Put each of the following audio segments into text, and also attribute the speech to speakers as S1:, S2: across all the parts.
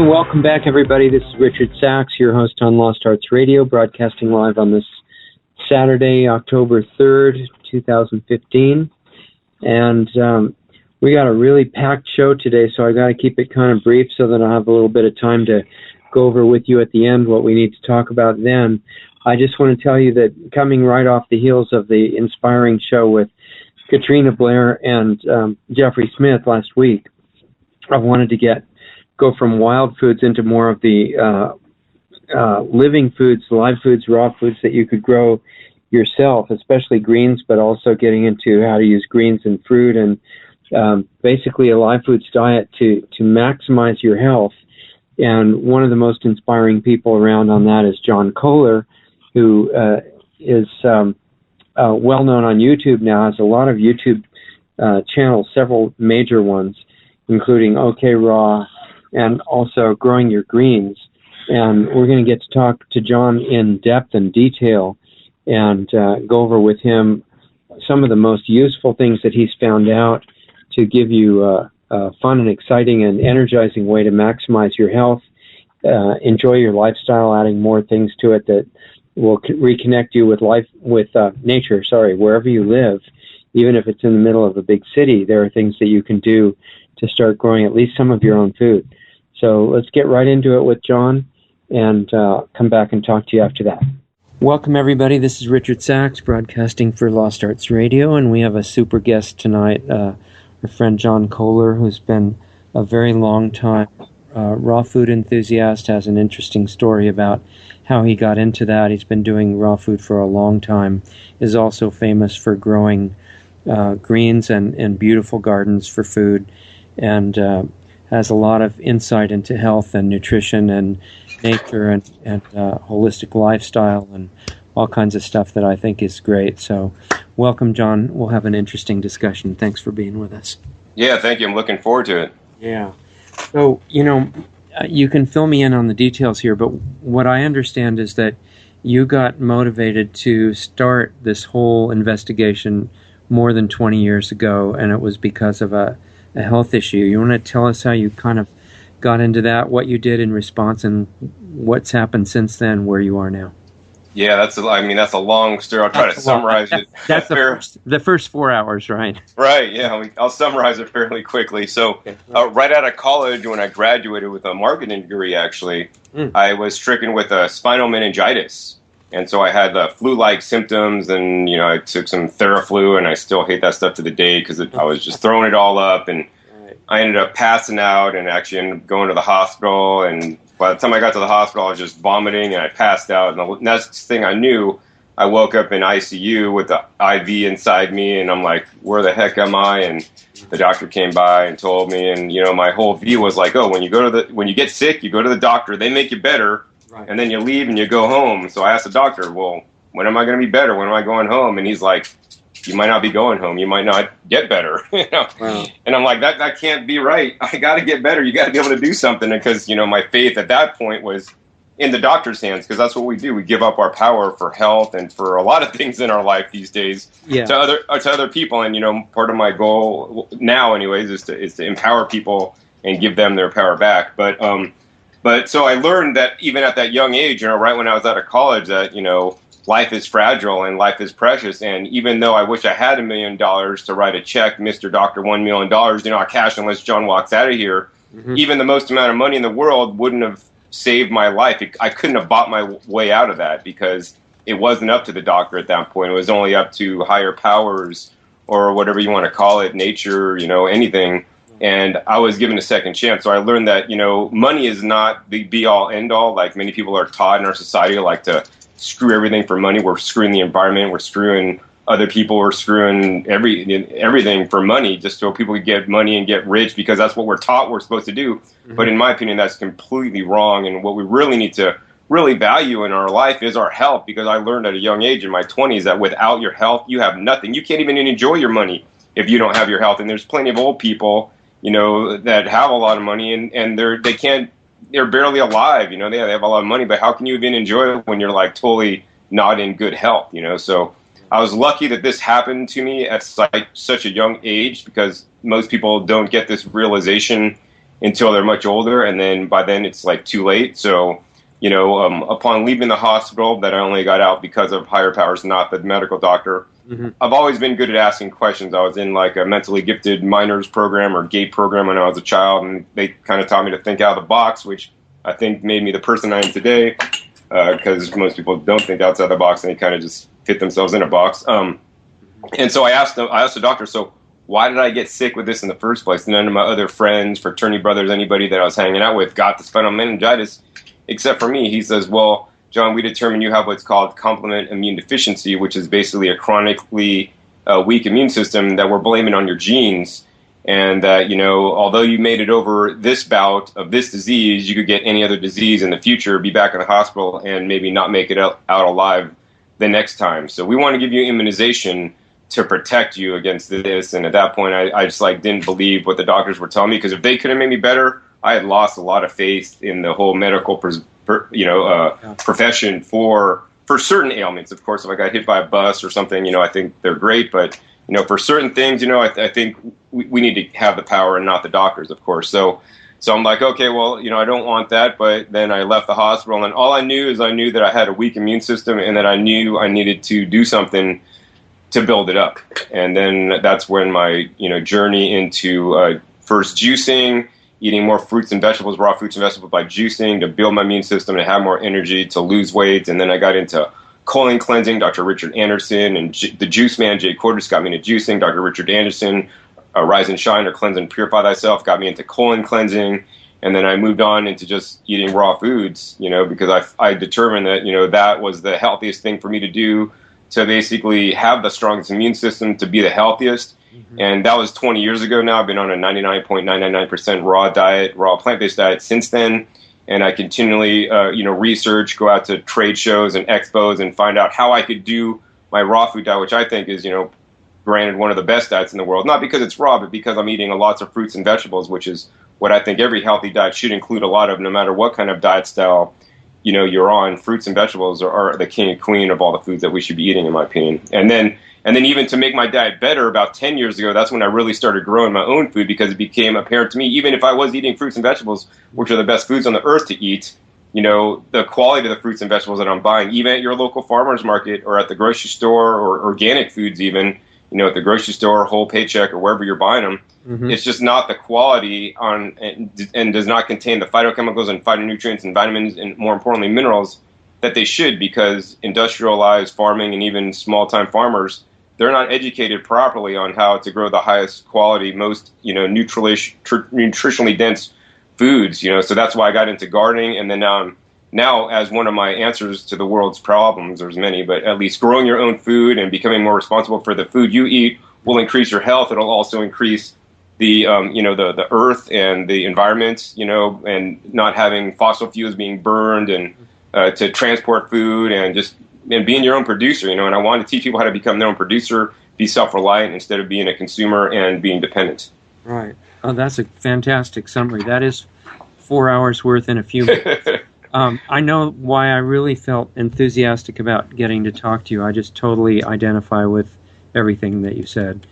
S1: Welcome back, everybody. This is Richard Sachs, your host on Lost Arts Radio, broadcasting live on this Saturday, October 3rd, 2015. And we got a really packed show today, so I got to keep it kind of brief so that I'll have a little bit of time to go over with you at the end what we need to talk about then. I just want to tell you that coming right off the heels of the inspiring show with Katrina Blair and Jeffrey Smith last week, I wanted to go from wild foods into more of the living foods, live foods, raw foods that you could grow yourself, especially greens, but also getting into how to use greens and fruit and basically a live foods diet to maximize your health. And one of the most inspiring people around on that is John Kohler, who is well known on YouTube now, has a lot of YouTube channels, several major ones, including OK Raw, and also Growing Your Greens. And we're going to get to talk to John in depth and detail and go over with him some of the most useful things that he's found out to give you a fun and exciting and energizing way to maximize your health, enjoy your lifestyle, adding more things to it that will reconnect you with nature, wherever you live. Even if it's in the middle of a big city, there are things that you can do to start growing at least some of your own food. So let's get right into it with John and come back and talk to you after that. Welcome, everybody. This is Richard Sachs, broadcasting for Lost Arts Radio, and we have a super guest tonight, our friend John Kohler, who's been a very long time raw food enthusiast, has an interesting story about how he got into that. He's been doing raw food for a long time, is also famous for growing greens and beautiful gardens for food, and has a lot of insight into health and nutrition and nature and holistic lifestyle and all kinds of stuff that I think is great. So welcome, John. We'll have an interesting discussion. Thanks for being with us.
S2: Yeah, thank you. I'm looking forward to it.
S1: Yeah. So, you can fill me in on the details here, but what I understand is that you got motivated to start this whole investigation more than 20 years ago, and it was because of a health issue. You want to tell us how you kind of got into that, what you did in response, and what's happened since then, where you are now?
S2: Yeah, that's a long story. I'll try to summarize it.
S1: That's the first 4 hours, right?
S2: Right, yeah. I'll summarize it fairly quickly. So right out of college, when I graduated with a marketing degree, actually, I was stricken with a spinal meningitis. And so I had flu-like symptoms, and, I took some Theraflu, and I still hate that stuff to the day because I was just throwing it all up, and I ended up passing out and actually ended up going to the hospital, and by the time I got to the hospital, I was just vomiting, and I passed out, and the next thing I knew, I woke up in ICU with the IV inside me, and I'm like, where the heck am I? And the doctor came by and told me, and, my whole view was like, oh, when you get sick, you go to the doctor, they make you better. Right. And then you leave and you go home. So I asked the doctor, well, when am I going to be better? When am I going home? And he's like, you might not be going home. You might not get better. Wow. And I'm like, that can't be right. I got to get better. You got to be able to do something. Because, my faith at that point was in the doctor's hands, because that's what we do. We give up our power for health and for a lot of things in our life these days to other people. And, part of my goal now anyways is to empower people and give them their power back. But so I learned that even at that young age, right when I was out of college, that, life is fragile and life is precious. And even though I wish I had $1 million to write a check, Mr. Doctor, $1 million, I cash unless John walks out of here, even the most amount of money in the world wouldn't have saved my life. I couldn't have bought my way out of that because it wasn't up to the doctor at that point. It was only up to higher powers or whatever you want to call it, nature, anything. And I was given a second chance. So I learned that, money is not the be-all, end-all. Like many people are taught in our society, like to screw everything for money. We're screwing the environment. We're screwing other people. We're screwing everything for money just so people can get money and get rich because that's what we're taught we're supposed to do. But in my opinion, that's completely wrong. And what we really need to really value in our life is our health, because I learned at a young age in my 20s that without your health, you have nothing. You can't even enjoy your money if you don't have your health. And there's plenty of old people that have a lot of money and they're barely alive, they have a lot of money, but how can you even enjoy it when you're like totally not in good health, So I was lucky that this happened to me at such a young age, because most people don't get this realization until they're much older, and then by then it's like too late. So, upon leaving the hospital, that I only got out because of higher powers, not the medical doctor. Mm-hmm. I've always been good at asking questions. I was in like a mentally gifted minors program or GATE program when I was a child, and they kind of taught me to think out of the box, which I think made me the person I am today, because most people don't think outside the box and they kind of just fit themselves in a box. And so I asked the doctor, so why did I get sick with this in the first place? None of my other friends, fraternity brothers, anybody that I was hanging out with got the spinal meningitis except for me. He says, well, John, we determined you have what's called complement immune deficiency, which is basically a chronically weak immune system that we're blaming on your genes. And that, although you made it over this bout of this disease, you could get any other disease in the future, be back in the hospital, and maybe not make it out alive the next time. So we want to give you immunization to protect you against this. And at that point, I just didn't believe what the doctors were telling me, because if they could have made me better, I had lost a lot of faith in the whole medical profession for certain ailments. Of course, if I got hit by a bus or something, I think they're great. But, for certain things, I think we need to have the power and not the doctors, of course. So I'm like, okay, well, I don't want that. But then I left the hospital, and all I knew that I had a weak immune system, and that I knew I needed to do something to build it up. And then that's when my, journey into first juicing, eating more fruits and vegetables, raw fruits and vegetables by juicing to build my immune system, to have more energy, to lose weight. And then I got into colon cleansing. Dr. Richard Anderson and the juice man, Jay Cordes, got me into juicing. Dr. Richard Anderson, Rise and Shine, or Cleanse and Purify Thyself, got me into colon cleansing. And then I moved on into just eating raw foods, because I determined that, that was the healthiest thing for me to do, to basically have the strongest immune system, to be the healthiest. Mm-hmm. And that was 20 years ago now. I've been on a 99.999% raw diet, raw plant-based diet since then. And I continually, research, go out to trade shows and expos and find out how I could do my raw food diet, which I think is, granted, one of the best diets in the world. Not because it's raw, but because I'm eating lots of fruits and vegetables, which is what I think every healthy diet should include a lot of, no matter what kind of diet style you're on. Fruits and vegetables are the king and queen of all the foods that we should be eating, in my opinion. And then even to make my diet better, about 10 years ago, that's when I really started growing my own food, because it became apparent to me, even if I was eating fruits and vegetables, which are the best foods on the earth to eat, the quality of the fruits and vegetables that I'm buying, even at your local farmer's market or at the grocery store, or organic foods even, at the grocery store, Whole Paycheck, or wherever you're buying them, mm-hmm. It's just not the quality and does not contain the phytochemicals and phytonutrients and vitamins and, more importantly, minerals that they should, because industrialized farming and even small-time farmers, they're not educated properly on how to grow the highest quality, most nutritionally dense foods. So that's why I got into gardening, and then now as one of my answers to the world's problems, there's many, but at least growing your own food and becoming more responsible for the food you eat will increase your health. It'll also increase the the earth and the environment, and not having fossil fuels being burned and to transport food, and being your own producer, and I want to teach people how to become their own producer, be self-reliant instead of being a consumer and being dependent.
S1: Right. Oh, that's a fantastic summary. That is 4 hours worth in a few minutes. I know why I really felt enthusiastic about getting to talk to you. I just totally identify with everything that you said.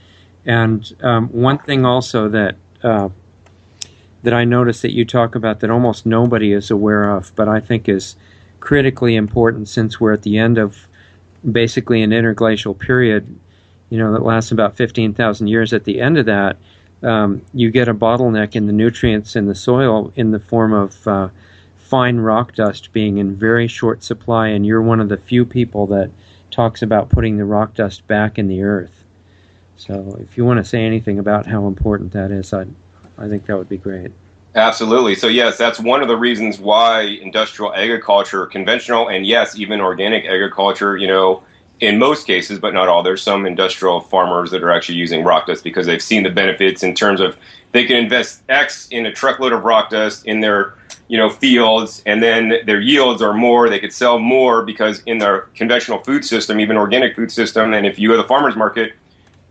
S1: And one thing also that I noticed that you talk about that almost nobody is aware of, but I think is critically important, since we're at the end of basically an interglacial period, that lasts about 15,000 years. At the end of that, you get a bottleneck in the nutrients in the soil in the form of fine rock dust being in very short supply, and you're one of the few people that talks about putting the rock dust back in the earth. So if you want to say anything about how important that is, I think that would be great.
S2: Absolutely. So yes, that's one of the reasons why industrial agriculture, conventional, and yes, even organic agriculture, in most cases, but not all, there's some industrial farmers that are actually using rock dust because they've seen the benefits in terms of they can invest X in a truckload of rock dust in their fields, and then their yields are more, they could sell more, because in their conventional food system, even organic food system, and if you go to the farmer's market,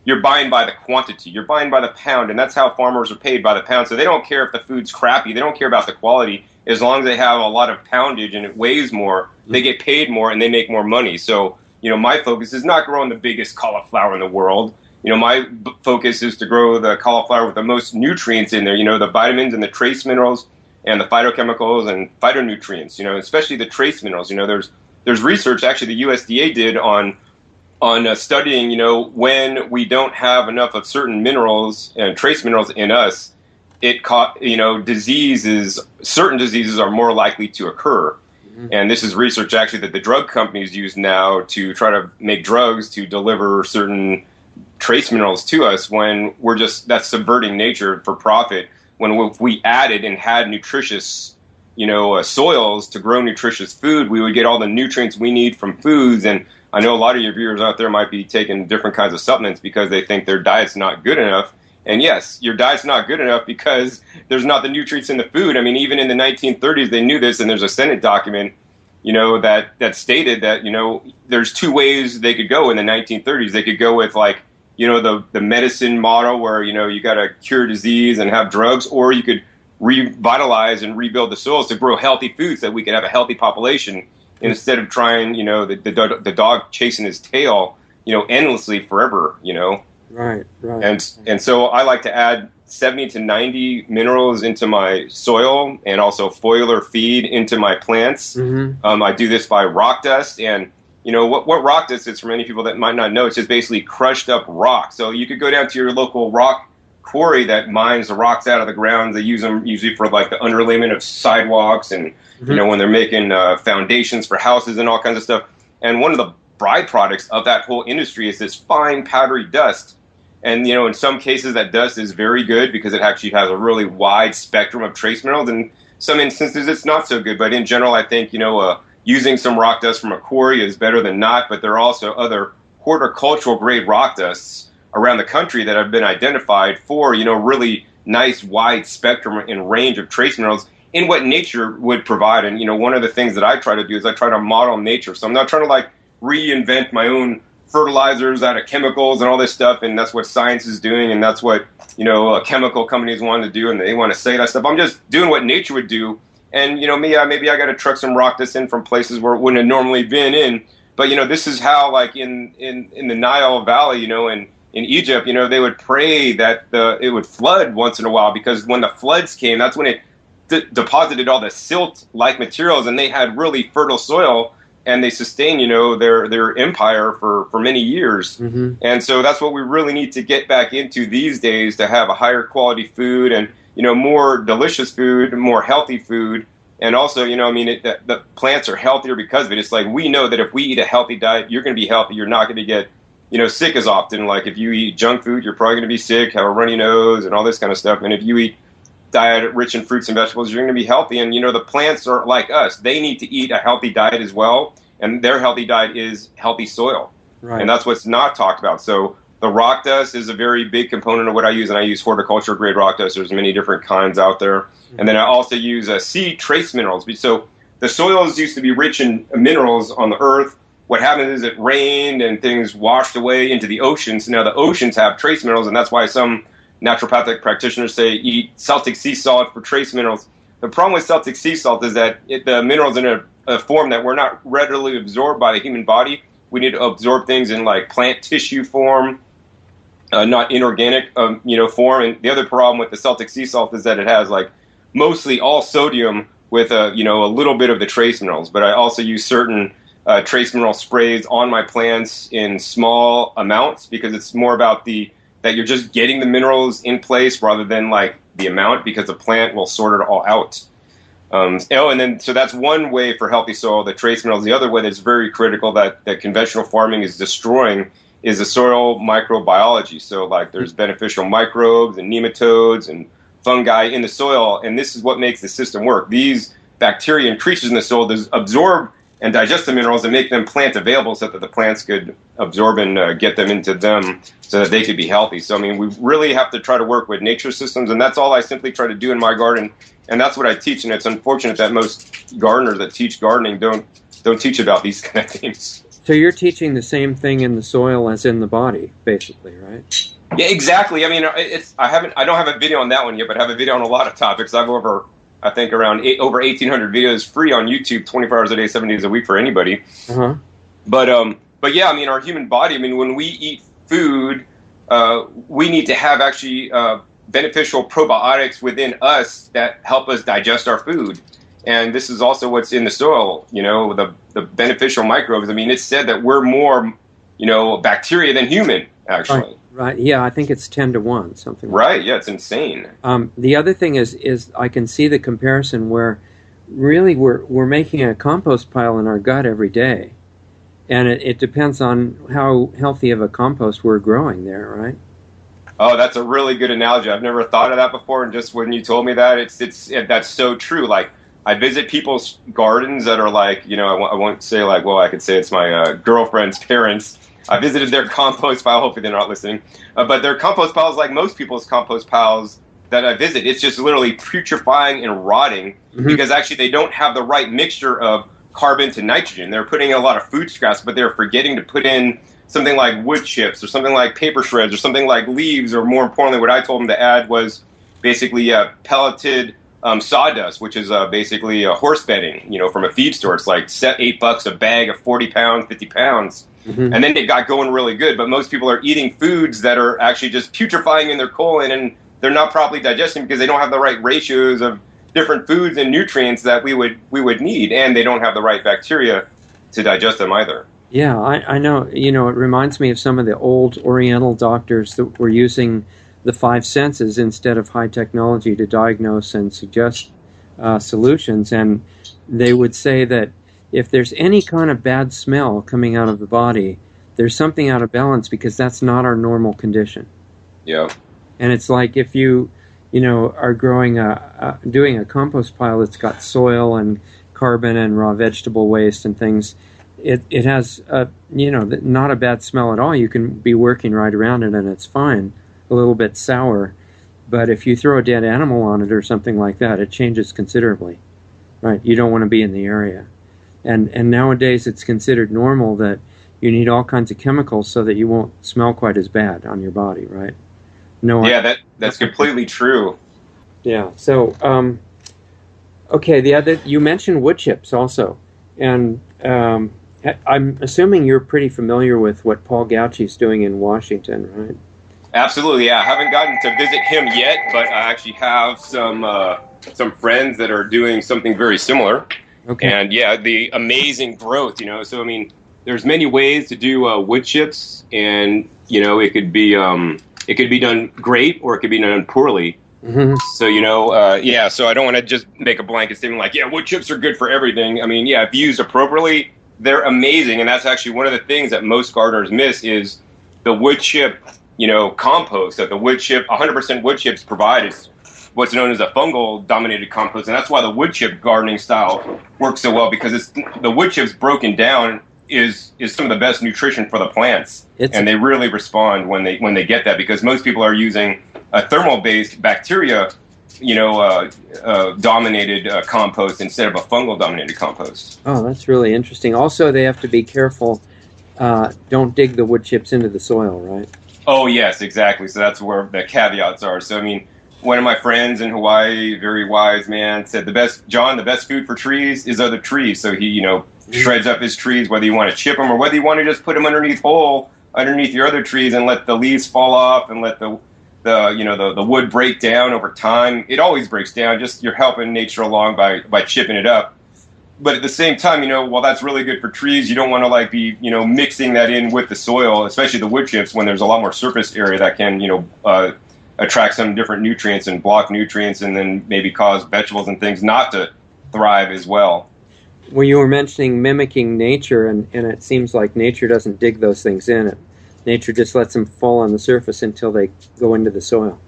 S2: you're buying by the quantity, you're buying by the pound, and that's how farmers are paid, by the pound. So they don't care if the food's crappy, they don't care about the quality. As long as they have a lot of poundage and it weighs more, they get paid more and they make more money. So, my focus is not growing the biggest cauliflower in the world. my focus is to grow the cauliflower with the most nutrients in there, the vitamins and the trace minerals and the phytochemicals and phytonutrients, especially the trace minerals. There's research actually the USDA did on studying, when we don't have enough of certain minerals and trace minerals in us, certain diseases are more likely to occur. And this is research actually that the drug companies use now to try to make drugs to deliver certain trace minerals to us when that's subverting nature for profit. When if we added and had nutritious, soils to grow nutritious food, we would get all the nutrients we need from foods. And I know a lot of your viewers out there might be taking different kinds of supplements because they think their diet's not good enough. And yes, your diet's not good enough because there's not the nutrients in the food. I mean, even in the 1930s, they knew this, and there's a Senate document, that stated that, there's two ways they could go in the 1930s. They could go with the medicine model where, you got to cure disease and have drugs, or you could revitalize and rebuild the soils to grow healthy foods so that we could have a healthy population instead of trying, the dog chasing his tail, endlessly forever,
S1: Right.
S2: And so I like to add 70 to 90 minerals into my soil and also foliar feed into my plants. I do this by rock dust. And, what rock dust is, for many people that might not know, it's just basically crushed up rock. So you could go down to your local rock quarry that mines the rocks out of the ground. They use them usually for the underlayment of sidewalks and, when they're making foundations for houses and all kinds of stuff. And one of the byproducts of that whole industry is this fine powdery dust. And, in some cases that dust is very good because it actually has a really wide spectrum of trace minerals. In some instances, it's not so good. But in general, I think, using some rock dust from a quarry is better than not. But there are also other horticultural grade rock dusts around the country that have been identified for, really nice wide spectrum and range of trace minerals in what nature would provide. And, one of the things that I try to do is I try to model nature. So I'm not trying to reinvent my own fertilizers out of chemicals and all this stuff, and that's what science is doing, and that's what chemical companies want to do, and they want to say that stuff. I'm just doing what nature would do, and maybe I got to truck some rock dust in from places where it wouldn't have normally been in. But this is how in the Nile Valley, in Egypt, they would pray that it would flood once in a while, because when the floods came, that's when it deposited all the silt-like materials, and they had really fertile soil. And they sustain, their empire for many years. And so that's what we really need to get back into these days, to have a higher quality food and, more delicious food, more healthy food. And also, the plants are healthier because of it. It's we know that if we eat a healthy diet, you're going to be healthy. You're not going to get, sick as often. If you eat junk food, you're probably going to be sick, have a runny nose and all this kind of stuff. And if you eat diet rich in fruits and vegetables, you're going to be healthy. And the plants are like us; they need to eat a healthy diet as well, and their healthy diet is healthy soil. Right. And that's what's not talked about. So the rock dust is a very big component of what I use, and I use horticulture grade rock dust. There's many different kinds out there. And then I also use seed trace minerals. So the soils used to be rich in minerals on the earth. What happened is it rained and things washed away into the oceans. Now the oceans have trace minerals, and that's why some naturopathic practitioners say eat Celtic sea salt for trace minerals. The problem with Celtic sea salt is that the minerals in a form that were not readily absorbed by the human body. We need to absorb things in plant tissue form, not inorganic form. And the other problem with the Celtic sea salt is that it has mostly all sodium with a little bit of the trace minerals. But I also use certain trace mineral sprays on my plants in small amounts, because it's more about that you're just getting the minerals in place rather than the amount, because the plant will sort it all out. So that's one way for healthy soil, the trace minerals. The other way that's very critical that conventional farming is destroying is the soil microbiology. So there's beneficial microbes and nematodes and fungi in the soil, and this is what makes the system work. These bacteria and creatures in the soil absorb and digest the minerals and make them plant available so that the plants could absorb and get them into them so that they could be healthy. So, we really have to try to work with nature systems, and that's all I simply try to do in my garden, and that's what I teach. And it's unfortunate that most gardeners that teach gardening don't teach about these kind of things.
S1: So you're teaching the same thing in the soil as in the body, basically, right?
S2: Yeah, exactly. I don't have a video on that one yet, but I have a video on a lot of topics. I've over 1,800 videos free on YouTube, 24 hours a day, 7 days a week for anybody. But yeah, our human body, when we eat food we need to have actually beneficial probiotics within us that help us digest our food. And this is also what's in the soil, the beneficial microbes. I mean, it's said that we're more, bacteria than human, actually.
S1: Right. Yeah, I think it's 10 to 1, something like
S2: Right. Yeah, it's insane.
S1: The other thing is I can see the comparison where really we're making a compost pile in our gut every day. And it depends on how healthy of a compost we're growing there, right?
S2: Oh, that's a really good analogy. I've never thought of that before, and just when you told me that, that's so true. Like, I visit people's gardens that are like, I won't say like, well, I could say it's my girlfriend's parents. I visited their compost pile. Hopefully they're not listening. But their compost piles, like most people's compost piles that I visit, it's just literally putrefying and rotting because actually they don't have the right mixture of carbon to nitrogen. They're putting in a lot of food scraps, but they're forgetting to put in something like wood chips or something like paper shreds or something like leaves, or more importantly, what I told them to add was basically pelleted sawdust, which is basically horse bedding, from a feed store. It's like $8 a bag of 40 pounds, 50 pounds. And then it got going really good. But most people are eating foods that are actually just putrefying in their colon, and they're not properly digesting because they don't have the right ratios of different foods and nutrients that we would need, and they don't have the right bacteria to digest them either.
S1: Yeah, I know. It reminds me of some of the old Oriental doctors that were using the 5 senses instead of high technology to diagnose and suggest solutions. And they would say that if there's any kind of bad smell coming out of the body, there's something out of balance because that's not our normal condition.
S2: Yeah.
S1: And it's like if you are growing doing a compost pile that's got soil and carbon and raw vegetable waste and things, it has not a bad smell at all. You can be working right around it and it's fine. A little bit sour, but if you throw a dead animal on it or something like that, it changes considerably. Right? You don't want to be in the area. And nowadays it's considered normal that you need all kinds of chemicals so that you won't smell quite as bad on your body, right? No.
S2: Yeah, that's completely true.
S1: Yeah. So, okay, you mentioned wood chips also, and I'm assuming you're pretty familiar with what Paul Gauci's doing in Washington, right?
S2: Absolutely, yeah. I haven't gotten to visit him yet, but I actually have some friends that are doing something very similar. Okay. And yeah, the amazing growth, So I mean, there's many ways to do wood chips, and it could be done great or it could be done poorly. So so I don't want to just make a blanket statement like, yeah, wood chips are good for everything. I mean, yeah, if used appropriately, they're amazing, and that's actually one of the things that most gardeners miss is the wood chip. Compost that the 100% wood chips provide is what's known as a fungal dominated compost. And that's why the wood chip gardening style works so well, because the wood chips broken down is some of the best nutrition for the plants. And they really respond when they get that, because most people are using a thermal based bacteria, dominated compost instead of a fungal dominated compost.
S1: Oh, that's really interesting. Also, they have to be careful. Don't dig the wood chips into the soil, right?
S2: Oh, yes, exactly. So that's where the caveats are. So, I mean, one of my friends in Hawaii, very wise man, said the best food for trees is other trees. So he, shreds up his trees, whether you want to chip them or whether you want to just put them underneath your other trees and let the leaves fall off and let the wood break down over time. It always breaks down. Just you're helping nature along by chipping it up. But at the same time, while that's really good for trees, you don't want to be mixing that in with the soil, especially the wood chips, when there's a lot more surface area that can attract some different nutrients and block nutrients, and then maybe cause vegetables and things not to thrive as well.
S1: Well, you were mentioning mimicking nature, and it seems like nature doesn't dig those things in. Nature just lets them fall on the surface until they go into the soil.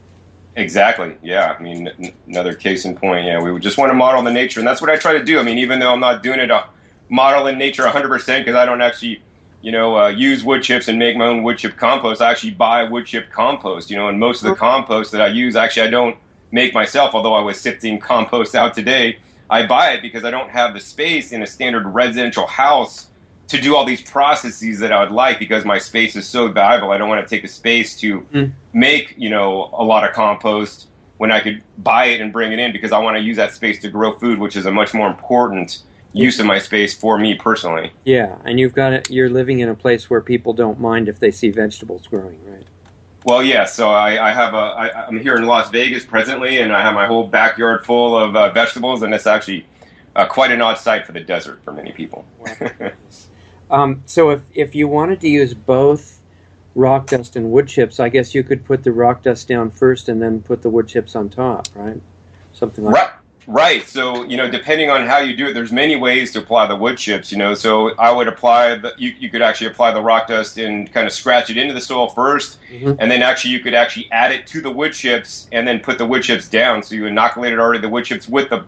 S2: Exactly. Yeah. I mean, another case in point. Yeah, we would just want to model the nature, and that's what I try to do. I mean, even though I'm not doing it model in nature 100%, because I don't actually, use wood chips and make my own wood chip compost. I actually buy wood chip compost. And most of the compost that I use, actually, I don't make myself. Although I was sifting compost out today, I buy it because I don't have the space in a standard residential house to do all these processes that I would like, because my space is so valuable. I don't want to take the space to make, a lot of compost when I could buy it and bring it in, because I want to use that space to grow food, which is a much more important use of my space for me personally.
S1: Yeah, and you're living in a place where people don't mind if they see vegetables growing, right?
S2: Well, yeah. So I'm here in Las Vegas presently, and I have my whole backyard full of vegetables, and it's actually quite an odd sight for the desert for many people.
S1: So if you wanted to use both rock dust and wood chips, I guess you could put the rock dust down first and then put the wood chips on top, right? Something like that.
S2: Right. So, depending on how you do it, there's many ways to apply the wood chips, So I would apply you could actually apply the rock dust and kind of scratch it into the soil first. Mm-hmm. And then you could add it to the wood chips and then put the wood chips down. So you inoculated already the wood chips with the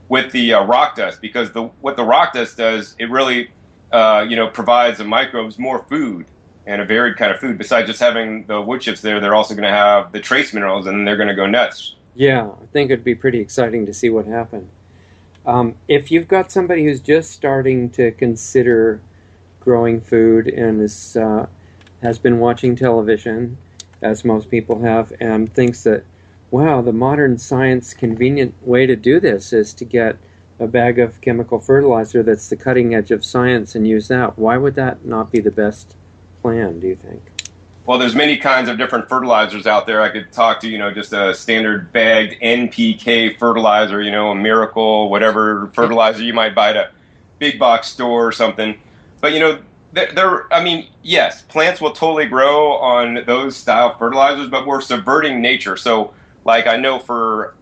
S2: rock dust, because what the rock dust does, it really, provides the microbes more food, and a varied kind of food. Besides just having the wood chips there, they're also going to have the trace minerals, and they're going to go nuts.
S1: Yeah, I think it'd be pretty exciting to see what happened. If you've got somebody who's just starting to consider growing food and has been watching television, as most people have, and thinks that, wow, the modern science convenient way to do this is to get a bag of chemical fertilizer that's the cutting edge of science and use that, why would that not be the best plan, do you think?
S2: Well, there's many kinds of different fertilizers out there. I could talk to, just a standard bagged NPK fertilizer, a Miracle, whatever fertilizer you might buy at a big box store or something. But, yes, plants will totally grow on those style fertilizers, but we're subverting nature. So, like, I know for,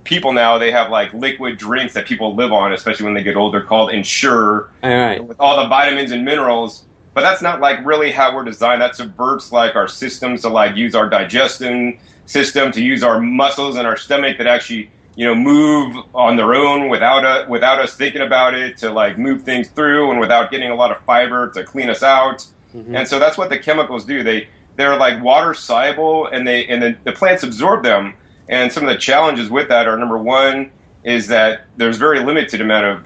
S2: people now, they have, like, liquid drinks that people live on, especially when they get older, called Ensure, with all the vitamins and minerals. But that's not like really how we're designed. That subverts like our systems to like use our digestion system, to use our muscles and our stomach that actually, move on their own without us thinking about it, to like move things through and without getting a lot of fiber to clean us out. Mm-hmm. And so that's what the chemicals do. They're like water soluble, and the plants absorb them. And some of the challenges with that are, number one, is that there's very limited amount of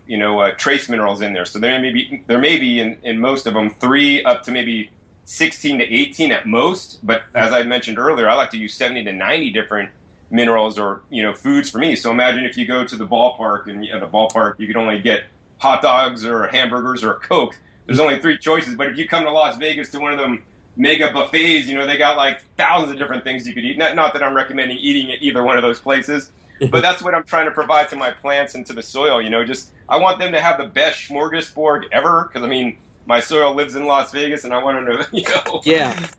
S2: trace minerals in there. So there may be in most of them 3 up to maybe 16 to 18 at most. But as I mentioned earlier, I like to use 70 to 90 different minerals or foods for me. So imagine if you go to the ballpark, and at the ballpark you could only get hot dogs or hamburgers or a Coke. There's only 3 choices. But if you come to Las Vegas to one of them mega buffets, they got like thousands of different things you could eat. Not that I'm recommending eating at either one of those places. But that's what I'm trying to provide to my plants and to the soil, I want them to have the best smorgasbord ever, because, my soil lives in Las Vegas, and I want them to,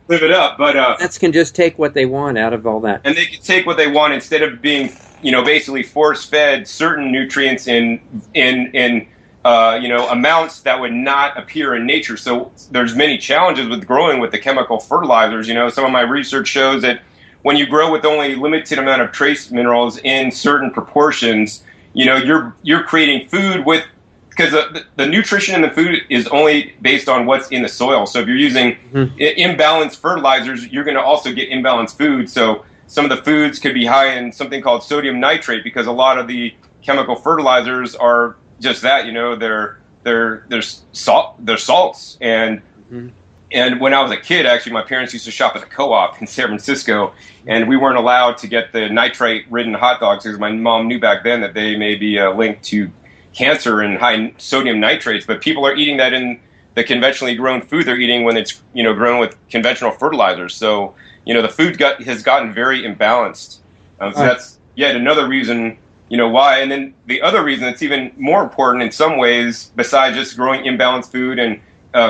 S2: live it up. But
S1: plants can just take what they want out of all that.
S2: And they can take what they want instead of being, basically force-fed certain nutrients in amounts that would not appear in nature. So there's many challenges with growing with the chemical fertilizers. Some of my research shows that when you grow with only limited amount of trace minerals in certain proportions, you're creating food because the nutrition in the food is only based on what's in the soil. So if you're using imbalanced fertilizers, you're going to also get imbalanced food. So some of the foods could be high in something called sodium nitrate, because a lot of the chemical fertilizers are just that. They're salts. And when I was a kid, actually, my parents used to shop at the Co-op in San Francisco, and we weren't allowed to get the nitrate-ridden hot dogs because my mom knew back then that they may be linked to cancer and high sodium nitrates. But people are eating that in the conventionally grown food they're eating when it's grown with conventional fertilizers. So the food has gotten very imbalanced. So that's yet another reason why. And then the other reason that's even more important in some ways, besides just growing imbalanced food and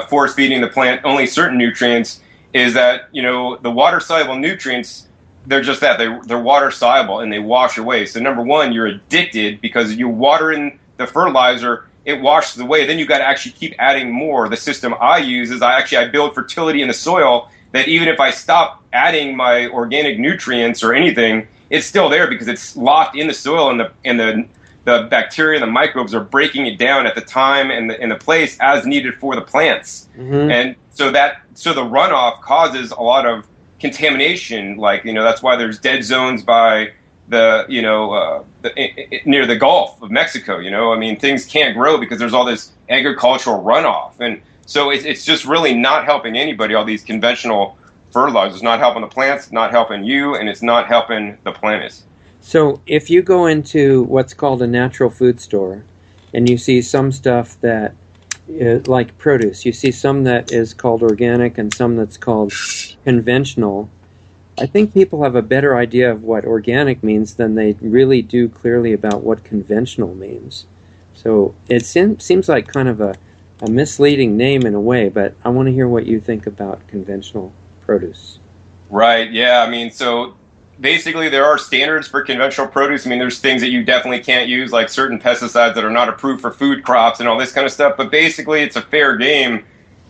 S2: force feeding the plant only certain nutrients, is that the water soluble nutrients, they're just that, they're water soluble and they wash away. So number one, you're addicted because you water in the fertilizer, it washes away. Then you got to actually keep adding more. The system I use is I build fertility in the soil, that even if I stop adding my organic nutrients or anything, it's still there because it's locked in the soil, and the bacteria and the microbes are breaking it down at the time and the place as needed for the plants. Mm-hmm. And so the runoff causes a lot of contamination. Like, that's why there's dead zones by near the Gulf of Mexico. Things can't grow because there's all this agricultural runoff. And so it's just really not helping anybody. All these conventional fertilizers, not helping the plants, not helping you, and it's not helping the planet.
S1: So if you go into what's called a natural food store and you see some stuff that, like produce, you see some that is called organic and some that's called conventional, I think people have a better idea of what organic means than they really do clearly about what conventional means. So it seems like kind of a misleading name in a way, but I want to hear what you think about conventional produce.
S2: Right, yeah, I mean, so basically there are standards for conventional produce. I mean, there's things that you definitely can't use, like certain pesticides that are not approved for food crops and all this kind of stuff, but basically it's a fair game.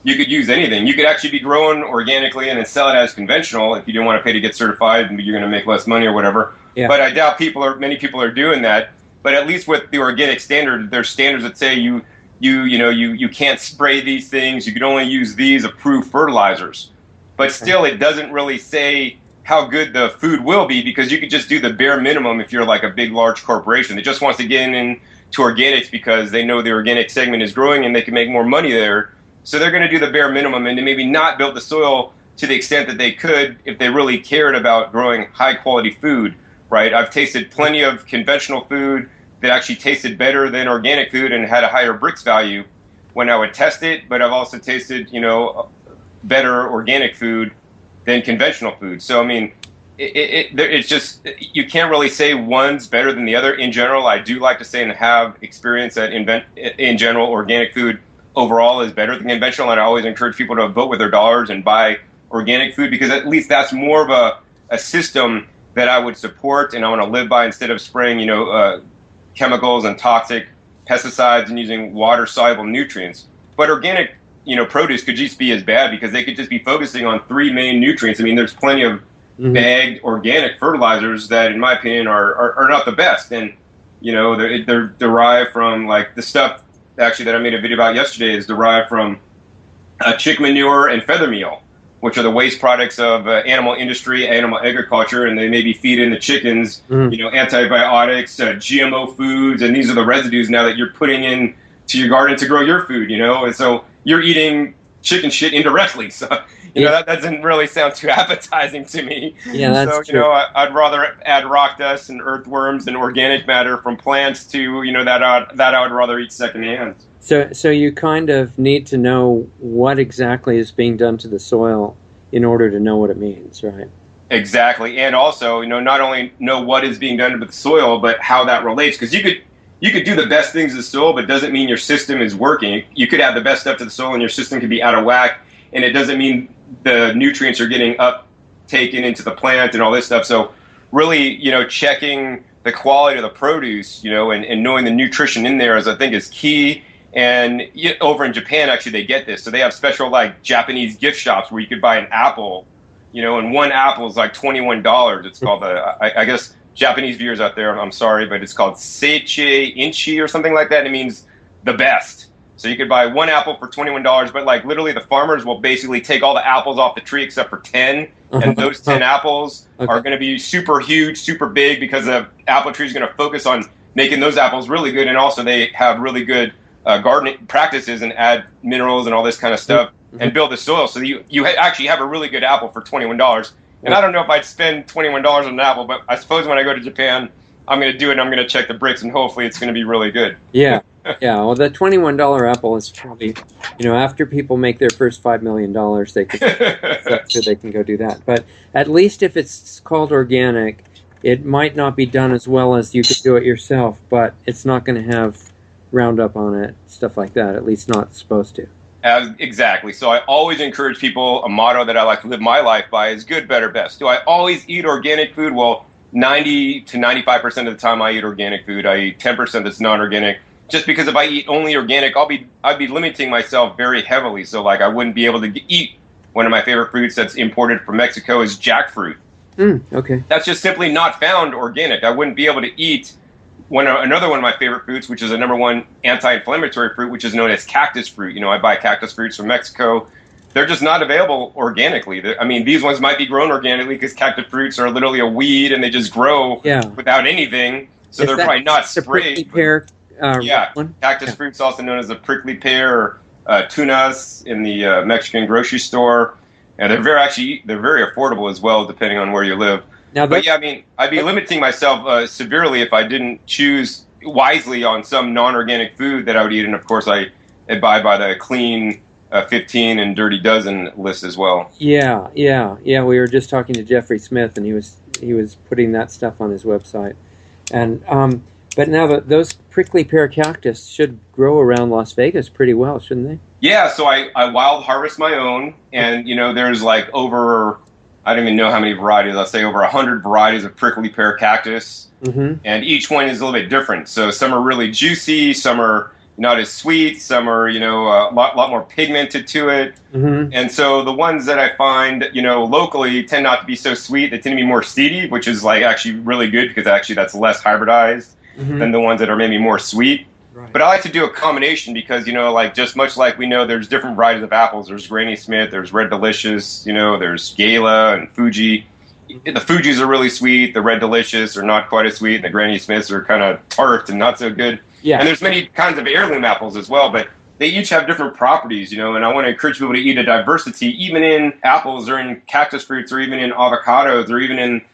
S2: You could use anything. You could actually be growing organically and then sell it as conventional if you didn't want to pay to get certified and you're going to make less money or whatever. Yeah. But I doubt many people are doing that. But at least with the organic standard, there's standards that say you can't spray these things. You can only use these approved fertilizers. But still, it doesn't really say how good the food will be, because you could just do the bare minimum if you're like a big, large corporation that just wants to get into organics because they know the organic segment is growing and they can make more money there. So they're going to do the bare minimum and maybe not build the soil to the extent that they could if they really cared about growing high-quality food, right? I've tasted plenty of conventional food that actually tasted better than organic food and had a higher bricks value when I would test it, but I've also tasted, better organic food than conventional food. So, I mean, it's just, you can't really say one's better than the other. In general, I do like to say and have experience that in general, organic food overall is better than conventional, and I always encourage people to vote with their dollars and buy organic food, because at least that's more of a system that I would support and I want to live by, instead of spraying, chemicals and toxic pesticides and using water-soluble nutrients. But organic, produce could just be as bad, because they could just be focusing on three main nutrients. I mean, there's plenty of bagged organic fertilizers that, in my opinion, are not the best. And, they're derived from, like, the stuff actually that I made a video about yesterday is derived from chick manure and feather meal, which are the waste products of animal industry, animal agriculture, and they maybe feed in the chickens, antibiotics, GMO foods, and these are the residues now that you're putting in to your garden to grow your food, and so you're eating chicken shit indirectly. So, that doesn't really sound too appetizing to me.
S1: Yeah, that's true.
S2: I'd rather add rock dust and earthworms and organic matter from plants to, that I would rather eat secondhand.
S1: So you kind of need to know what exactly is being done to the soil in order to know what it means, right?
S2: Exactly. And also, not only know what is being done to the soil, but how that relates. Because you could do the best things to the soil, but it doesn't mean your system is working. You could add the best stuff to the soil and your system could be out of whack, and it doesn't mean the nutrients are getting uptaken into the plant and all this stuff. So really, checking the quality of the produce, and knowing the nutrition in there I think is key. And over in Japan, actually, they get this. So they have special, like, Japanese gift shops where you could buy an apple, and one apple is like $21. It's called I guess Japanese viewers out there, I'm sorry, but it's called Seichi Inchi or something like that. And it means the best. So you could buy one apple for $21, but, like, literally the farmers will basically take all the apples off the tree except for 10. And those 10 apples are going to be super huge, super big, because the apple tree is going to focus on making those apples really good. And also they have really good gardening practices and add minerals and all this kind of stuff and build the soil. So you actually have a really good apple for $21. And I don't know if I'd spend $21 on an apple, but I suppose when I go to Japan, I'm going to do it and I'm going to check the bricks, and hopefully it's going to be really good.
S1: Yeah. Yeah. Well, the $21 apple is probably, after people make their first $5 million, they can go do that. But at least if it's called organic, it might not be done as well as you could do it yourself, but it's not going to have Roundup on it, stuff like that, at least not supposed to.
S2: Exactly. So I always encourage people, a motto that I like to live my life by is good, better, best. Do I always eat organic food? Well, 90 to 95% of the time I eat organic food. I eat 10% that's non-organic. Just because if I eat only organic, I'd be limiting myself very heavily. So, like, I wouldn't be able to eat one of my favorite fruits that's imported from Mexico is jackfruit.
S1: Okay.
S2: That's just simply not found organic. I wouldn't be able to eat another one of my favorite fruits, which is a number one anti-inflammatory fruit, which is known as cactus fruit. I buy cactus fruits from Mexico. They're just not available organically. I mean, these ones might be grown organically because cactus fruits are literally a weed and they just grow without anything. So they're probably not sprayed. Cactus fruit's also known as a prickly pear or tunas in the Mexican grocery store. And they're very affordable as well, depending on where you live. I'd be limiting myself severely if I didn't choose wisely on some non-organic food that I would eat. And of course, I abide by the clean, 15 and Dirty Dozen list as well.
S1: Yeah. We were just talking to Jeffrey Smith, and he was putting that stuff on his website. And but now those prickly pear cactus should grow around Las Vegas pretty well, shouldn't they?
S2: Yeah, so I wild harvest my own, and there's like over, I don't even know how many varieties. Let's say over 100 varieties of prickly pear cactus, and each one is a little bit different. So some are really juicy, some are not as sweet, some are a lot more pigmented to it, and so the ones that I find locally tend not to be so sweet. They tend to be more seedy, which is like actually really good because actually that's less hybridized than the ones that are maybe more sweet. Right. But I like to do a combination because like just much like we know there's different varieties of apples. There's Granny Smith, there's Red Delicious, there's Gala and Fuji. The Fujis are really sweet. The Red Delicious are not quite as sweet, and the Granny Smiths are kind of tart and not so good. Yeah. And there's many kinds of heirloom apples as well, but they each have different properties, and I want to encourage people to eat a diversity, even in apples or in cactus fruits or even in avocados or even in,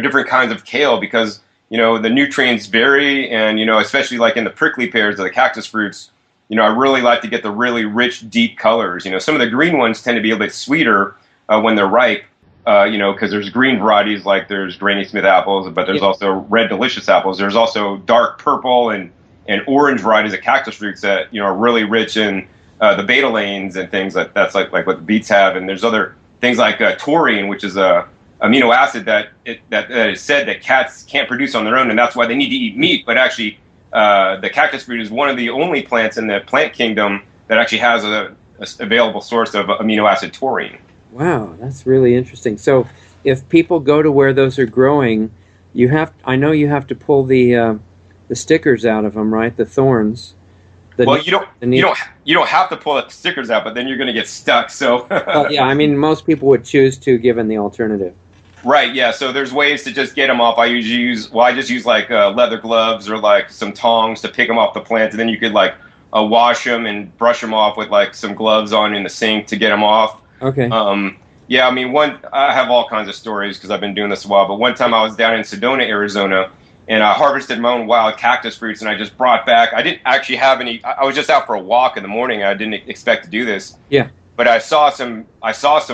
S2: different kinds of kale, because, the nutrients vary, and, especially like in the prickly pears or the cactus fruits, I really like to get the really rich, deep colors. Some of the green ones tend to be a bit sweeter when they're ripe, because there's green varieties like there's Granny Smith apples, but there's also Red Delicious apples. There's also dark purple and orange varieties of cactus fruits that are really rich in the betalains and things that's like what the beets have. And there's other things like taurine, which is a amino acid that is said that cats can't produce on their own, and that's why they need to eat meat. But actually, the cactus fruit is one of the only plants in the plant kingdom that actually has a available source of amino acid taurine.
S1: Wow, that's really interesting. So, if people go to where those are growing, I know you have to pull the stickers out of them, right? The thorns.
S2: Well, you don't have to pull the stickers out, but then you're going to get stuck. So.
S1: Well, yeah, I mean, most people would choose to, given the alternative.
S2: Right. Yeah. So there's ways to just get them off. I just use like leather gloves or like some tongs to pick them off the plant, and then you could like wash them and brush them off with like some gloves on in the sink to get them off. Okay. Yeah. I mean, I have all kinds of stories because I've been doing this a while. But one time I was down in Sedona, Arizona, and I harvested my own wild cactus fruits, and I just brought back. I didn't actually have any. I was just out for a walk in the morning. I didn't expect to do this. Yeah. But I saw some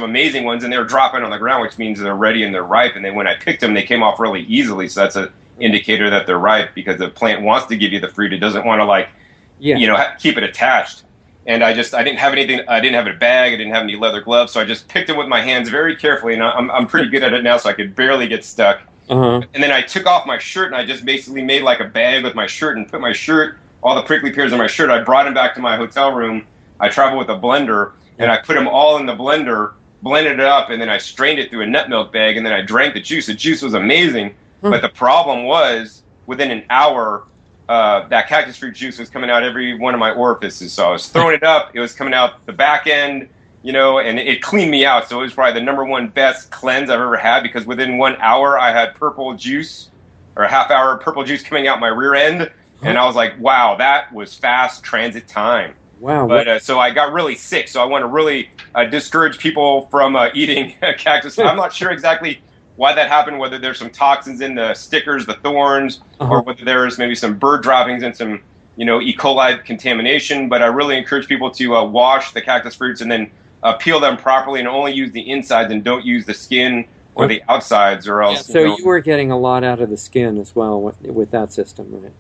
S2: amazing ones, and they were dropping on the ground, which means they're ready and they're ripe. And then when I picked them, they came off really easily. So that's an indicator that they're ripe because the plant wants to give you the fruit. It doesn't want to keep it attached. And I didn't have anything. I didn't have a bag. I didn't have any leather gloves. So I just picked them with my hands very carefully. And I'm pretty good at it now, so I could barely get stuck. And then I took off my shirt, and I just basically made like a bag with my shirt and put my shirt, all the prickly pears in my shirt. I brought them back to my hotel room. I traveled with a blender, and I put them all in the blender, blended it up, and then I strained it through a nut milk bag, and then I drank the juice. The juice was amazing, but the problem was within an hour, that cactus fruit juice was coming out every one of my orifices. So I was throwing it up. It was coming out the back end. And it cleaned me out. So it was probably the number one best cleanse I've ever had because within 1 hour I had purple juice or a half hour purple juice coming out my rear end. And I was like, wow, that was fast transit time. Wow. But so I got really sick. So I want to really discourage people from eating cactus. I'm not sure exactly why that happened, whether there's some toxins in the stickers, the thorns, or whether there's maybe some bird droppings and some, E. coli contamination. But I really encourage people to wash the cactus fruits and then peel them properly and only use the insides and don't use the skin or the outsides or else. Yeah, so you were getting a lot out of the skin as well with that system,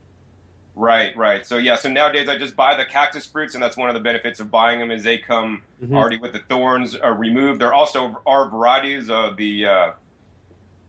S2: right? Right. So nowadays I just buy the cactus fruits, and that's one of the benefits of buying them is they come already with the thorns removed. There also are varieties of the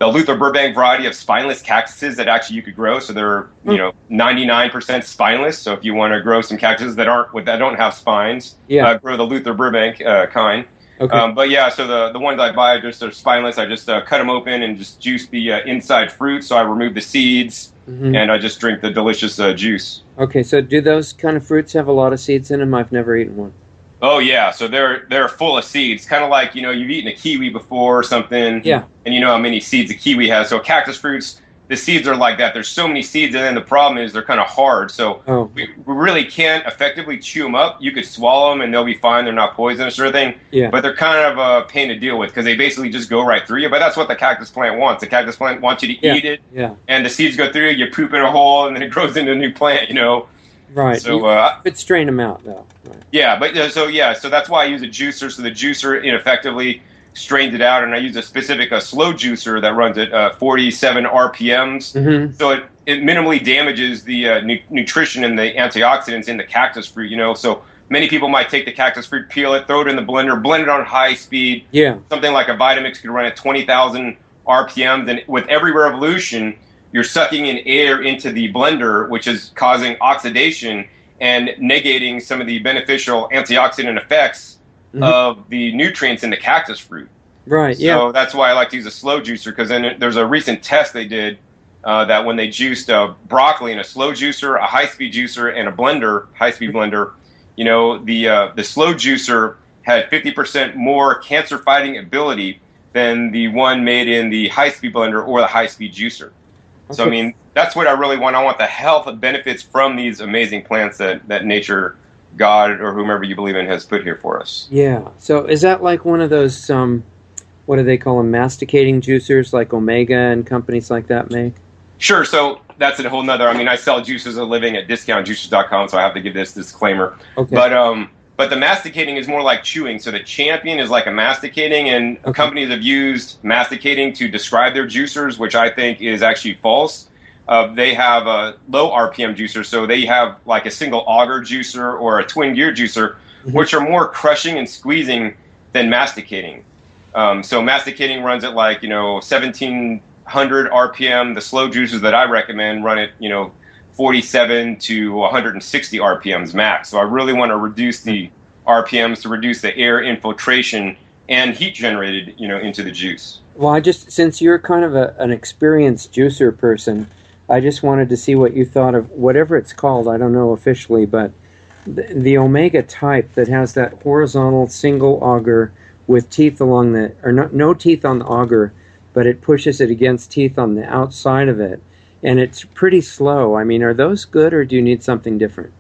S2: Luther Burbank variety of spineless cactuses that actually you could grow. So they're 99% spineless. So if you want to grow some cactuses that don't have spines, grow the Luther Burbank kind. Okay. But yeah, so the ones I buy are spineless. I just cut them open and just juice the inside fruit. So I remove the seeds and I just drink the delicious juice. Okay, so do those kind of fruits have a lot of seeds in them? I've never eaten one. Oh yeah, so they're full of seeds, kind of like you've eaten a kiwi before or something. Yeah. And you know how many seeds a kiwi has. So cactus fruits, the seeds are like that. There's so many seeds, and then the problem is they're kind of hard. So we really can't effectively chew them up. You could swallow them, and they'll be fine. They're not poisonous or anything. Yeah. But they're kind of a pain to deal with because they basically just go right through you. But that's what the cactus plant wants. The cactus plant wants you to eat it. Yeah. And the seeds go through, you poop in a hole, and then it grows into a new plant.
S1: Right.
S2: So
S1: but strain them out though. Right.
S2: Yeah, but so that's why I use a juicer. So the juicer ineffectively strains it out, and I use a specific slow juicer that runs at 47 RPMs.
S1: Mm-hmm.
S2: So it minimally damages the nutrition and the antioxidants in the cactus fruit. So many people might take the cactus fruit, peel it, throw it in the blender, blend it on high speed.
S1: Yeah.
S2: Something like a Vitamix could run at 20,000 RPMs, and with every revolution, you're sucking in air into the blender, which is causing oxidation and negating some of the beneficial antioxidant effects of the nutrients in the cactus fruit.
S1: Right, yeah.
S2: So that's why I like to use a slow juicer, because then there's a recent test they did that when they juiced broccoli in a slow juicer, a high-speed juicer, and a blender, high-speed blender, the slow juicer had 50% more cancer-fighting ability than the one made in the high-speed blender or the high-speed juicer. Okay. So, I mean, that's what I really want. I want the health benefits from these amazing plants that nature, God, or whomever you believe in has put here for us.
S1: Yeah. So is that like one of those, what do they call them, masticating juicers like Omega and companies like that make? Sure.
S2: So that's a whole nother, I sell juices a living at discountjuicers.com, so I have to give this disclaimer.
S1: Okay.
S2: But the masticating is more like chewing. So the Champion is like a masticating, and companies have used masticating to describe their juicers, which I think is actually false. They have a low RPM juicer, so they have like a single auger juicer or a twin gear juicer, which are more crushing and squeezing than masticating. So masticating runs at like 1700 RPM. The slow juicers that I recommend run at 47 to 160 RPMs max. So I really want to reduce the RPMs to reduce the air infiltration and heat generated, into the juice.
S1: Well, since you're kind of an experienced juicer person, I just wanted to see what you thought of whatever it's called. I don't know officially, but the Omega type that has that horizontal single auger with teeth along no teeth on the auger, but it pushes it against teeth on the outside of it. And it's pretty slow. Are those good, or do you need something different?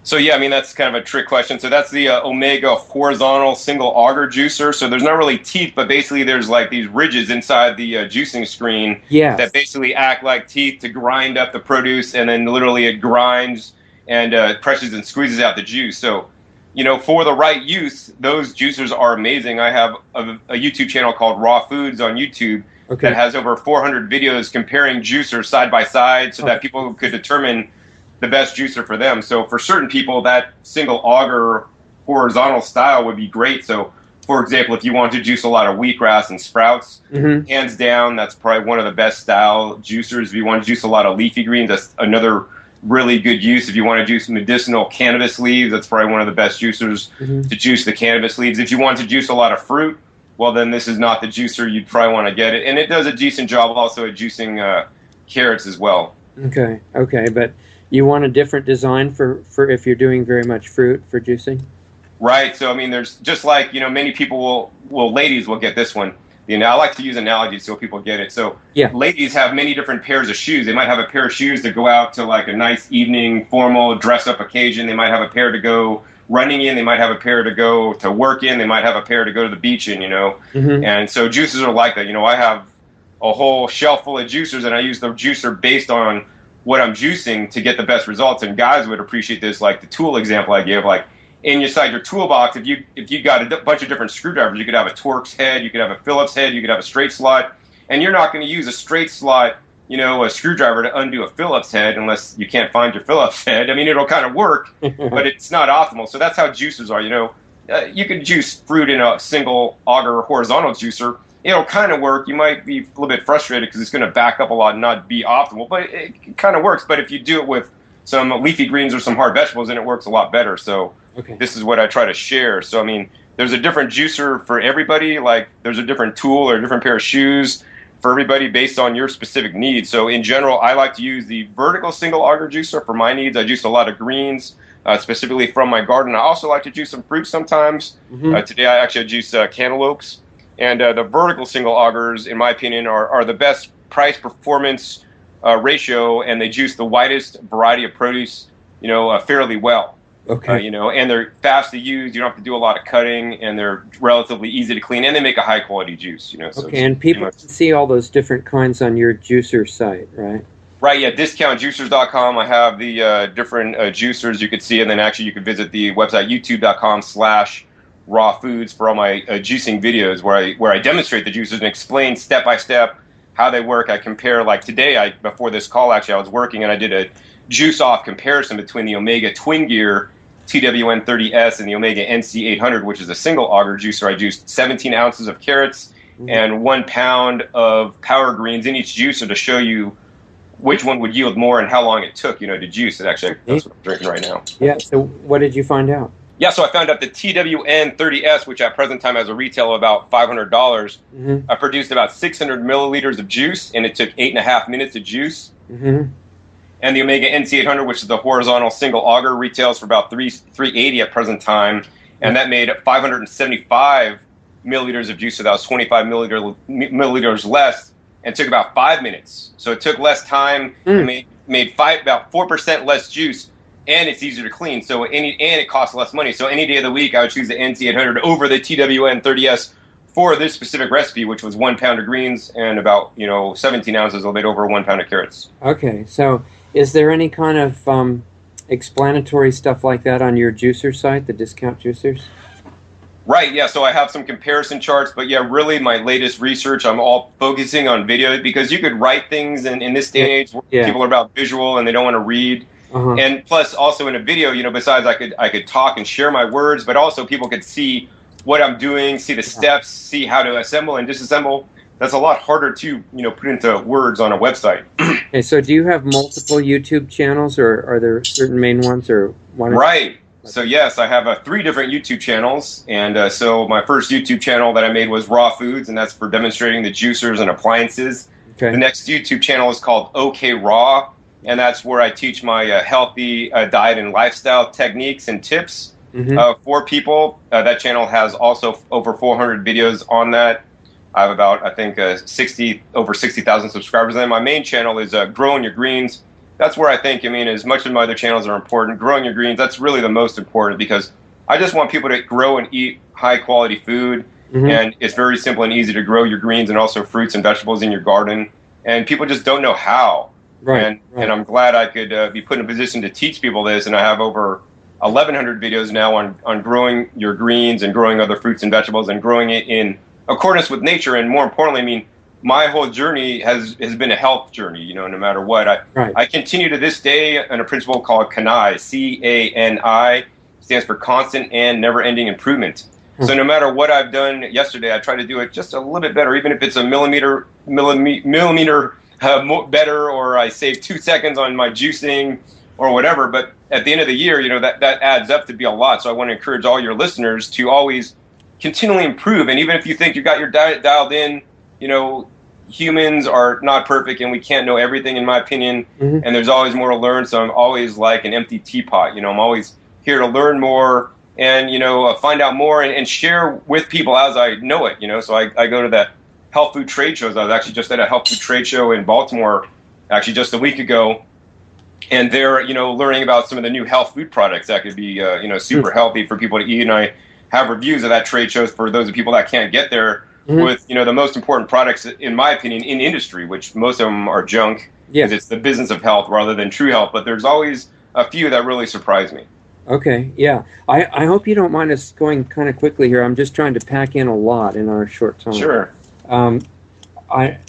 S2: So, yeah, that's kind of a trick question. So that's the Omega horizontal single auger juicer. So there's not really teeth, but basically there's like these ridges inside the juicing screen that basically act like teeth to grind up the produce, and then literally it grinds and presses and squeezes out the juice. So, for the right use, those juicers are amazing. I have a YouTube channel called Raw Foods on YouTube. That has over 400 videos comparing juicers side by side so that people could determine the best juicer for them. So for certain people, that single auger horizontal style would be great. So, for example, if you want to juice a lot of wheatgrass and sprouts, hands down, that's probably one of the best style juicers. If you want to juice a lot of leafy greens, that's another really good use. If you want to juice medicinal cannabis leaves, that's probably one of the best juicers to juice the cannabis leaves. If you want to juice a lot of fruit, well, then this is not the juicer. You'd probably want to get it. And it does a decent job also at juicing carrots as well. Okay,
S1: but you want a different design for if you're doing very much fruit for juicing?
S2: Right. So, there's just like, many people ladies will get this one. I like to use analogies so people get it. So ladies have many different pairs of shoes. They might have a pair of shoes to go out to like a nice evening, formal, dress-up occasion. They might have a pair to go running in, they might have a pair to go to work in, they might have a pair to go to the beach in, And so juicers are like that. I have a whole shelf full of juicers, and I use the juicer based on what I'm juicing to get the best results. And guys would appreciate this, like the tool example I gave. Like inside your toolbox, if you got a bunch of different screwdrivers, you could have a Torx head, you could have a Phillips head, you could have a straight slot, and you're not going to use a straight slot, a screwdriver to undo a Phillips head unless you can't find your Phillips head. It'll kind of work, but it's not optimal. So that's how juicers are. You can juice fruit in a single auger horizontal juicer. It'll kind of work. You might be a little bit frustrated because it's going to back up a lot and not be optimal, but it kind of works. But if you do it with some leafy greens or some hard vegetables, then it works a lot better. So this is what I try to share. So, there's a different juicer for everybody. Like there's a different tool or a different pair of shoes for everybody based on your specific needs. So in general, I like to use the vertical single auger juicer for my needs. I juice a lot of greens, specifically from my garden. I also like to juice some fruit sometimes. Today I actually juice cantaloupes. And the vertical single augers, in my opinion, are the best price-performance ratio, and they juice the widest variety of produce, fairly well. And they're fast to use. You don't have to do a lot of cutting, and they're relatively easy to clean, and they make a high quality juice. So
S1: and people can see all those different kinds on your juicer site, right?
S2: Right, yeah, discountjuicers.com. I have the different juicers you could see, and then actually you could visit the website youtube.com/raw foods for all my juicing videos where I demonstrate the juicers and explain step by step how they work. I compare, like today, before this call, actually, I was working and I did a juice off comparison between the Omega Twin Gear TWN30S and the Omega NC800, which is a single auger juicer. I juiced 17 ounces of carrots and 1 pound of power greens in each juicer to show you which one would yield more and how long it took, to juice it. Actually, that's what I'm drinking right now.
S1: Yeah, so what did you find out?
S2: Yeah, so I found out the TWN30S, which at present time has a retail of about $500, I produced about 600 milliliters of juice, and it took 8.5 minutes to juice. And the Omega NC800, which is the horizontal single auger, retails for about $380 at present time, and that made 575 milliliters of juice, so that was 25 milliliters less, and took about 5 minutes. So it took less time, and made about 4% less juice, and it's easier to clean. So and it costs less money. So any day of the week, I would choose the NC800 over the TWN30S for this specific recipe, which was 1 pound of greens and about 17 ounces, a little bit over 1 pound of carrots.
S1: Okay, so is there any kind of explanatory stuff like that on your juicer site, the Discount Juicers?
S2: Right, yeah, so I have some comparison charts, but yeah, really my latest research, I'm all focusing on video, because you could write things in this day and age where people are about visual and they don't want to read. And plus, also in a video, besides I could talk and share my words, but also people could see what I'm doing, see the steps, see how to assemble and disassemble. That's a lot harder to, put into words on a website.
S1: Okay, so do you have multiple YouTube channels, or are there certain main ones, or one?
S2: Right. So yes, I have 3 different YouTube channels, and so my first YouTube channel that I made was Raw Foods, and that's for demonstrating the juicers and appliances. Okay. The next YouTube channel is called OK Raw, and that's where I teach my healthy diet and lifestyle techniques and tips for people. That channel has also over 400 videos on that. I have about, I think, over 60,000 subscribers. And then my main channel is Growing Your Greens. That's where I think, as much as my other channels are important, Growing Your Greens, that's really the most important, because I just want people to grow and eat high-quality food, and it's very simple and easy to grow your greens and also fruits and vegetables in your garden, and people just don't know how. And I'm glad I could be put in a position to teach people this, and I have over 1,100 videos now on growing your greens and growing other fruits and vegetables and growing it in accordance with nature, and more importantly, my whole journey has been a health journey, no matter what. I continue to this day on a principle called CANI, C-A-N-I, stands for constant and never-ending improvement. So no matter what I've done yesterday, I try to do it just a little bit better, even if it's a millimeter better, or I save 2 seconds on my juicing or whatever. But at the end of the year, that adds up to be a lot. So I want to encourage all your listeners to always continually improve. And even if you think you got your diet dialed in, humans are not perfect, and we can't know everything, in my opinion, and there's always more to learn. So I'm always like an empty teapot. I'm always here to learn more and, find out more and share with people as I know it, So I go to the health food trade shows. I was actually just at a health food trade show in Baltimore, actually just a week ago, and they're, learning about some of the new health food products that could be, super healthy for people to eat. And I have reviews of that trade shows for those of people that can't get there, with the most important products, in my opinion, in industry, which most of them are junk, because it's the business of health rather than true health. But there's always a few that really surprise me.
S1: Okay, yeah. I hope you don't mind us going kind of quickly here. I'm just trying to pack in a lot in our short time.
S2: Sure.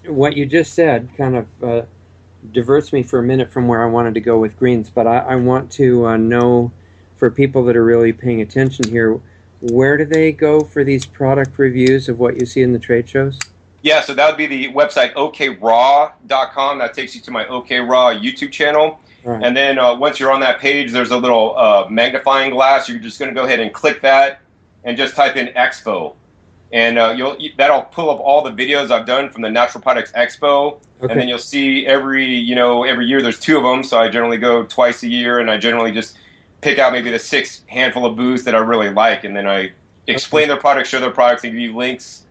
S1: What you just said kind of diverts me for a minute from where I wanted to go with greens, but I want to know, for people that are really paying attention here, where do they go for these product reviews of what you see in the trade shows?
S2: Yeah, so that would be the websiteokraw.com. That takes you to my OK Raw YouTube channel. Right. And then once you're on that page, there's a little magnifying glass. You're just going to go ahead and click that and just type in Expo. And that'll pull up all the videos I've done from the Natural Products Expo. Okay. And then you'll see every year there's 2 of them. So I generally go twice a year, and I generally just pick out maybe the 6 handful of booths that I really like, and then I explain their products, show their products, and give you links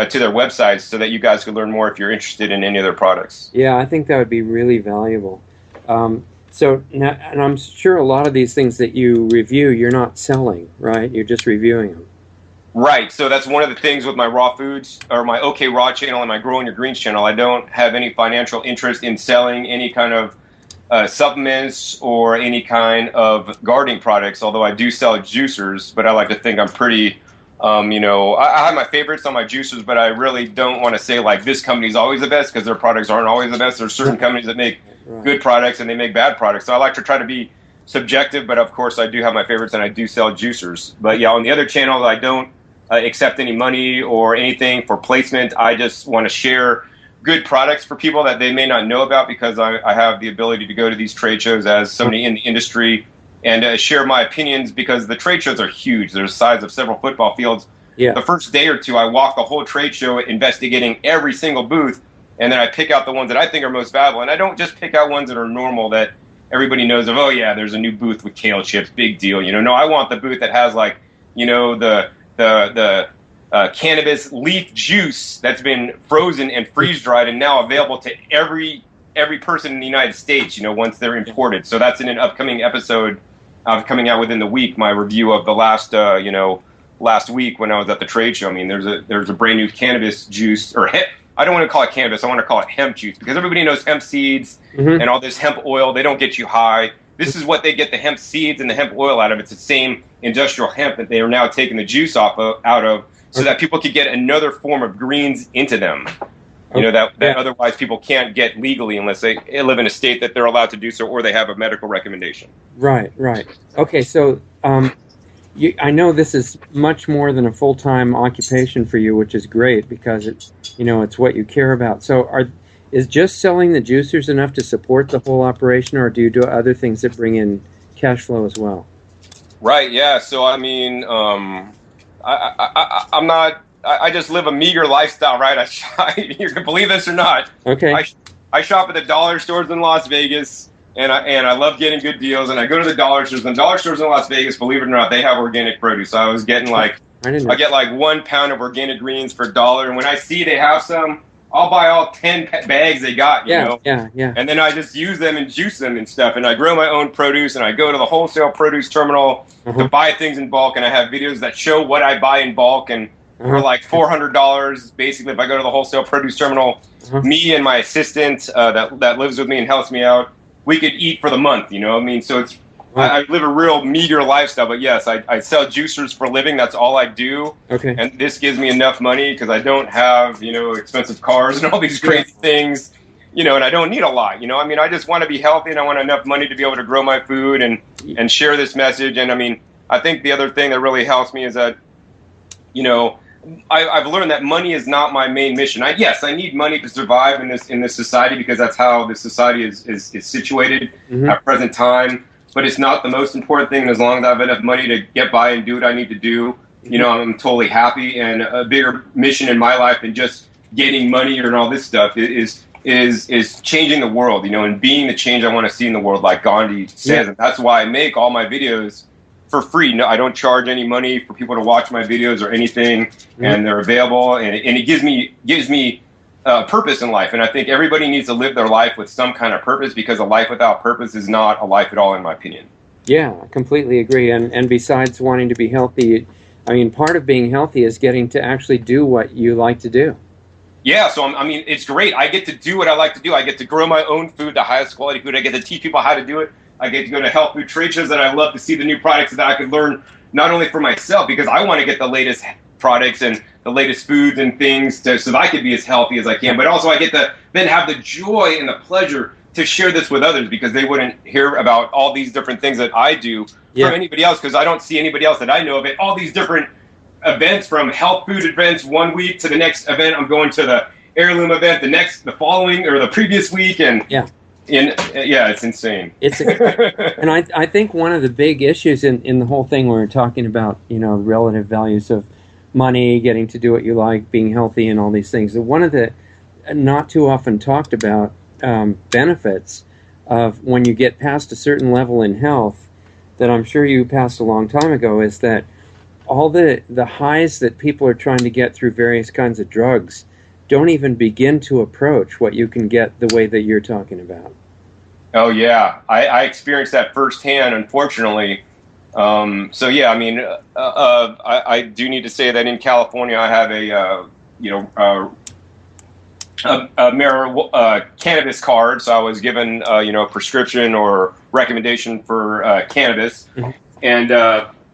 S2: to their websites so that you guys can learn more if you're interested in any of their products.
S1: Yeah, I think that would be really valuable. So now, and I'm sure a lot of these things that you review, you're not selling, right? You're just reviewing them.
S2: Right. So that's one of the things with my raw foods or my OK Raw channel and my Growing Your Greens channel. I don't have any financial interest in selling any kind of supplements or any kind of gardening products, although I do sell juicers, but I like to think I'm pretty, I have my favorites on my juicers, but I really don't want to say like this company's always the best because their products aren't always the best. There's certain companies that make good products and they make bad products. So I like to try to be subjective, but of course I do have my favorites and I do sell juicers. But yeah, on the other channel, I don't accept any money or anything for placement. I just want to share good products for people that they may not know about because I have the ability to go to these trade shows as somebody in the industry and share my opinions because the trade shows are huge. They're the size of several football fields. Yeah. The first day or two, I walk the whole trade show investigating every single booth, and then I pick out the ones that I think are most valuable. And I don't just pick out ones that are normal that everybody knows of, oh, yeah, there's a new booth with kale chips, big deal. No, I want the booth that has like, the cannabis leaf juice that's been frozen and freeze-dried and now available to every person in the United States, once they're imported. So that's in an upcoming episode coming out within the week, my review of the last week when I was at the trade show. I mean, there's a brand new cannabis juice, or hemp. I don't want to call it cannabis. I want to call it hemp juice because everybody knows hemp seeds and all this hemp oil. They don't get you high. This is what they get the hemp seeds and the hemp oil out of. It's the same industrial hemp that they are now taking the juice out of so that people could get another form of greens into them. That otherwise people can't get legally unless they live in a state that they're allowed to do so or they have a medical recommendation.
S1: Right. Okay, so I know this is much more than a full-time occupation for you, which is great because it's what you care about. So is just selling the juicers enough to support the whole operation, or do you do other things that bring in cash flow as well?
S2: Right, yeah. So, I mean, I just live a meager lifestyle, right? You can believe this or not.
S1: Okay.
S2: I shop at the dollar stores in Las Vegas, and I love getting good deals, and I go to the dollar stores. And dollar stores in Las Vegas, believe it or not, they have organic produce. So I was getting I get like 1 pound of organic greens for $1, and when I see they have some, I'll buy all 10 bags they got, you know?
S1: Yeah. And
S2: then I just use them and juice them and stuff. And I grow my own produce, and I go to the wholesale produce terminal to buy things in bulk. And I have videos that show what I buy in bulk. And for like $400, basically, if I go to the wholesale produce terminal, me and my assistant that lives with me and helps me out, we could eat for the month, So it's I live a real meager lifestyle, but yes, I sell juicers for a living. That's all I do.
S1: Okay.
S2: And this gives me enough money because I don't have, expensive cars and all these crazy things, and I don't need a lot, I just want to be healthy and I want enough money to be able to grow my food and share this message. And I think the other thing that really helps me is that, I've learned that money is not my main mission. I need money to survive in this society because that's how this society is situated at present time. But it's not the most important thing. And as long as I have enough money to get by and do what I need to do, I'm totally happy. And a bigger mission in my life than just getting money and all this stuff is changing the world, and being the change I want to see in the world, like Gandhi says. And that's why I make all my videos for free. No, I don't charge any money for people to watch my videos or anything, and they're available. And it gives me purpose in life. And I think everybody needs to live their life with some kind of purpose because a life without purpose is not a life at all, in my opinion.
S1: Yeah, I completely agree. And besides wanting to be healthy, part of being healthy is getting to actually do what you like to do.
S2: Yeah, so it's great. I get to do what I like to do. I get to grow my own food, the highest quality food. I get to teach people how to do it. I get to go to health food trade shows that I love to see the new products that I could learn not only for myself, because I want to get the latest products and the latest foods and things so that I could be as healthy as I can. But also I get to then have the joy and the pleasure to share this with others because they wouldn't hear about all these different things that I do from anybody else because I don't see anybody else that I know of it. All these different events from health food events one week to the next event. I'm going to the heirloom event the following or the previous week. And it's insane.
S1: And I think one of the big issues in the whole thing when we're talking about, relative values of money, getting to do what you like, being healthy and all these things, one of the not too often talked about benefits of when you get past a certain level in health that I'm sure you passed a long time ago is that all the highs that people are trying to get through various kinds of drugs don't even begin to approach what you can get the way that you're talking about.
S2: Oh, yeah. I experienced that firsthand, unfortunately. So yeah, I mean, I do need to say that in California, I have a cannabis card. So I was given, a prescription or recommendation for cannabis, and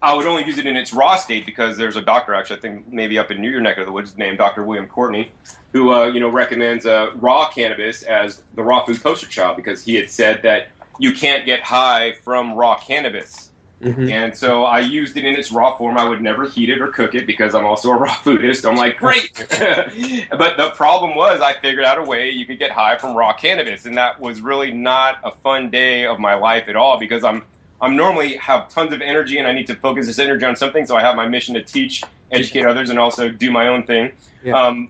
S2: I would only use it in its raw state because there's a doctor, actually, I think maybe up in your neck of the woods, named Dr. William Courtney, who recommends raw cannabis as the raw food poster child, because he had said that you can't get high from raw cannabis. And so I used it in its raw form. I would never heat it or cook it because I'm also a raw foodist. I'm like, great. But the problem was I figured out a way you could get high from raw cannabis. And that was really not a fun day of my life at all, because I'm normally have tons of energy and I need to focus this energy on something. So I have my mission to teach, educate others, and also do my own thing.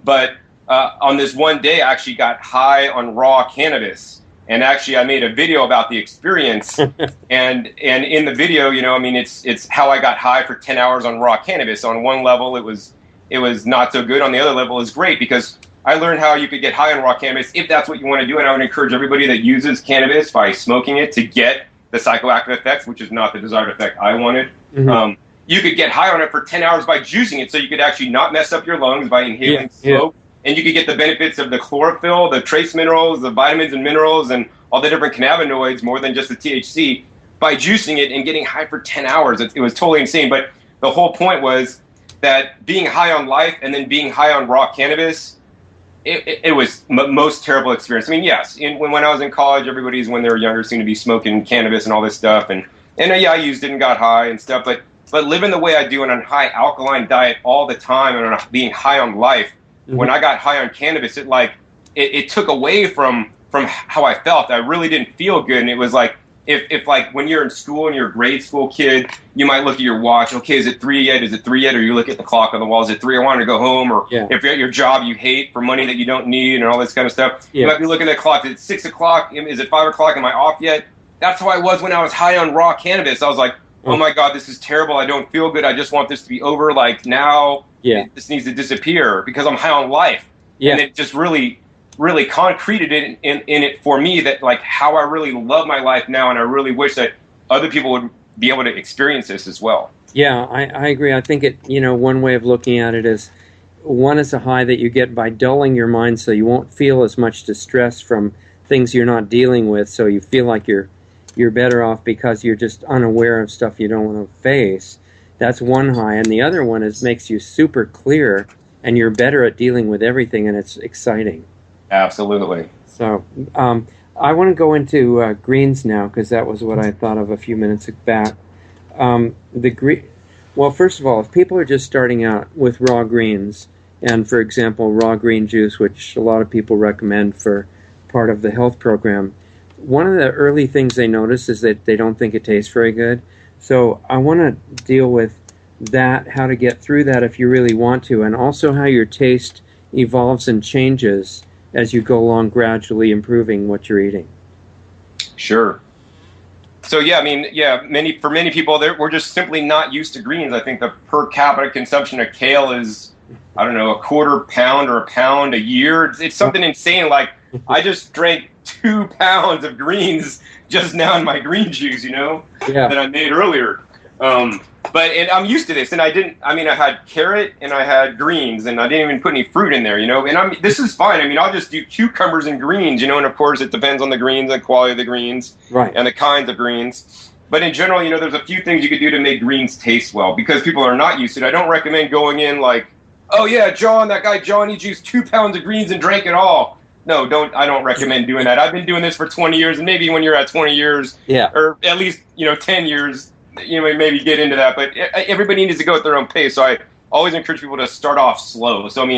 S2: But on this one day, I actually got high on raw cannabis. And actually, I made a video about the experience, and in the video, it's how I got high for 10 hours on raw cannabis. On one level, it was not so good. On the other level, it's great because I learned how you could get high on raw cannabis if that's what you want to do. And I would encourage everybody that uses cannabis by smoking it to get the psychoactive effects, which is not the desired effect I wanted. You could get high on it for 10 hours by juicing it, so you could actually not mess up your lungs by inhaling smoke. And you could get the benefits of the chlorophyll, the trace minerals, the vitamins and minerals, and all the different cannabinoids more than just the THC by juicing it and getting high for 10 hours. It was totally insane. But the whole point was that being high on life and then being high on raw cannabis, it was most terrible experience. I mean, yes, when I was in college, everybody's, when they were younger, seemed to be smoking cannabis and all this stuff. And I used it and got high and stuff. But living the way I do on a high alkaline diet all the time and on being high on life, when I got high on cannabis, it took away from how I felt. I really didn't feel good. And it was like, if like when you're in school and you're a grade school kid, you might look at your watch. Okay, is it 3 yet? Is it 3 yet? Or you look at the clock on the wall. Is it 3? I want to go home. Or if you're at your job you hate for money that you don't need and all this kind of stuff, you might be looking at the clock. Is it 6 o'clock? Is it 5 o'clock? Am I off yet? That's how I was when I was high on raw cannabis. I was like, oh my God, this is terrible. I don't feel good. I just want this to be over. Like now, this needs to disappear because I'm high on life. And it just really concreted it in it for me, that like how I really love my life now, and I really wish that other people would be able to experience this as well.
S1: Yeah, I agree. I think one way of looking at it is, one is a high that you get by dulling your mind so you won't feel as much distress from things you're not dealing with, so you feel like you're better off because you're just unaware of stuff you don't want to face. That's one high. And the other one makes you super clear and you're better at dealing with everything, and it's exciting. Absolutely. So I want to go into greens now, because that was what I thought of a few minutes back. Well, first of all, if people are just starting out with raw greens, and for example, raw green juice, which a lot of people recommend for part of the health program, one of the early things they notice is that they don't think it tastes very good. So I want to deal with that, how to get through that if you really want to, and also how your taste evolves and changes as you go along, gradually improving what you're eating.
S2: Sure. So for many people, we're just simply not used to greens. I think the per capita consumption of kale is, I don't know, a quarter pound or a pound a year. It's something insane. Like I just drank 2 pounds of greens just now in my green juice, that I made earlier. But I'm used to this, and I had carrot and I had greens, and I didn't even put any fruit in there, and this is fine. I'll just do cucumbers and greens, and of course it depends on the greens, the quality of the greens, and the kinds of greens. But in general, there's a few things you could do to make greens taste well, because people are not used to it. I don't recommend going in like, oh yeah, that guy John, he juiced 2 pounds of greens and drank it all. No, I don't recommend doing that. I've been doing this for 20 years, and maybe when you're at 20 years, or at least 10 years, maybe get into that, but everybody needs to go at their own pace. So I always encourage people to start off slow. So,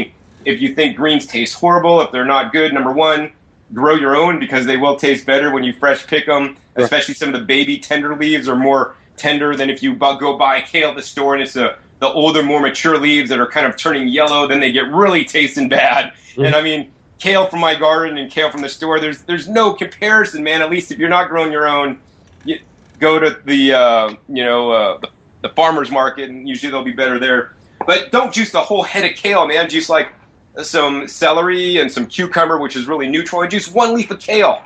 S2: if you think greens taste horrible, if they're not good, number one, grow your own, because they will taste better when you fresh pick them, especially some of the baby tender leaves are more tender than if you go buy kale at the store and it's the older, more mature leaves that are kind of turning yellow, then they get really tasting bad. And kale from my garden and kale from the store, there's no comparison, man. At least if you're not growing your own, go to the farmer's market, and usually they'll be better there. But don't juice the whole head of kale, man. Juice like some celery and some cucumber, which is really neutral, and juice 1 leaf of kale.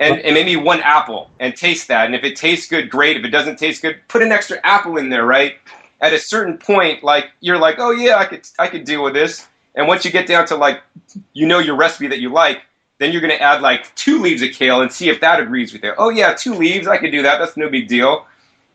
S2: and maybe one apple and taste that. And if it tastes good, great. If it doesn't taste good, put an extra apple in there, right? At a certain point, like you're like, oh yeah, I could deal with this. And once you get down to like, your recipe that you like, then you're going to add like 2 leaves of kale and see if that agrees with you. Oh yeah, 2 leaves, I could do that. That's no big deal.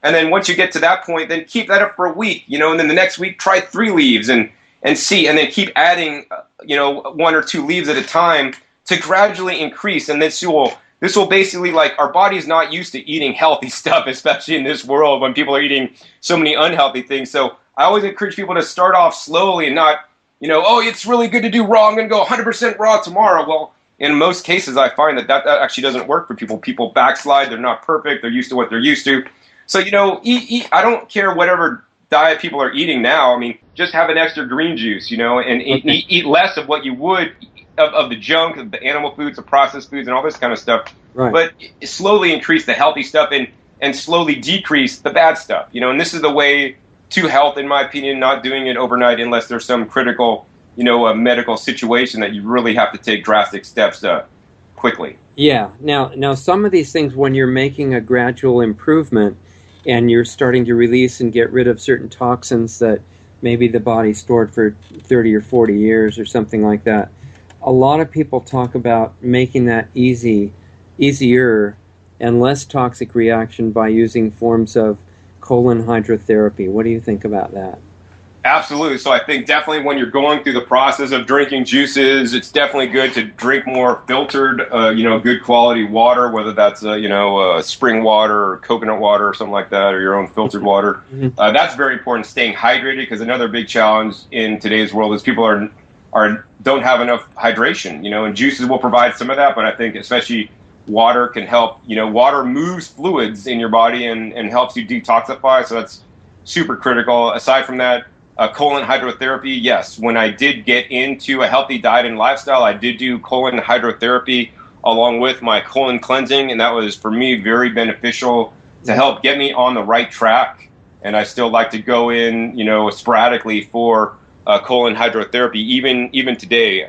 S2: And then once you get to that point, then keep that up for a week, and then the next week try 3 leaves and see, and then keep adding, 1 or 2 leaves at a time to gradually increase. And this will basically, like, our body's not used to eating healthy stuff, especially in this world when people are eating so many unhealthy things. So I always encourage people to start off slowly and not, oh, it's really good to do raw. I'm going to go 100% raw tomorrow. Well, in most cases, I find that actually doesn't work for people. People backslide. They're not perfect. They're used to what they're used to. So, eat. I don't care whatever diet people are eating now. I mean, just have an extra green juice, and eat less of what you would of the junk, of the animal foods, the processed foods, and all this kind of stuff. Right. But slowly increase the healthy stuff and slowly decrease the bad stuff. And this is the way to health, in my opinion, not doing it overnight unless there's some critical, a medical situation that you really have to take drastic steps quickly.
S1: Yeah. Now, some of these things, when you're making a gradual improvement and you're starting to release and get rid of certain toxins that maybe the body stored for 30 or 40 years or something like that, a lot of people talk about making that easier and less toxic reaction by using forms of colon hydrotherapy. What do you think about that?
S2: Absolutely. So I think definitely when you're going through the process of drinking juices, it's definitely good to drink more filtered, good quality water, whether that's, spring water or coconut water or something like that, or your own filtered water. Mm-hmm. That's very important, staying hydrated, because another big challenge in today's world is people don't have enough hydration, and juices will provide some of that, but I think especially water can help. Water moves fluids in your body and helps you detoxify, so that's super critical. Aside from that, colon hydrotherapy, yes. When I did get into a healthy diet and lifestyle, I did do colon hydrotherapy along with my colon cleansing, and that was, for me, very beneficial to help get me on the right track. And I still like to go in, sporadically for colon hydrotherapy, even today.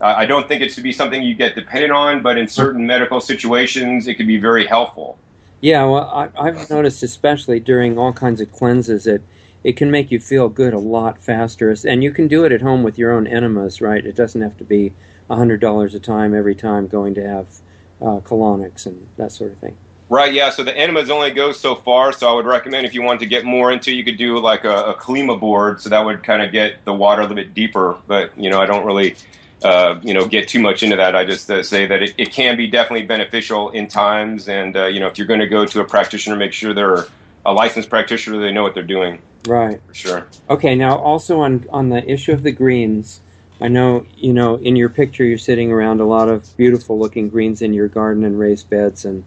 S2: I don't think it should be something you get dependent on, but in certain medical situations, it can be very helpful.
S1: Yeah, well, I've noticed, especially during all kinds of cleanses, that it can make you feel good a lot faster. And you can do it at home with your own enemas, right? It doesn't have to be $100 a time every time going to have colonics and that sort of thing.
S2: Right, yeah. So the enemas only go so far. So I would recommend, if you want to get more into it, you could do like a Kalima board. So that would kind of get the water a little bit deeper. But, I don't really, get too much into that. I just say that it can be definitely beneficial in times. And, if you're going to go to a practitioner, make sure they're a licensed practitioner, they know what they're doing.
S1: Right.
S2: For sure.
S1: Okay, now also on the issue of the greens, I know, in your picture you're sitting around a lot of beautiful looking greens in your garden and raised beds and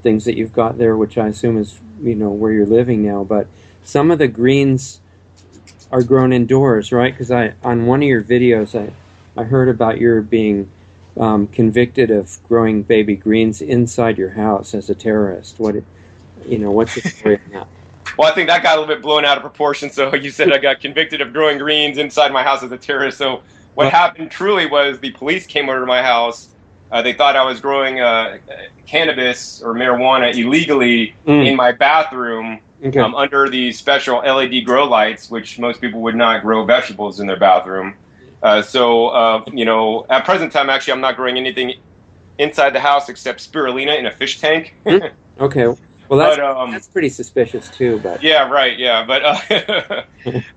S1: things that you've got there, which I assume is, where you're living now. But some of the greens are grown indoors, right? Because on one of your videos, I heard about your being convicted of growing baby greens inside your house as a terrorist. What's the story on that?
S2: Well, I think that got a little bit blown out of proportion. So you said I got convicted of growing greens inside my house as a terrorist. So what happened truly was the police came over to my house. They thought I was growing cannabis or marijuana illegally in my bathroom under these special LED grow lights, which most people would not grow vegetables in their bathroom. At present time, actually, I'm not growing anything inside the house except spirulina in a fish tank.
S1: Okay. Well, that's pretty suspicious too. But
S2: yeah, right. Yeah,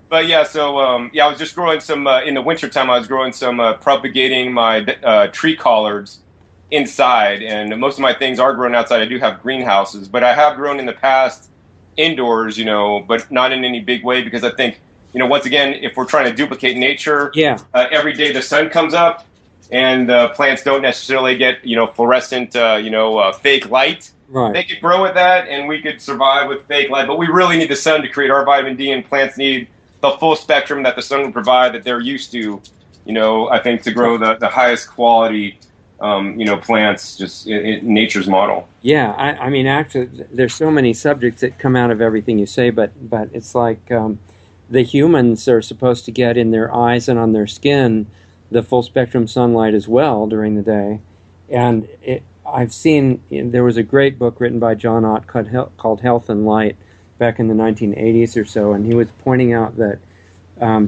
S2: but yeah. So I was just growing some in the wintertime. I was growing some propagating my tree collards inside, and most of my things are grown outside. I do have greenhouses, but I have grown in the past indoors. But not in any big way, because I think once again, if we're trying to duplicate nature, every day the sun comes up, and plants don't necessarily get fluorescent fake light. Right. They could grow with that, and we could survive with fake light. But we really need the sun to create our vitamin D, and plants need the full spectrum that the sun would provide, that they're used to, I think, to grow the highest quality, plants, just in nature's model.
S1: Yeah, I mean, actually, there's so many subjects that come out of everything you say, but it's like the humans are supposed to get in their eyes and on their skin the full spectrum sunlight as well during the day. And I've seen, there was a great book written by John Ott called Health and Light back in the 1980s or so, and he was pointing out that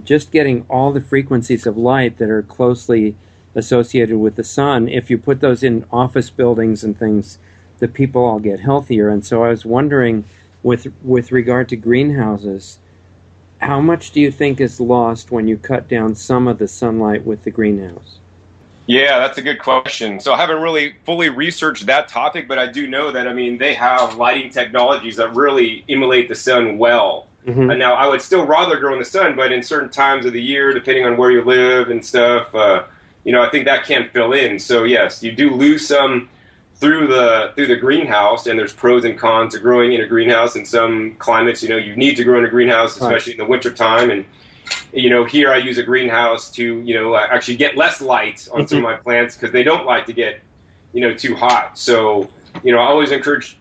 S1: just getting all the frequencies of light that are closely associated with the sun, if you put those in office buildings and things, the people all get healthier. And so I was wondering, with regard to greenhouses, how much do you think is lost when you cut down some of the sunlight with the greenhouse?
S2: Yeah, that's a good question. So I haven't really fully researched that topic, but I do know that, I mean, they have lighting technologies that really emulate the sun well.
S1: Mm-hmm.
S2: And now I would still rather grow in the sun, but in certain times of the year, depending on where you live and stuff, I think that can fill in. So yes, you do lose some through the greenhouse, and there's pros and cons to growing in a greenhouse. In some climates, you need to grow in a greenhouse, especially in the wintertime. And here I use a greenhouse to actually get less light on some of my plants because they don't like to get too hot. So I always encourage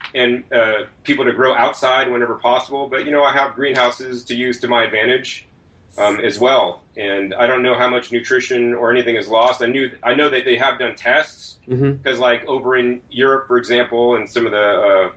S2: people to grow outside whenever possible. But I have greenhouses to use to my advantage as well. And I don't know how much nutrition or anything is lost. I know that they have done tests because, like over in Europe, for example, and some of the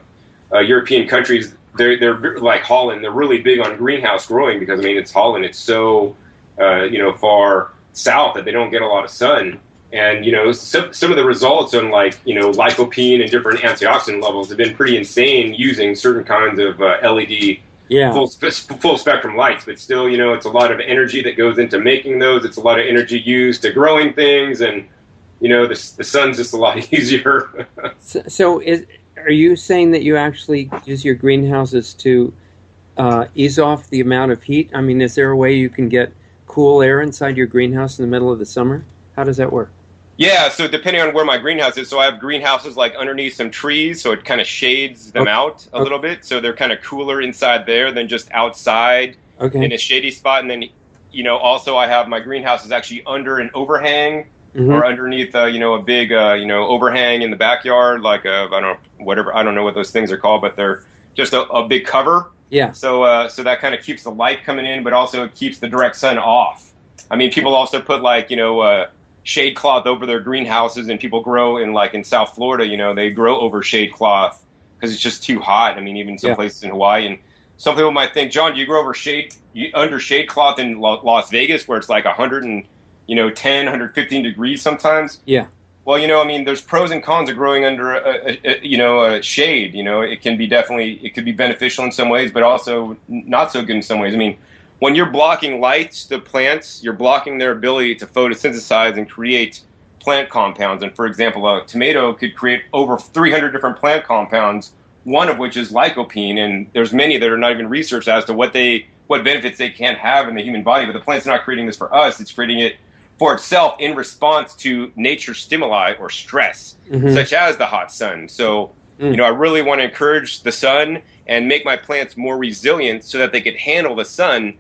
S2: European countries, they're like Holland. They're really big on greenhouse growing because it's Holland. It's so far south that they don't get a lot of sun. And some of the results on lycopene and different antioxidant levels have been pretty insane using certain kinds of LED full spectrum lights. But still, it's a lot of energy that goes into making those. It's a lot of energy used to growing things, and the sun's just a lot easier.
S1: So are you saying that you actually use your greenhouses to ease off the amount of heat? I mean, is there a way you can get cool air inside your greenhouse in the middle of the summer? How does that work?
S2: Yeah, so depending on where my greenhouse is, so I have greenhouses like underneath some trees, so it kind of shades them out a little bit, so they're kind of cooler inside there than just outside in a shady spot. And then, also I have my greenhouse is actually under an overhang or underneath, a big, overhang in the backyard, like I don't know what those things are called, but they're just a big cover.
S1: Yeah.
S2: So that kind of keeps the light coming in, but also it keeps the direct sun off. I mean, people also put shade cloth over their greenhouses, and people grow in South Florida, they grow over shade cloth because it's just too hot. I mean, even some places in Hawaii. And some people might think, John, do you grow under shade cloth in Las Vegas where it's like 110, 115 degrees sometimes?
S1: Yeah.
S2: Well, there's pros and cons of growing under a shade. It could be beneficial in some ways, but also not so good in some ways. I mean, when you're blocking light to plants, you're blocking their ability to photosynthesize and create plant compounds. And for example, a tomato could create over 300 different plant compounds, one of which is lycopene. And there's many that are not even researched as to what benefits they can have in the human body. But the plant's not creating this for us. It's creating it for itself in response to nature stimuli or stress, such as the hot sun. So, I really want to encourage the sun and make my plants more resilient so that they could handle the sun,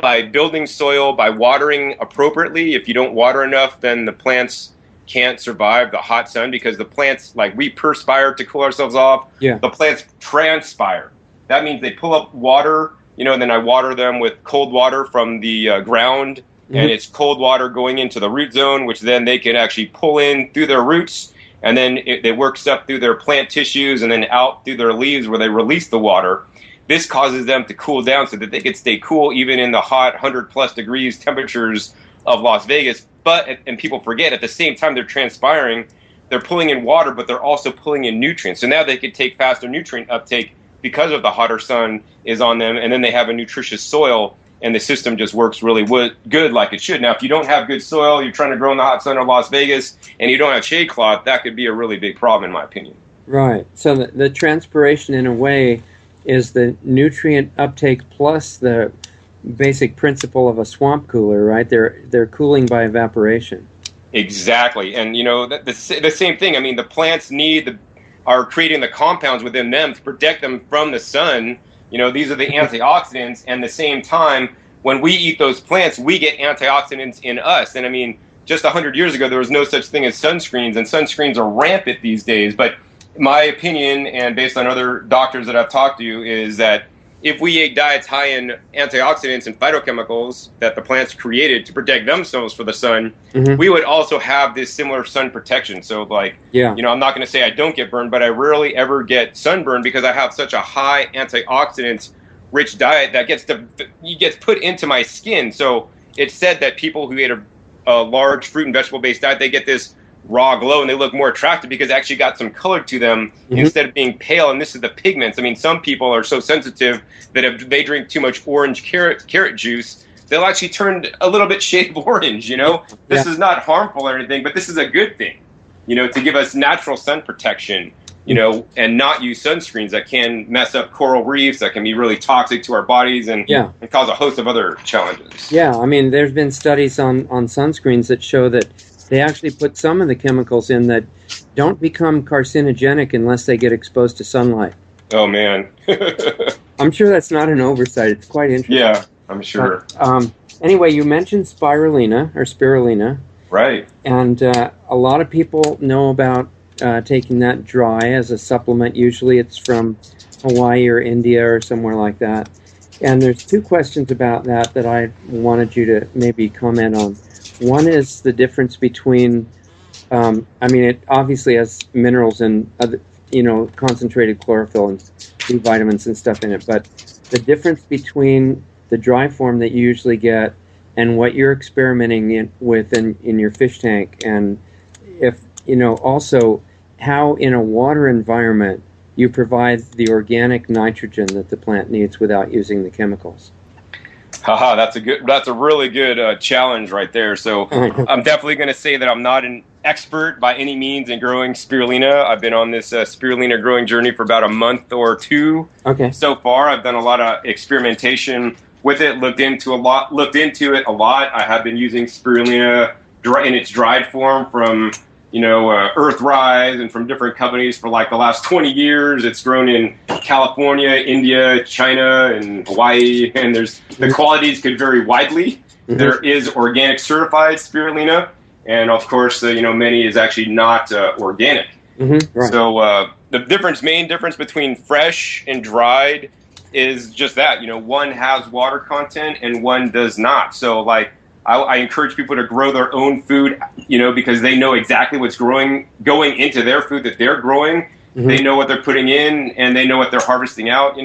S2: by building soil, by watering appropriately. If you don't water enough, then the plants can't survive the hot sun because the plants, we perspire to cool ourselves off. Yeah. The plants transpire. That means they pull up water, and then I water them with cold water from the ground. And it's cold water going into the root zone, which then they can actually pull in through their roots, and then it works up through their plant tissues and then out through their leaves where they release the water. This causes them to cool down so that they can stay cool even in the hot 100+ degrees temperatures of Las Vegas. And people forget, at the same time they're transpiring, they're pulling in water, but they're also pulling in nutrients. So now they can take faster nutrient uptake because of the hotter sun is on them, and then they have a nutritious soil. And the system just works really good like it should. Now, if you don't have good soil, you're trying to grow in the hot sun of Las Vegas, and you don't have shade cloth, that could be a really big problem, in my opinion.
S1: Right. So the transpiration, in a way, is the nutrient uptake plus the basic principle of a swamp cooler, right? They're cooling by evaporation.
S2: Exactly. And, the same thing. I mean, the plants are creating the compounds within them to protect them from the sun. These are the antioxidants, and at the same time, when we eat those plants, we get antioxidants in us. And I mean, just 100 years ago, there was no such thing as sunscreens, and sunscreens are rampant these days. But my opinion, and based on other doctors that I've talked to, is that, if we ate diets high in antioxidants and phytochemicals that the plants created to protect themselves for the sun, we would also have this similar sun protection. So like, I'm not going to say I don't get burned, but I rarely ever get sunburned because I have such a high antioxidants rich diet that gets put into my skin. So it's said that people who ate a large fruit and vegetable based diet, they get this raw glow and they look more attractive because they actually got some color to them instead of being pale. And this is the pigments. I mean, some people are so sensitive that if they drink too much orange carrot juice, they'll actually turn a little bit shade of orange, This is not harmful or anything, but this is a good thing, to give us natural sun protection, and not use sunscreens that can mess up coral reefs, that can be really toxic to our bodies and cause a host of other challenges.
S1: Yeah, I mean, there's been studies on sunscreens that show that they actually put some of the chemicals in that don't become carcinogenic unless they get exposed to sunlight.
S2: Oh, man.
S1: I'm sure that's not an oversight. It's quite interesting.
S2: Yeah, I'm sure.
S1: Anyway, you mentioned spirulina.
S2: Right.
S1: And a lot of people know about taking that dry as a supplement. Usually it's from Hawaii or India or somewhere like that. And there's two questions about that I wanted you to maybe comment on. One is the difference between, it obviously has minerals and other, concentrated chlorophyll and B vitamins and stuff in it, but the difference between the dry form that you usually get and what you're experimenting with in your fish tank, and if, also how in a water environment you provide the organic nitrogen that the plant needs without using the chemicals.
S2: Haha, that's a really good challenge right there. So I'm definitely going to say that I'm not an expert by any means in growing spirulina. I've been on this spirulina growing journey for about a month or two. Okay. So far, I've done a lot of experimentation with it, looked into it a lot. I have been using spirulina in its dried form from Earthrise and from different companies for like the last 20 years. It's grown in California, India, China, and Hawaii, and the qualities could vary widely. There is organic certified spirulina, and of course, many is actually not organic. Right. So the main difference between fresh and dried is just that, one has water content and one does not. So like, I encourage people to grow their own food, because they know exactly what's going into their food that they're growing. They know what they're putting in, and they know what they're harvesting out,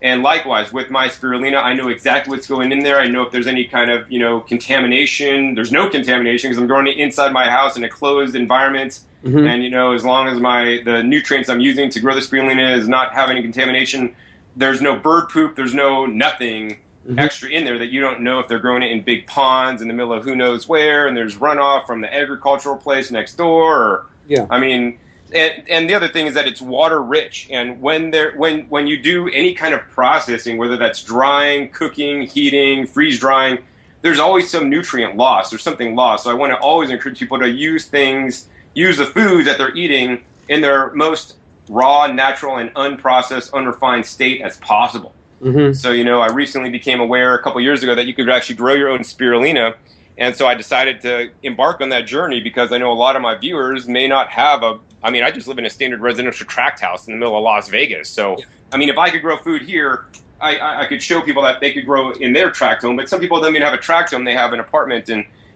S2: And likewise, with my spirulina, I know exactly what's going in there. I know if there's any kind of, contamination. There's no contamination because I'm growing it inside my house in a closed environment. And, as long as the nutrients I'm using to grow the spirulina is not having any contamination, there's no bird poop, there's no nothing extra in there that you don't know if they're growing it in big ponds in the middle of who knows where, and there's runoff from the agricultural place next door. And the other thing is that it's water rich, and when you do any kind of processing, whether that's drying, cooking, heating, freeze drying, there's always some nutrient loss. There's something lost. So I want to always encourage people to use the foods that they're eating in their most raw, natural, and unprocessed, unrefined state as possible. So, I recently became aware a couple years ago that you could actually grow your own spirulina. And so I decided to embark on that journey because I know a lot of my viewers may not have I just live in a standard residential tract house in the middle of Las Vegas. So, if I could grow food here, I could show people that they could grow in their tract home. But some people don't even have a tract home. They have an apartment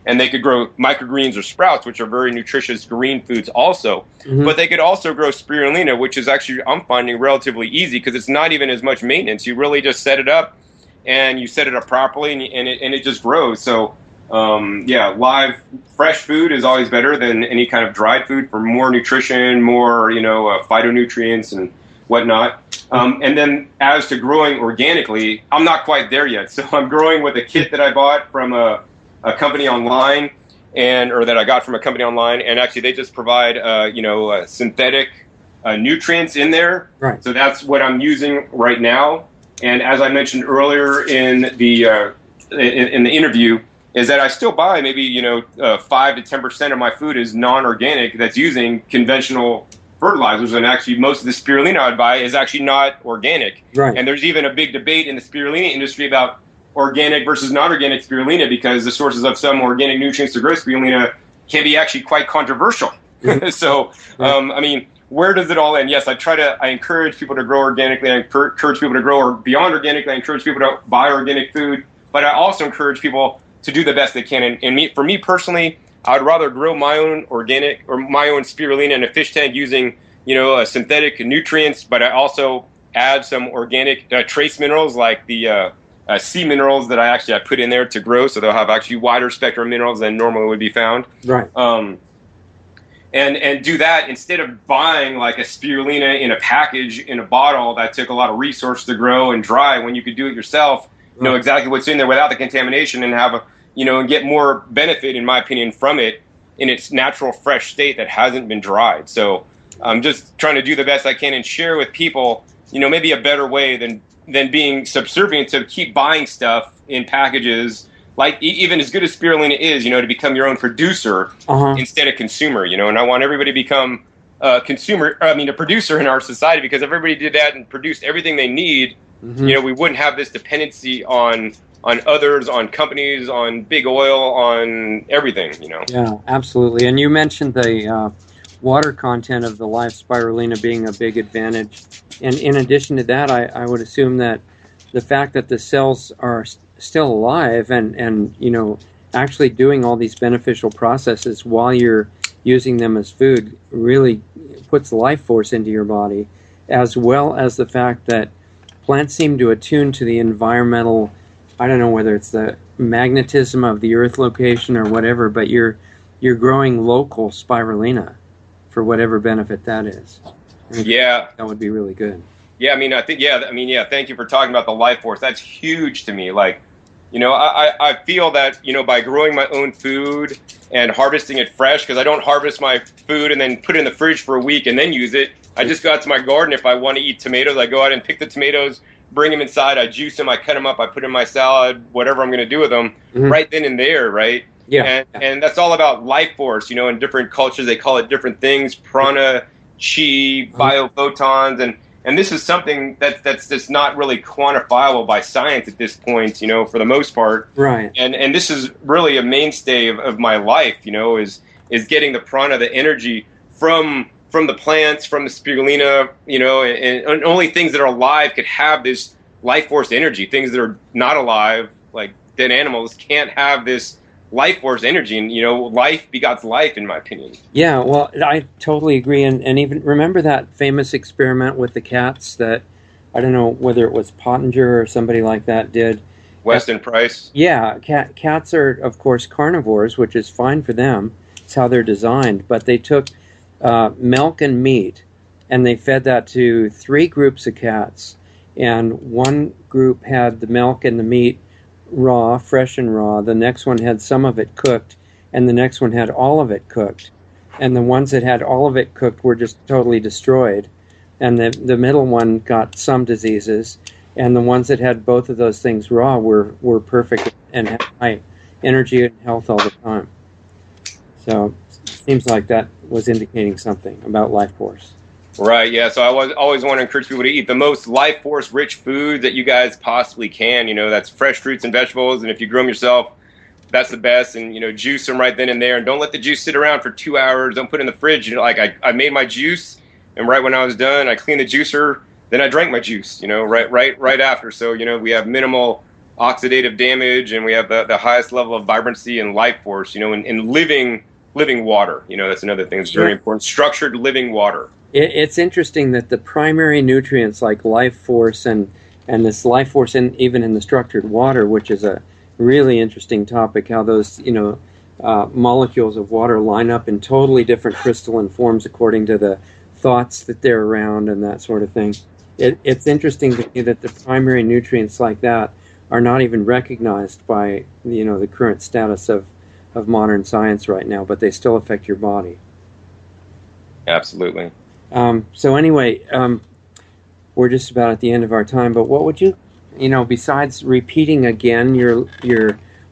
S2: and they could grow microgreens or sprouts, which are very nutritious green foods also. But they could also grow spirulina, which is actually, I'm finding, relatively easy because it's not even as much maintenance. You really just set it up, and you set it up properly, and it just grows. So, live, fresh food is always better than any kind of dried food for more nutrition, more, phytonutrients and whatnot. And then as to growing organically, I'm not quite there yet. So I'm growing with a kit that I bought from a company online, or that I got from a company online, and actually they just provide synthetic nutrients in there. Right. So that's what I'm using right now. And as I mentioned earlier in the interview, is that I still buy maybe 5 to 10% of my food is non-organic that's using conventional fertilizers, and actually most of the spirulina I'd buy is actually not organic. Right. And there's even a big debate in the spirulina industry about organic versus non-organic spirulina, because the sources of some organic nutrients to grow spirulina can be actually quite controversial. So, where does it all end? Yes, I encourage people to grow organically. I encourage people to grow or beyond organically. I encourage people to buy organic food, but I also encourage people to do the best they can. And for me personally, I would rather grow my own organic or my own spirulina in a fish tank using, synthetic nutrients, but I also add some organic trace minerals like the sea minerals that I put in there to grow, so they'll have actually wider spectrum minerals than normally would be found.
S1: Right.
S2: And do that instead of buying like a spirulina in a package in a bottle that took a lot of resources to grow and dry, when you could do it yourself, know exactly what's in there without the contamination and have and get more benefit, in my opinion, from it in its natural fresh state that hasn't been dried. So I'm just trying to do the best I can and share with people, maybe a better way than being subservient to keep buying stuff in packages. Like even as good as spirulina is, to become your own producer instead of consumer, and I want everybody to become a producer in our society, because if everybody did that and produced everything they need, we wouldn't have this dependency on others, on companies, on big oil, on everything,
S1: Yeah, absolutely. And you mentioned the water content of the live spirulina being a big advantage. And in addition to that, I would assume that the fact that the cells are still alive and actually doing all these beneficial processes while you're using them as food really puts life force into your body, as well as the fact that plants seem to attune to the environmental, I don't know whether it's the magnetism of the earth location or whatever, but you're growing local spirulina for whatever benefit that is.
S2: Yeah.
S1: That would be really good.
S2: Yeah, thank you for talking about the life force. That's huge to me. Like, I feel that, by growing my own food and harvesting it fresh, because I don't harvest my food and then put it in the fridge for a week and then use it. I just go out to my garden. If I want to eat tomatoes, I go out and pick the tomatoes, bring them inside, I juice them, I cut them up, I put them in my salad, whatever I'm going to do with them, right then and there, right?
S1: Yeah.
S2: And that's all about life force. In different cultures, they call it different things: prana, chi, biophotons, and this is something that's just not really quantifiable by science at this point, for the most part.
S1: Right.
S2: And this is really a mainstay of my life, is getting the prana, the energy from the plants, from the spirulina, and only things that are alive could have this life force energy. Things that are not alive, like dead animals, can't have this life force energy, and life begots life, in my opinion.
S1: Yeah, well, I totally agree, and even remember that famous experiment with the cats that, I don't know whether it was Pottinger or somebody like that did.
S2: Weston Price.
S1: Yeah, cats are, of course, carnivores, which is fine for them. It's how they're designed, but they took milk and meat, and they fed that to 3 groups of cats, and one group had the milk and the meat raw, fresh and raw. The next one had some of it cooked, and the next one had all of it cooked. And the ones that had all of it cooked were just totally destroyed. And the middle one got some diseases, and the ones that had both of those things raw were perfect and had high energy and health all the time. So it seems like that was indicating something about life force.
S2: Right, yeah. So I always want to encourage people to eat the most life force rich food that you guys possibly can. That's fresh fruits and vegetables, and if you grow them yourself, that's the best. And juice them right then and there, and don't let the juice sit around for 2 hours. Don't put it in the fridge. Like I made my juice, and right when I was done, I cleaned the juicer, then I drank my juice. Right after. So we have minimal oxidative damage, and we have the highest level of vibrancy and life force. In living water. That's another thing that's very important. Structured living water.
S1: It's interesting that the primary nutrients like life force and this life force even in the structured water, which is a really interesting topic, how those molecules of water line up in totally different crystalline forms according to the thoughts that they're around and that sort of thing. It's interesting to me that the primary nutrients like that are not even recognized by the current status of modern science right now, but they still affect your body.
S2: Absolutely.
S1: So anyway, we're just about at the end of our time, but what would you besides repeating again your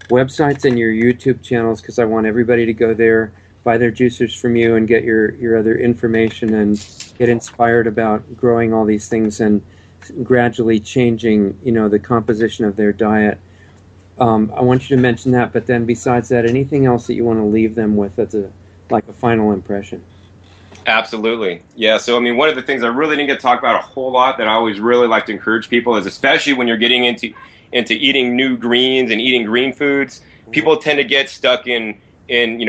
S1: websites and your YouTube channels, because I want everybody to go there, buy their juicers from you, and get your other information and get inspired about growing all these things and gradually changing, the composition of their diet. I want you to mention that, but then besides that, anything else that you want to leave them with as a final impression?
S2: Absolutely. Yeah. So, I mean, one of the things I really didn't get to talk about a whole lot that I always really like to encourage people is, especially when you're getting into eating new greens and eating green foods, people tend to get stuck in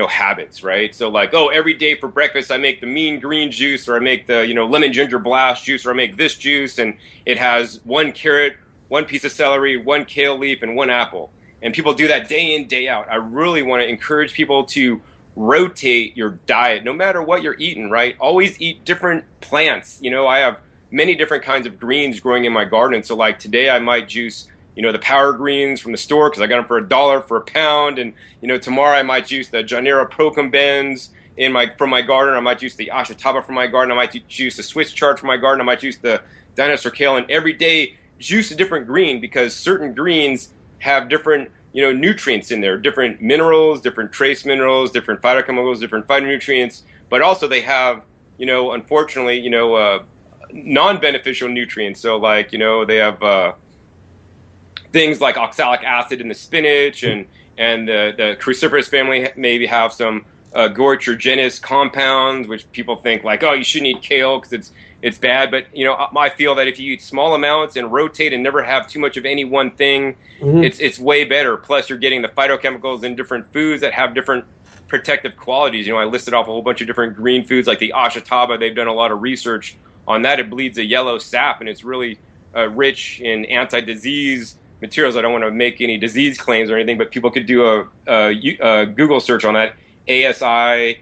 S2: habits, right? So like, oh, every day for breakfast I make the mean green juice, or I make the lemon ginger blast juice, or I make this juice and it has 1 carrot, 1 piece of celery, 1 kale leaf, and 1 apple. And people do that day in, day out. I really want to encourage people to rotate your diet, no matter what you're eating, right? Always eat different plants. I have many different kinds of greens growing in my garden. So like today I might juice, the power greens from the store because I got them for $1 for a pound. And, tomorrow I might juice the Janera procumbens from my garden. I might juice the Ashitaba from my garden. I might juice the Swiss chard from my garden. I might juice the dinosaur kale. And every day juice a different green, because certain greens have different nutrients in there, different minerals, different trace minerals, different phytochemicals, different phytonutrients, but also they have, unfortunately, non-beneficial nutrients. So like, they have things like oxalic acid in the spinach, and the cruciferous family maybe have some goitrogenous compounds, which people think like, oh, you shouldn't eat kale because it's bad. But, I feel that if you eat small amounts and rotate and never have too much of any one thing, it's way better. Plus, you're getting the phytochemicals in different foods that have different protective qualities. I listed off a whole bunch of different green foods like the Ashitaba. They've done a lot of research on that. It bleeds a yellow sap, and it's really rich in anti-disease materials. I don't want to make any disease claims or anything, but people could do a Google search on that. Ashitaba,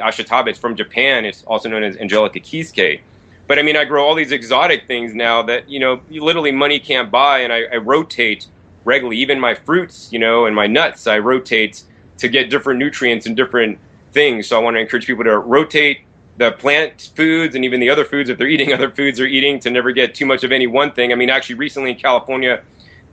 S2: Ashitaba. It's from Japan. It's also known as Angelica Kiisuke. But I mean, I grow all these exotic things now that, literally money can't buy, and I rotate regularly. Even my fruits, and my nuts, I rotate to get different nutrients and different things. So I want to encourage people to rotate the plant foods and even the other foods, if they're eating other foods they're eating, to never get too much of any one thing. I mean, actually, recently in California,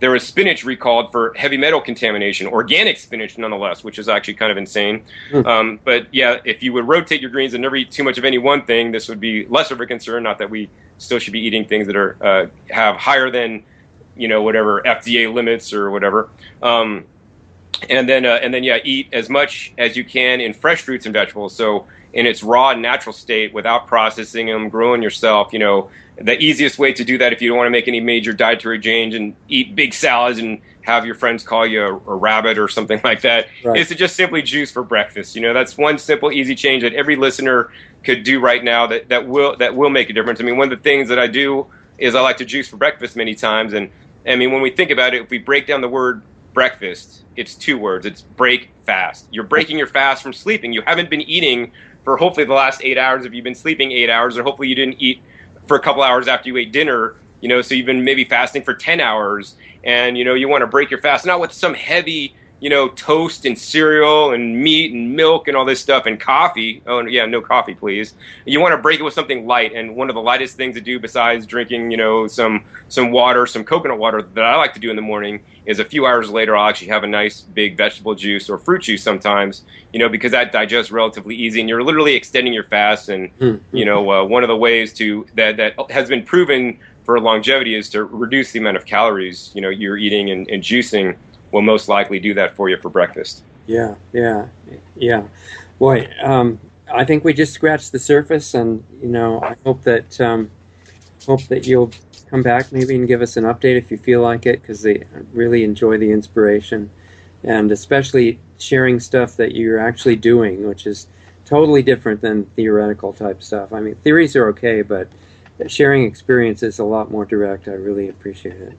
S2: there was spinach recalled for heavy metal contamination, organic spinach nonetheless, which is actually kind of insane. But yeah, if you would rotate your greens and never eat too much of any one thing, this would be less of a concern. Not that we still should be eating things that are have higher than, whatever FDA limits or whatever. And then eat as much as you can in fresh fruits and vegetables. So in its raw, natural state, without processing them, growing yourself. The easiest way to do that, if you don't want to make any major dietary change and eat big salads and have your friends call you a rabbit or something like that, is to just simply juice for breakfast. That's one simple, easy change that every listener could do right now that will make a difference. I mean, one of the things that I do is I like to juice for breakfast many times. And I mean, when we think about it, if we break down the word breakfast, it's 2 words. It's break fast. You're breaking your fast from sleeping. You haven't been eating for hopefully the last 8 hours if you've been sleeping 8 hours, or hopefully you didn't eat for a couple hours after you ate dinner, so you've been maybe fasting for 10 hours, and, you want to break your fast, not with some heavy, toast and cereal and meat and milk and all this stuff and coffee. Oh, yeah, no coffee, please. You want to break it with something light, and one of the lightest things to do besides drinking, some water, some coconut water that I like to do in the morning, is a few hours later I'll actually have a nice big vegetable juice or fruit juice sometimes, because that digests relatively easy, and you're literally extending your fast. And, one of the ways that has been proven for longevity is to reduce the amount of calories, you're eating, and juicing will most likely do that for you for breakfast.
S1: Yeah. Boy, I think we just scratched the surface, and I hope that you'll come back maybe and give us an update if you feel like it, because I really enjoy the inspiration, and especially sharing stuff that you're actually doing, which is totally different than theoretical type stuff. I mean, theories are okay, but sharing experience is a lot more direct. I really appreciate it.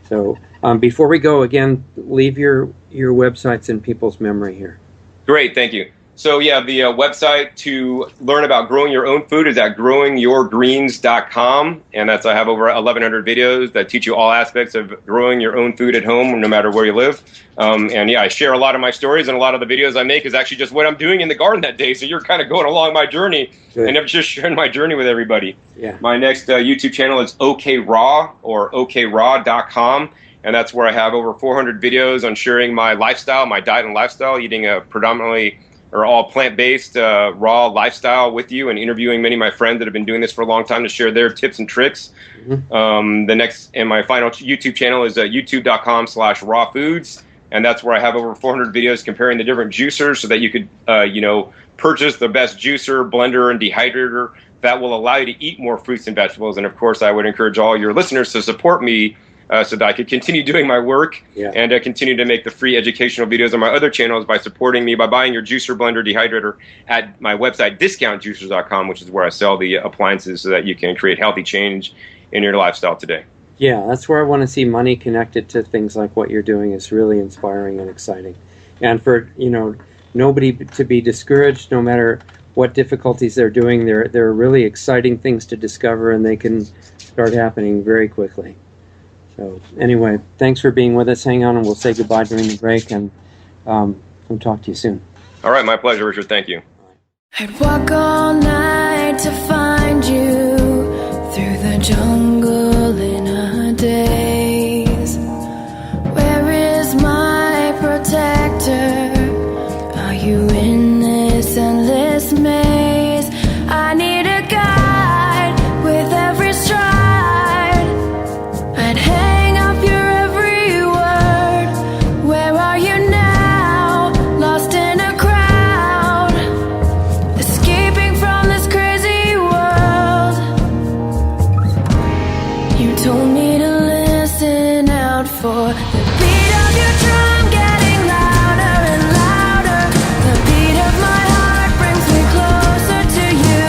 S1: So before we go, again, leave your websites in people's memory here.
S2: Great, thank you. So yeah, the website to learn about growing your own food is at growingyourgreens.com, and I have over 1,100 videos that teach you all aspects of growing your own food at home, no matter where you live. And yeah, I share a lot of my stories, and a lot of the videos I make is actually just what I'm doing in the garden that day. So you're kind of going along my journey, and I'm just sharing my journey with everybody. Yeah. My next YouTube channel is OKRaw, or OKRaw.com. And that's where I have over 400 videos on sharing my lifestyle, my diet and lifestyle, eating a predominantly or all plant-based raw lifestyle with you, and interviewing many of my friends that have been doing this for a long time to share their tips and tricks. My final YouTube channel is youtube.com/rawfoods. And that's where I have over 400 videos comparing the different juicers so that you could, purchase the best juicer, blender, and dehydrator that will allow you to eat more fruits and vegetables. And of course, I would encourage all your listeners to support me so that I could continue doing my work and continue to make the free educational videos on my other channels by supporting me by buying your juicer, blender, dehydrator at my website, discountjuicers.com, which is where I sell the appliances so that you can create healthy change in your lifestyle today.
S1: Yeah, that's where I want to see money connected to things like what you're doing is really inspiring and exciting. And for, nobody to be discouraged, no matter what difficulties they're doing, they're really exciting things to discover, and they can start happening very quickly. So anyway, thanks for being with us. Hang on, and we'll say goodbye during the break, and we'll talk to you soon.
S2: All right, my pleasure, Richard. Thank you.
S3: I'd walk all night to find you through the jungle in a daze. Where is my protector? Are you in this endless maze? I need a guide with every stride. I'd hang up your every word. Where are you now? Lost in a crowd, escaping from this crazy world. You told me to listen out for the beat of your drum getting louder and louder. The beat of my heart brings me closer to you.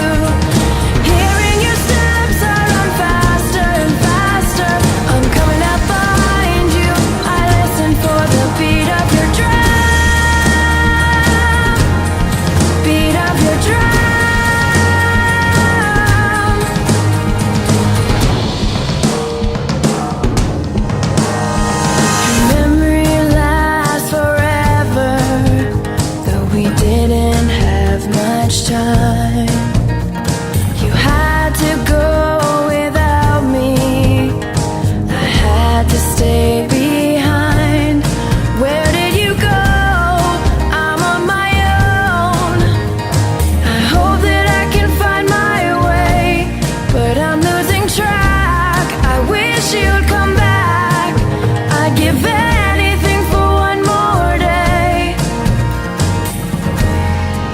S3: Hearing your steps, I run faster and faster. I'm coming up behind you. I listen for the beat of your drum. Beat of your drum. Memory lasts forever, though we didn't have much time. You had to go without me. I had to stay behind. Where did you go? I'm on my own. I hope that I can find my way, but I'm losing track. I wish you'd come back. I'd give anything for one more day.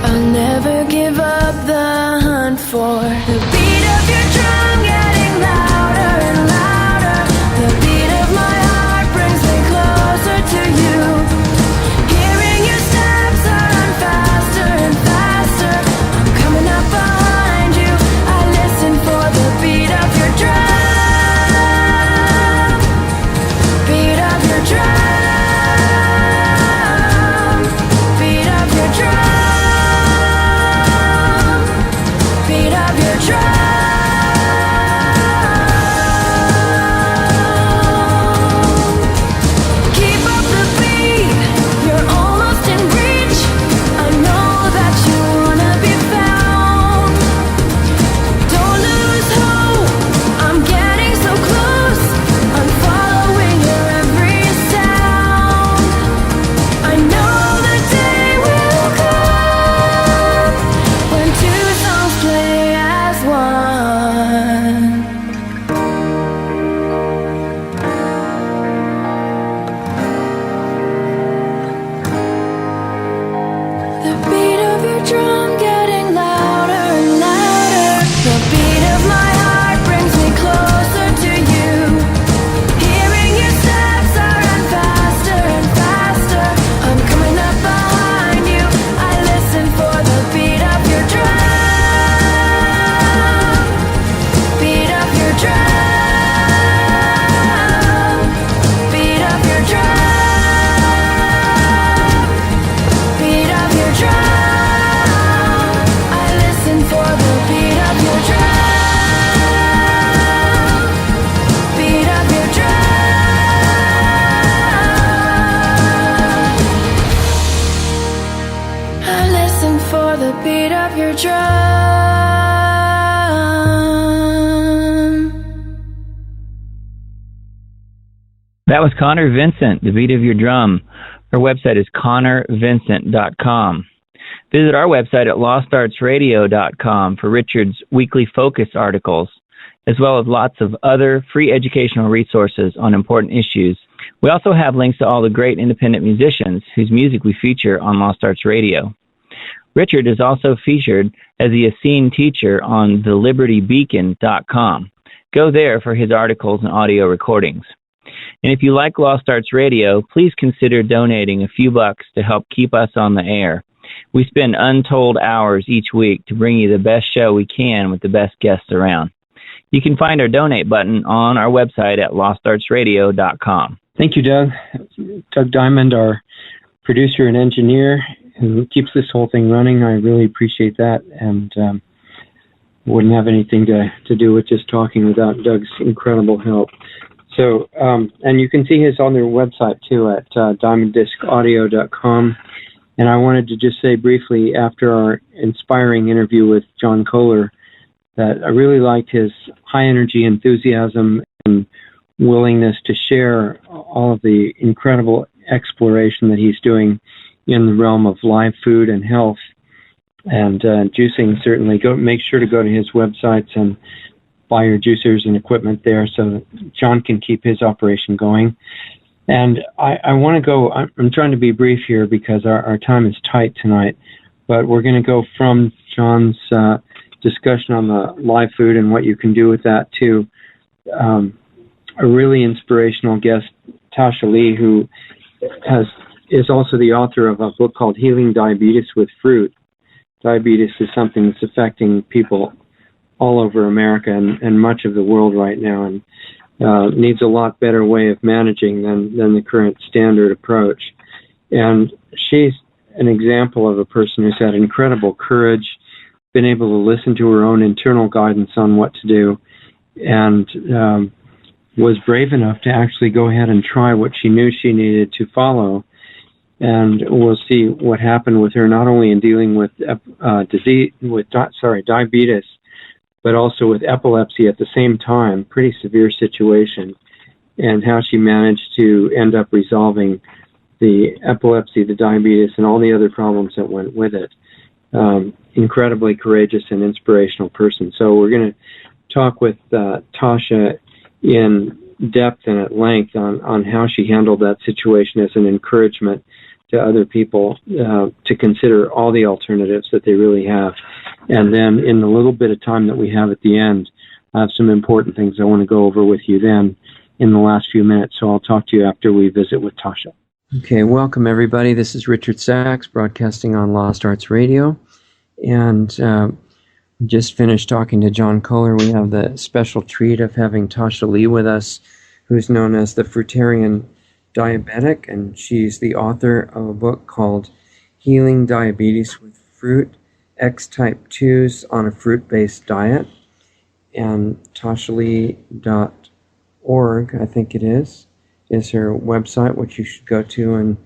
S3: I'll never give up the hunt for the beat of your drum getting louder and louder. The beat of my heart brings me closer to you. Hearing your steps, I run faster and faster. I'm coming up behind you. I listen for the beat of your drum. Beat of your drum. Beat of your drum. Beat of your drum. Keep up the beat, you're almost in reach. I know that you wanna be found. Don't lose hope, I'm getting so close. I'm following your every sound. I know the day will come when two songs play as one. The beat of your drum getting louder and louder. The beat of my heart brings me closer to you. Hearing your steps, I run faster and faster. I'm coming up behind you. I listen for the beat of your drum. Beat of your drum. Beat of your drum. Beat of your drum. I listen for the beat of your drum. Beat of your drum. I listen for the beat of your drum.
S4: That was Connor Vincent, The Beat of Your Drum. Her website is connorvincent.com. Visit our website at lostartsradio.com for Richard's weekly focus articles. as well as lots of other free educational resources on important issues. We also have links to all the great independent musicians whose music we feature on Lost Arts Radio. Richard is also featured as the Essene teacher on thelibertybeacon.com. Go there for his articles and audio recordings. And if you like Lost Arts Radio, please consider donating a few bucks to help keep us on the air. We spend untold hours each week to bring you the best show we can with the best guests around. You can find our donate button on our website at lostartsradio.com.
S1: Thank you, Doug. Doug Diamond, our producer and engineer, who keeps this whole thing running. I really appreciate that, and wouldn't have anything to do with just talking without Doug's incredible help. So, and you can see his on their website, too, at diamonddiscaudio.com. And I wanted to just say briefly, after our inspiring interview with John Kohler, that I really liked his high energy enthusiasm and willingness to share all of the incredible exploration that he's doing in the realm of live food and health and juicing. Certainly, make sure to go to his websites and buy your juicers and equipment there so that John can keep his operation going. And I want to go, I'm trying to be brief here because our time is tight tonight, but we're going to go from John's discussion on the live food and what you can do with that to a really inspirational guest, Tasha Lee, who is also the author of a book called Healing Diabetes with Fruit. Diabetes is something that's affecting people all over America and much of the world right now, and needs a lot better way of managing than the current standard approach. And she's an example of a person who's had incredible courage, been able to listen to her own internal guidance on what to do, and was brave enough to actually go ahead and try what she knew she needed to follow. And we'll see what happened with her, not only in dealing with diabetes, but also with epilepsy at the same time, pretty severe situation, and how she managed to end up resolving the epilepsy, the diabetes, and all the other problems that went with it. Incredibly courageous and inspirational person. So we're going to talk with Tasha in depth and at length on how she handled that situation as an encouragement to other people to consider all the alternatives that they really have. And then in the little bit of time that we have at the end, I have some important things I want to go over with you then in the last few minutes. So I'll talk to you after we visit with Tasha. Okay, welcome everybody. This is Richard Sachs, broadcasting on Lost Arts Radio. And just finished talking to John Kohler. We have the special treat of having Tasha Lee with us, who's known as the Fruitarian Diabetic, and she's the author of a book called Healing Diabetes with Fruit, X-Type 2s on a Fruit-Based Diet. And tashalee.org, I think it is her website, which you should go to and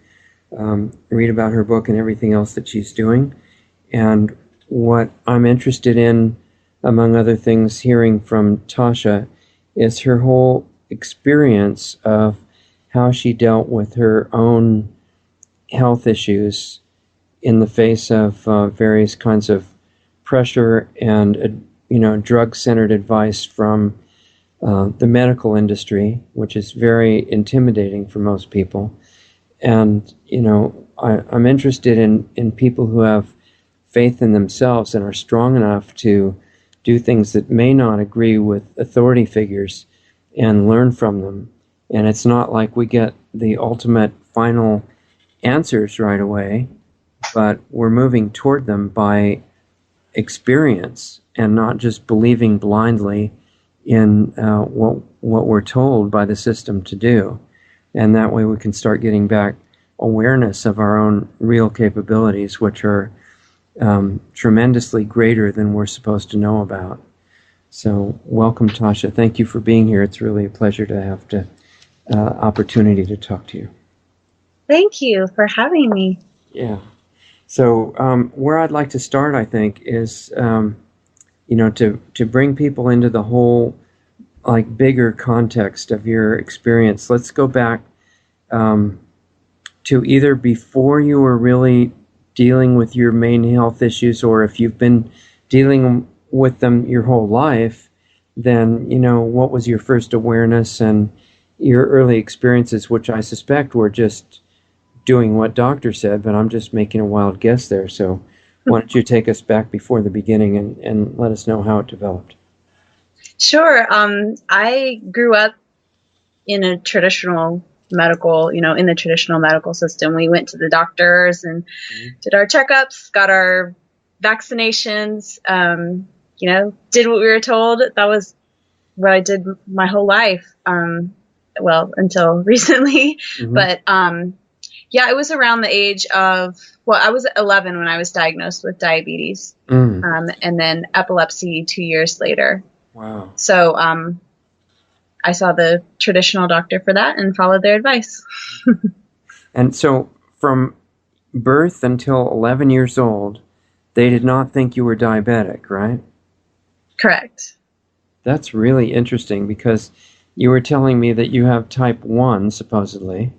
S1: read about her book and everything else that she's doing. And what I'm interested in, among other things, hearing from Tasha, is her whole experience of how she dealt with her own health issues in the face of various kinds of pressure and drug-centered advice from the medical industry, which is very intimidating for most people. And I'm interested in people who have faith in themselves and are strong enough to do things that may not agree with authority figures and learn from them. And it's not like we get the ultimate final answers right away, but we're moving toward them by experience and not just believing blindly in what we're told by the system to do. And that way we can start getting back awareness of our own real capabilities, which are tremendously greater than we're supposed to know about. So welcome, Tasha. Thank you for being here. It's really a pleasure to have the opportunity to talk to you.
S5: Thank you for having me.
S1: Yeah. So where I'd like to start, I think, is to bring people into the whole bigger context of your experience. Let's go back to either before you were really dealing with your main health issues, or if you've been dealing with them your whole life, then, what was your first awareness and your early experiences, which I suspect were just doing what doctor said, but I'm just making a wild guess there. So why don't you take us back before the beginning and let us know how it developed?
S5: Sure. I grew up in a traditional medical, in the traditional medical system. We went to the doctors and did our checkups, got our vaccinations, did what we were told. That was what I did my whole life. Until recently. But it was around the age of, I was 11 when I was diagnosed with diabetes, and then epilepsy 2 years later.
S1: Wow.
S5: So I saw the traditional doctor for that and followed their advice.
S1: And so from birth until 11 years old, they did not think you were diabetic, right?
S5: Correct.
S1: That's really interesting, because you were telling me that you have type 1, supposedly,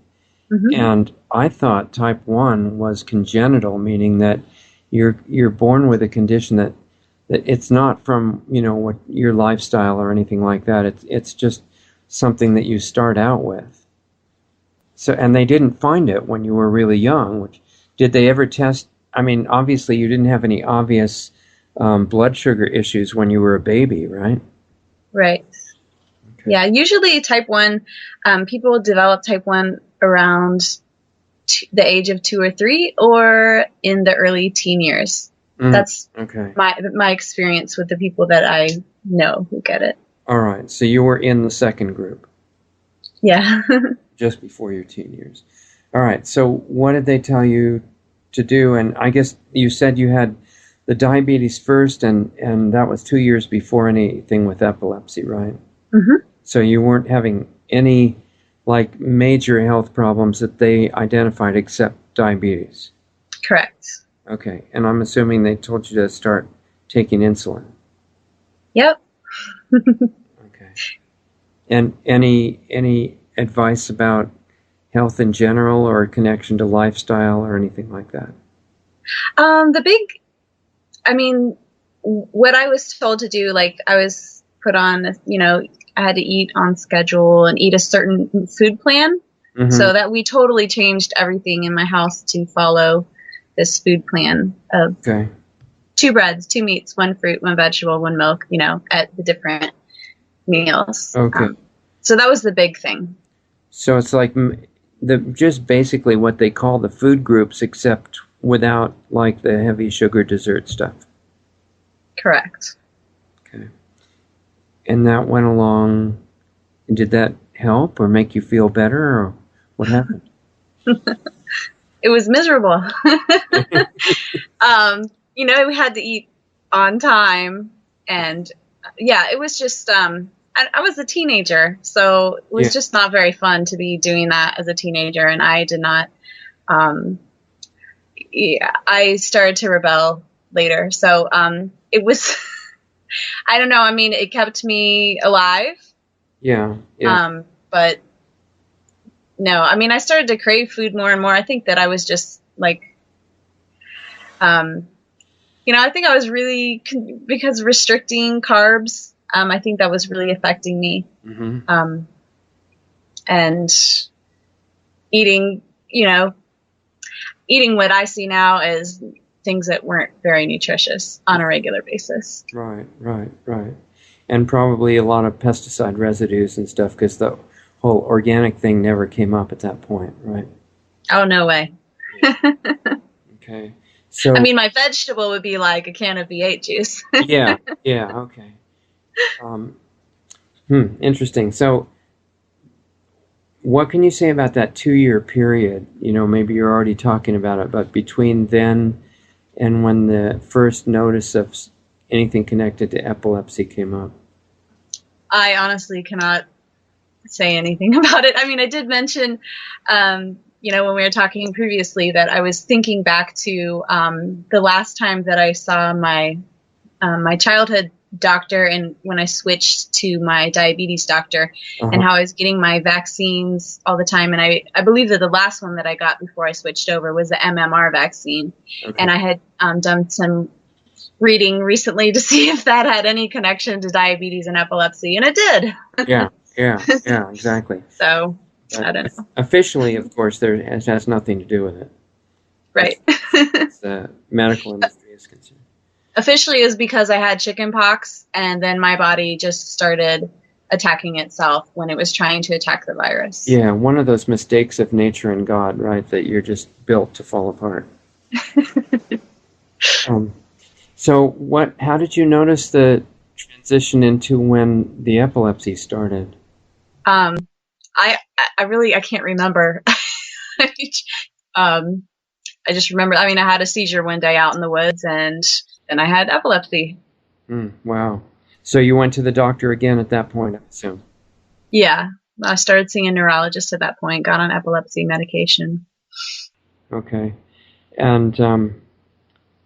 S1: and I thought type 1 was congenital, meaning that you're born with a condition that it's not from, what your lifestyle or anything like that. It's just something that you start out with. So, and they didn't find it when you were really young. Did they ever test? I mean, obviously you didn't have any obvious blood sugar issues when you were a baby, right?
S5: Right. Okay. Yeah, usually type 1, people develop type 1 around the age of 2 or 3 or in the early teen years. That's my experience with the people that I know who get it.
S1: All right. So you were in the second group.
S5: Yeah.
S1: Just before your teen years. All right. So what did they tell you to do? And I guess you said you had the diabetes first, and that was 2 years before anything with epilepsy, right? So you weren't having any major health problems that they identified except diabetes.
S5: Correct.
S1: Okay. And I'm assuming they told you to start taking insulin.
S5: Yep.
S1: Okay. And any advice about health in general or a connection to lifestyle or anything like that?
S5: What I was told to do, I was put on, I had to eat on schedule and eat a certain food plan. So that we totally changed everything in my house to follow this food plan of 2 breads, 2 meats, 1 fruit, 1 vegetable, 1 milk, at the different meals.
S1: Okay.
S5: So that was the big thing.
S1: So it's just basically what they call the food groups, except without the heavy sugar dessert stuff.
S5: Correct.
S1: Okay. And that went along. Did that help or make you feel better, or what happened?
S5: It was miserable. We had to eat on time, and it was just, I was a teenager, so it was just not very fun to be doing that as a teenager, and I did not, I started to rebel later, so it was, I don't know, it kept me alive. Yeah. But no, I started to crave food more and more. I think that I was just I think I was really, because restricting carbs, I think that was really affecting me. And eating what I see now as things that weren't very nutritious on a regular basis.
S1: Right. And probably a lot of pesticide residues and stuff, because the whole organic thing never came up at that point, right?
S5: Oh, no way.
S1: Okay. So
S5: my vegetable would be like a can of V8 juice.
S1: yeah, okay. Interesting. So what can you say about that 2-year period? Maybe you're already talking about it, but between then and when the first notice of anything connected to epilepsy came up?
S5: I honestly cannot say anything about it. I did mention, when we were talking previously, that I was thinking back to the last time that I saw my childhood doctor, and when I switched to my diabetes doctor, and how I was getting my vaccines all the time. And I believe that the last one that I got before I switched over was the MMR vaccine. And I had done some reading recently to see if that had any connection to diabetes and epilepsy, and it did.
S1: Yeah, exactly.
S5: So, I don't know.
S1: Officially, of course, it has nothing to do with it.
S5: Right.
S1: As the medical industry is concerned.
S5: Officially is because I had chicken pox, and then my body just started attacking itself when it was trying to attack the virus.
S1: Yeah, one of those mistakes of nature and God, right? That you're just built to fall apart. So how did you notice the transition into when the epilepsy started?
S5: I can't remember. I just remember, I had a seizure one day out in the woods, and then I had epilepsy.
S1: Wow. So you went to the doctor again at that point, I assume?
S5: Yeah. I started seeing a neurologist at that point, got on epilepsy medication.
S1: Okay. And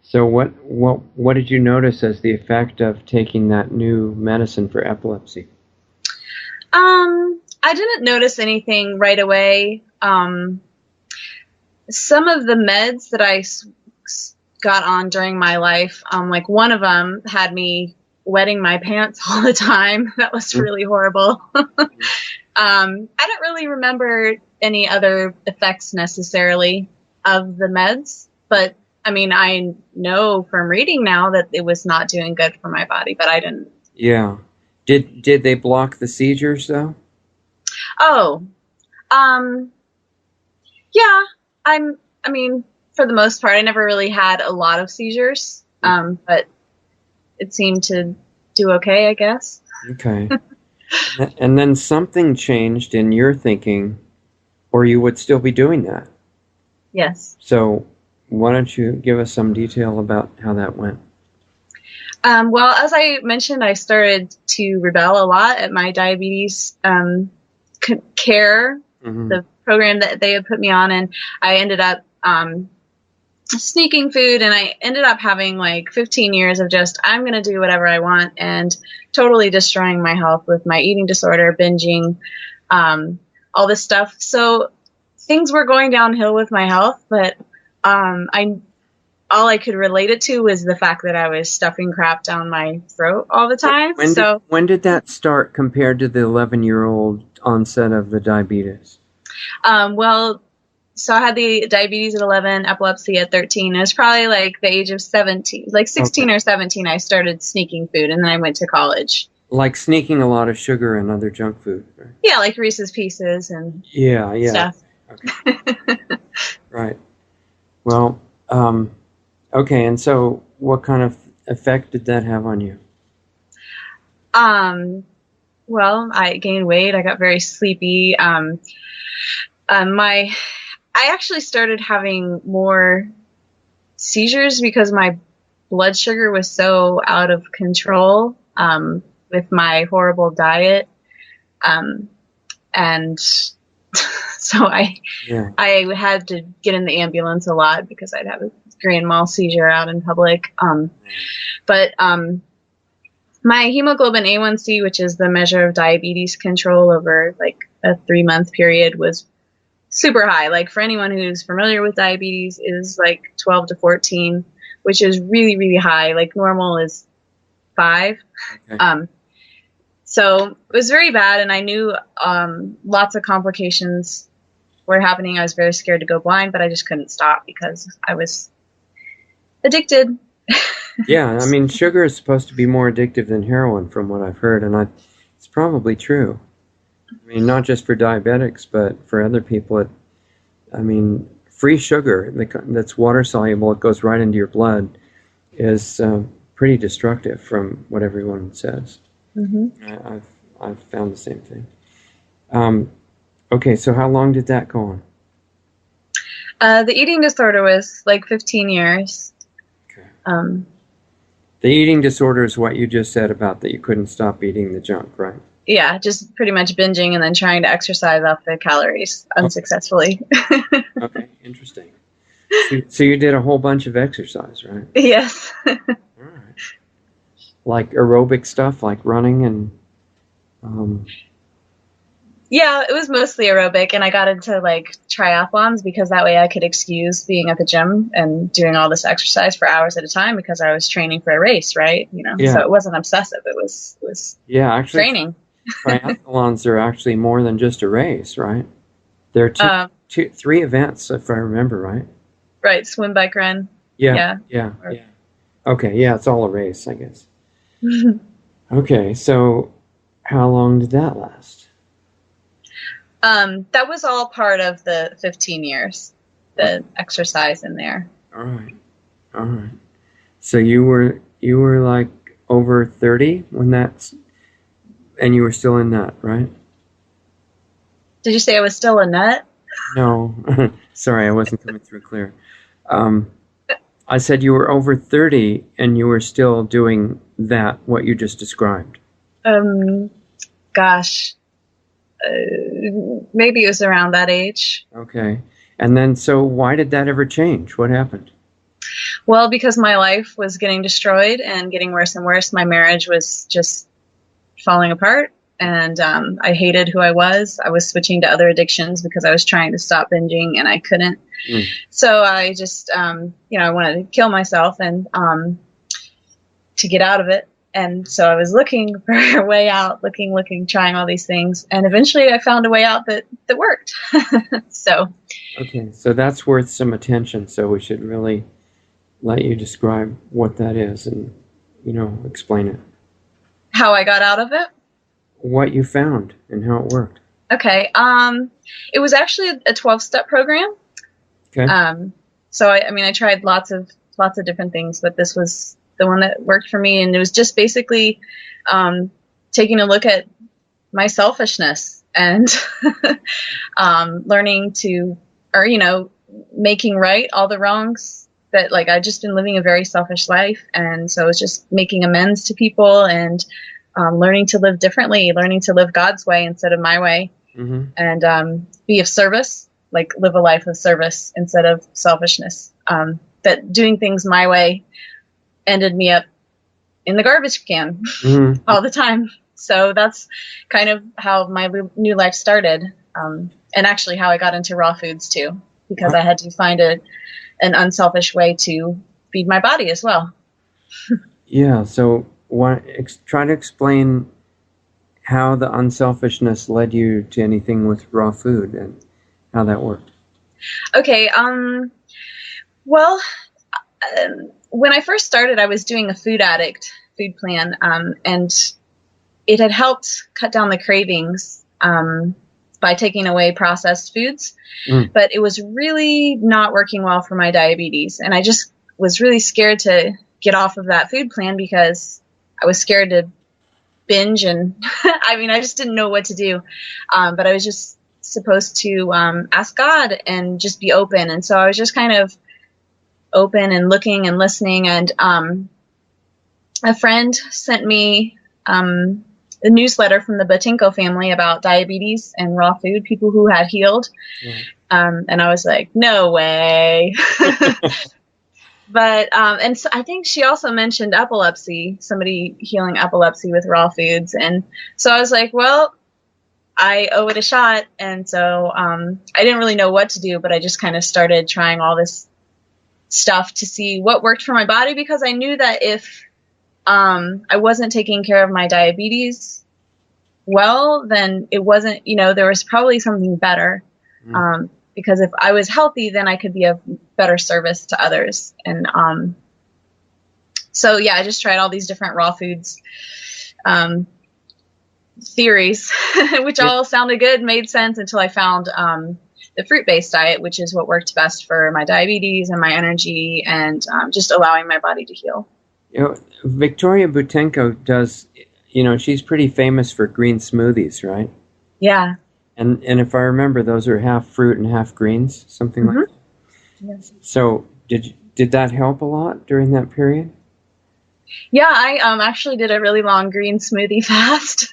S1: so what did you notice as the effect of taking that new medicine for epilepsy?
S5: I didn't notice anything right away. Some of the meds that I got on during my life, like one of them had me wetting my pants all the time. That was really horrible. I don't really remember any other effects necessarily of the meds, but I know from reading now that it was not doing good for my body, but I didn't.
S1: Yeah. Did they block the seizures though?
S5: Oh, yeah. For the most part, I never really had a lot of seizures, but it seemed to do okay, I guess.
S1: Okay. And then something changed in your thinking, or you would still be doing that.
S5: Yes.
S1: So why don't you give us some detail about how that went?
S5: Well, as I mentioned, I started to rebel a lot at my diabetes care, the program that they had put me on, and I ended up sneaking food, and I ended up having like 15 years of just, I'm going to do whatever I want, and totally destroying my health with my eating disorder, binging, all this stuff. So things were going downhill with my health, but all I could relate it to was the fact that I was stuffing crap down my throat all the time.
S1: When did that start compared to the 11-year-old onset of the diabetes?
S5: So I had the diabetes at 11, epilepsy at 13. It was probably like the age of 17, like 16 or 17, I started sneaking food, and then I went to college.
S1: Like sneaking a lot of sugar and other junk food, right?
S5: Yeah, like Reese's Pieces and stuff.
S1: Okay. Right. Well, okay, and so what kind of effect did that have on you?
S5: Well, I gained weight. I got very sleepy. I actually started having more seizures because my blood sugar was so out of control with my horrible diet. And so I had to get in the ambulance a lot because I'd have a grand mal seizure out in public. But my hemoglobin A1C, which is the measure of diabetes control over like a 3-month period, was super high. Like for anyone who's familiar with diabetes, is like 12 to 14, which is really, really high. Like normal is 5. Okay. So it was very bad, and I knew lots of complications were happening. I was very scared to go blind, but I just couldn't stop because I was addicted.
S1: Yeah, sugar is supposed to be more addictive than heroin from what I've heard, and it's probably true. Not just for diabetics, but for other people. Free sugar that's water soluble, it goes right into your blood, is pretty destructive from what everyone says. Mm-hmm. I've found the same thing. Okay, so how long did that go
S5: on? The eating disorder was like 15 years.
S1: Okay. The eating disorder is what you just said about that you couldn't stop eating the junk, right?
S5: Yeah, just pretty much binging and then trying to exercise off the calories unsuccessfully.
S1: Okay, interesting. So you did a whole bunch of exercise, right?
S5: Yes.
S1: All right. Like aerobic stuff, like running and...
S5: Yeah, it was mostly aerobic, and I got into like triathlons because that way I could excuse being at the gym and doing all this exercise for hours at a time because I was training for a race, right? So it wasn't obsessive. It was
S1: actually,
S5: training.
S1: Triathlons are actually more than just a race, right? There are three events, if I remember right.
S5: Right, swim, bike, run.
S1: Yeah. Okay, yeah, it's all a race, I guess. Okay, so how long did that last?
S5: That was all part of the 15 years, the exercise in there.
S1: All right. So you were like over 30 when and you were still in that, right?
S5: Did you say I was still a nut?
S1: No, sorry, I wasn't coming through clear. I said you were over 30 and you were still doing what you just described.
S5: Gosh. Maybe it was around that age.
S1: Okay. And then, so why did that ever change? What happened?
S5: Well, because my life was getting destroyed and getting worse and worse. My marriage was just falling apart, and I hated who I was. I was switching to other addictions because I was trying to stop binging, and I couldn't. So I just, I wanted to kill myself and to get out of it. And so I was looking for a way out, looking, trying all these things. And eventually I found a way out that worked.
S1: Okay, so that's worth some attention. So we should really let you describe what that is and, explain it.
S5: How I got out of it?
S1: What you found and how it worked.
S5: Okay. It was actually a 12-step program.
S1: Okay.
S5: So I tried lots of different things, but this was the one that worked for me. And it was just basically taking a look at my selfishness and learning to, making right all the wrongs that, like, I'd just been living a very selfish life. And so it was just making amends to people and learning to live differently, learning to live God's way instead of my way, and be of service, like live a life of service instead of selfishness. That doing things my way ended me up in the garbage can all the time. So that's kind of how my new life started, and actually how I got into raw foods too, because I had to find an unselfish way to feed my body as well.
S1: Yeah, so try to explain how the unselfishness led you to anything with raw food and how that worked.
S5: Okay, well, when I first started, I was doing a food plan, and it had helped cut down the cravings by taking away processed foods, but it was really not working well for my diabetes. And I just was really scared to get off of that food plan because I was scared to binge, and I just didn't know what to do. But I was just supposed to ask God and just be open. And so I was just kind of open and looking and listening. And a friend sent me a newsletter from the Botinko family about diabetes and raw food, people who had healed. And I was like, no way. But, and so I think she also mentioned epilepsy, somebody healing epilepsy with raw foods. And so I was like, well, I owe it a shot. And so I didn't really know what to do, but I just kind of started trying all this stuff to see what worked for my body, because I knew that if I wasn't taking care of my diabetes well, then it wasn't, there was probably something better. Because if I was healthy, then I could be of better service to others. And so, yeah, I just tried all these different raw foods theories, which all sounded good, made sense, until I found the fruit-based diet, which is what worked best for my diabetes and my energy and just allowing my body to heal.
S1: Victoria Botinko does, she's pretty famous for green smoothies, right?
S5: Yeah.
S1: And if I remember, those are half fruit and half greens, something like that.
S5: Yes.
S1: So did that help a lot during that period?
S5: Yeah, I actually did a really long green smoothie fast.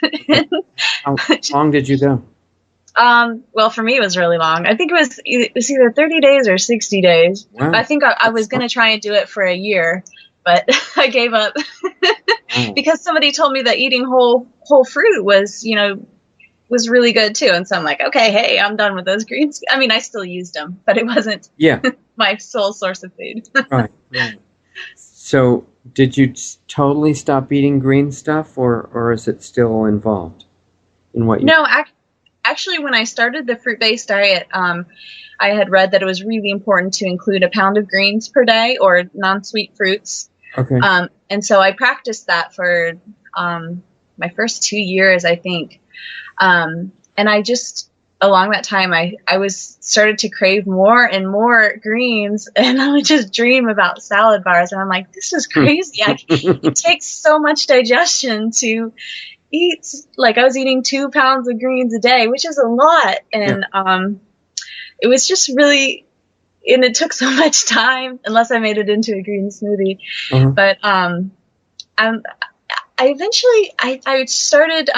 S1: How long did you go?
S5: Well, for me, it was really long. I think it was either 30 days or 60 days.
S1: Wow.
S5: I think I was going to try and do it for a year, but I gave up because somebody told me that eating whole fruit was, was really good too. And so I'm like, okay, hey, I'm done with those greens. I mean, I still used them, but it wasn't my sole source of food.
S1: Right. So did you totally stop eating green stuff, or is it still involved in what you...
S5: No, actually, when I started the fruit-based diet, I had read that it was really important to include a pound of greens per day or non-sweet fruits.
S1: Okay.
S5: And so I practiced that for my first 2 years, I think. And I just, along that time, I started to crave more and more greens, and I would just dream about salad bars. And I'm like, this is crazy. It takes so much digestion to eat. Like, I was eating 2 pounds of greens a day, which is a lot. And it was just really, and it took so much time, unless I made it into a green smoothie. But I eventually I started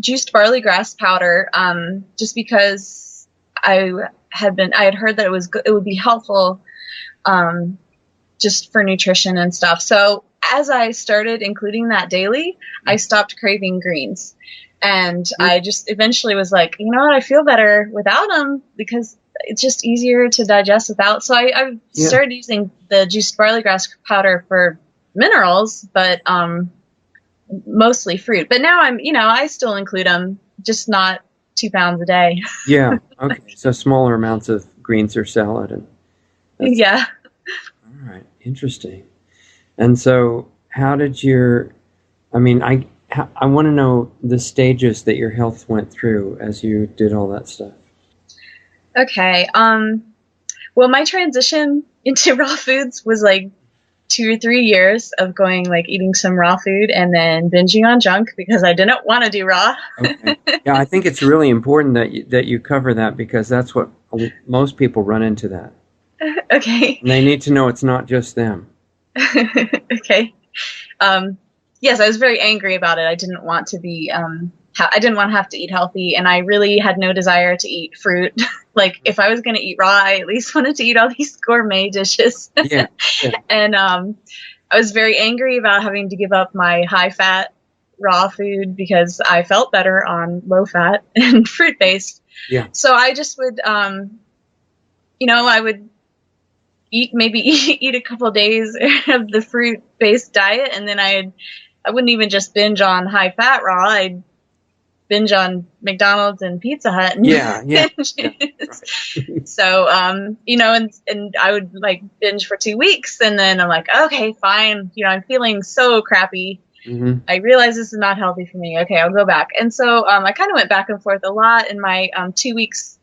S5: juiced barley grass powder, just because I had heard that it would be helpful, just for nutrition and stuff. So as I started including that daily, I stopped craving greens, and I just eventually was like, you know what, I feel better without them because it's just easier to digest without. So I started using the juiced barley grass powder for minerals, but mostly fruit. But now I still include them, just not 2 pounds a day.
S1: Yeah. Okay. So smaller amounts of greens or salad. All right. Interesting. And so how did I want to know the stages that your health went through as you did all that stuff.
S5: Okay. Well, my transition into raw foods was like 2 or 3 years of going, like, eating some raw food and then binging on junk because I didn't want to do raw.
S1: Okay. Yeah, I think it's really important that you cover that, because that's what most people run into that.
S5: Okay.
S1: And they need to know it's not just them.
S5: Okay. Yes, I was very angry about it. I didn't want to be, I didn't want to have to eat healthy, and I really had no desire to eat fruit. Like, if I was going to eat raw, I at least wanted to eat all these gourmet dishes.
S1: Yeah.
S5: And I was very angry about having to give up my high-fat raw food because I felt better on low-fat and fruit-based.
S1: Yeah.
S5: So I just would, I would eat a couple of days of the fruit-based diet, and then I wouldn't even just binge on high-fat raw. I'd binge on McDonald's and Pizza Hut. And So, and I would, like, binge for 2 weeks, and then I'm like, okay, fine. I'm feeling so crappy. Mm-hmm. I realize this is not healthy for me. Okay, I'll go back. And so I kind of went back and forth a lot, and my 2 weeks,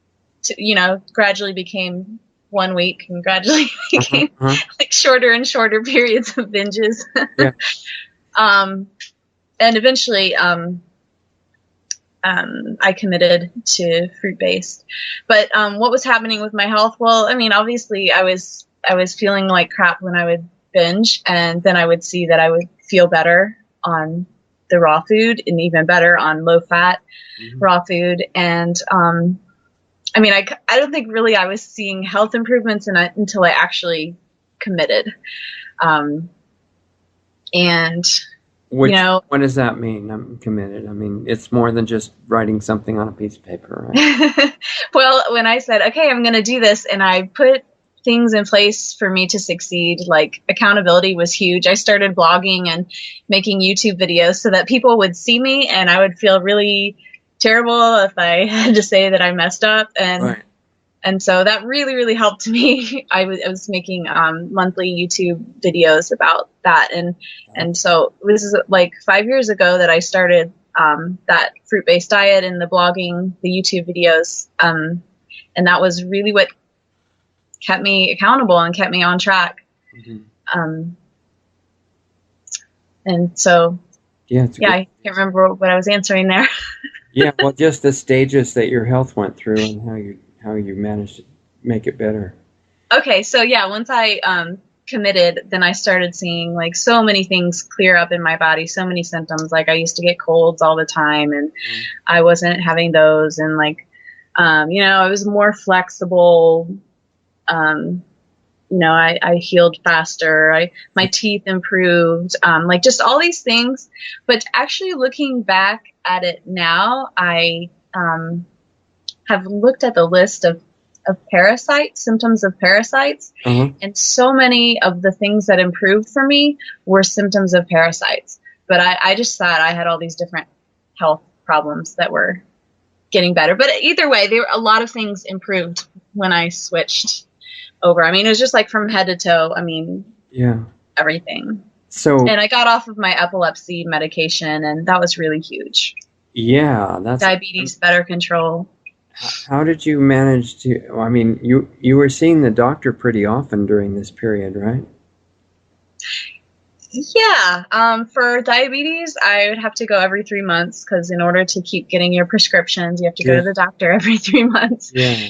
S5: gradually became 1 week, and gradually became like shorter and shorter periods of binges.
S1: Yeah.
S5: And eventually, I committed to fruit-based. But what was happening with my health? Well, I mean, obviously, I was feeling like crap when I would binge, and then I would see that I would feel better on the raw food and even better on low-fat raw food. And I mean, I don't think really I was seeing health improvements until I actually committed.
S1: What does that mean? I'm committed. I mean, it's more than just writing something on a piece of paper, right?
S5: Well, when I said, okay, I'm going to do this, and I put things in place for me to succeed, like accountability was huge. I started blogging and making YouTube videos so that people would see me, and I would feel really terrible if I had to say that I messed up. And so that really, really helped me. I was making monthly YouTube videos about that. And so this is like 5 years ago that I started that fruit-based diet and the blogging, the YouTube videos. And that was really what kept me accountable and kept me on track. Mm-hmm. And so, I can't remember what I was answering there.
S1: Yeah, well, just the stages that your health went through and how you managed to make it better.
S5: Okay, so once I committed, then I started seeing like so many things clear up in my body, so many symptoms. Like I used to get colds all the time, and I wasn't having those. And like, I was more flexible. I healed faster. My teeth improved. Like just all these things. But actually looking back at it now, I have looked at the list of parasites, symptoms of parasites, and so many of the things that improved for me were symptoms of parasites. But I just thought I had all these different health problems that were getting better. But either way, a lot of things improved when I switched over. I mean, it was just like from head to toe. I mean, everything. And I got off of my epilepsy medication, and that was really huge.
S1: Yeah, that's
S5: diabetes better control.
S1: How did you manage to? I mean, you were seeing the doctor pretty often during this period, right?
S5: Yeah. For diabetes, I would have to go every 3 months because in order to keep getting your prescriptions, you have to go to the doctor every 3 months.
S1: Yeah.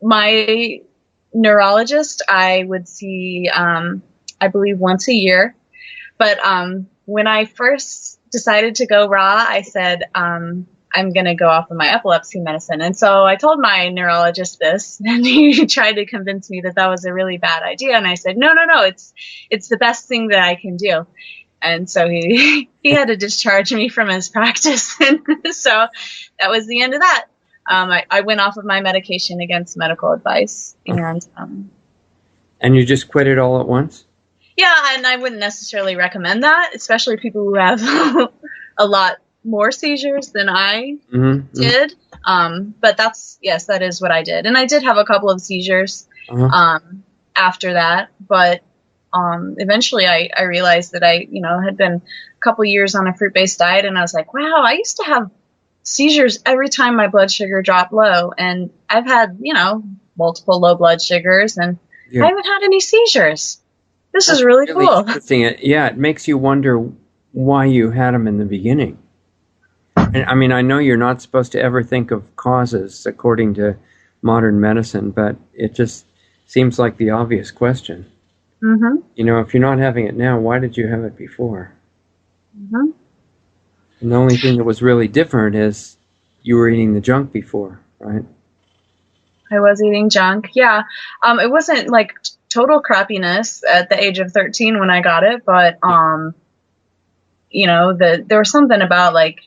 S5: My neurologist, I would see, I believe, once a year. But when I first decided to go raw, I said, I'm going to go off of my epilepsy medicine. And so I told my neurologist this, and he tried to convince me that was a really bad idea. And I said, no, it's the best thing that I can do. And so he had to discharge me from his practice. And so that was the end of that. I went off of my medication against medical advice. And
S1: you just quit it all at once?
S5: Yeah, and I wouldn't necessarily recommend that, especially people who have a lot more seizures than I did. But that is what I did. And I did have a couple of seizures after that. But eventually I realized that I, had been a couple years on a fruit-based diet, and I was like, wow, I used to have seizures every time my blood sugar dropped low. And I've had, multiple low blood sugars, and I haven't had any seizures. That's is really cool.
S1: Interesting. It makes you wonder why you had them in the beginning. And I mean, I know you're not supposed to ever think of causes according to modern medicine, but it just seems like the obvious question. If you're not having it now, why did you have it before? And the only thing that was really different is you were eating the junk before, right?
S5: I was eating junk, yeah. It wasn't like total crappiness at the age of 13 when I got it, but there was something about like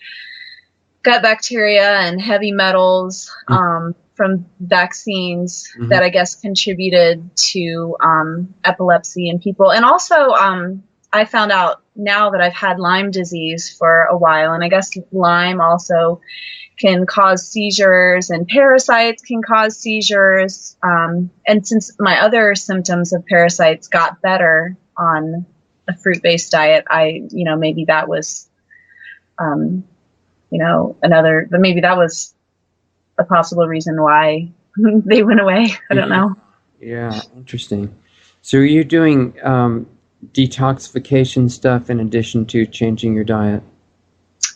S5: gut bacteria and heavy metals from vaccines that I guess contributed to epilepsy in people. And also I found out now that I've had Lyme disease for a while, and I guess Lyme also can cause seizures, and parasites can cause seizures. And since my other symptoms of parasites got better on a fruit-based diet, maybe that was, but maybe that was a possible reason why they went away. I don't know.
S1: Yeah, interesting. So are you doing detoxification stuff in addition to changing your diet?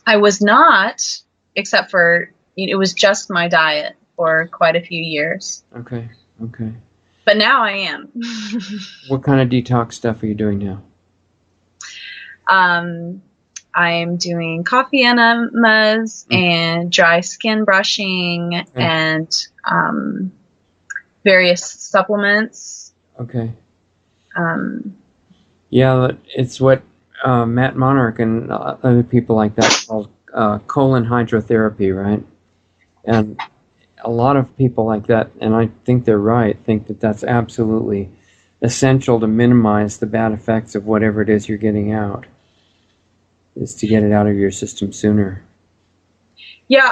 S5: I was not, except for it was just my diet for quite a few years.
S1: Okay.
S5: But now I am.
S1: What kind of detox stuff are you doing now?
S5: I'm doing coffee enemas and dry skin brushing and various supplements. Okay.
S1: Yeah, it's what Matt Monarch and other people like that call colon hydrotherapy, right? And a lot of people like that, and I think they're right, think that that's absolutely essential to minimize the bad effects of whatever it is you're getting out, is to get it out of your system sooner.
S5: Yeah,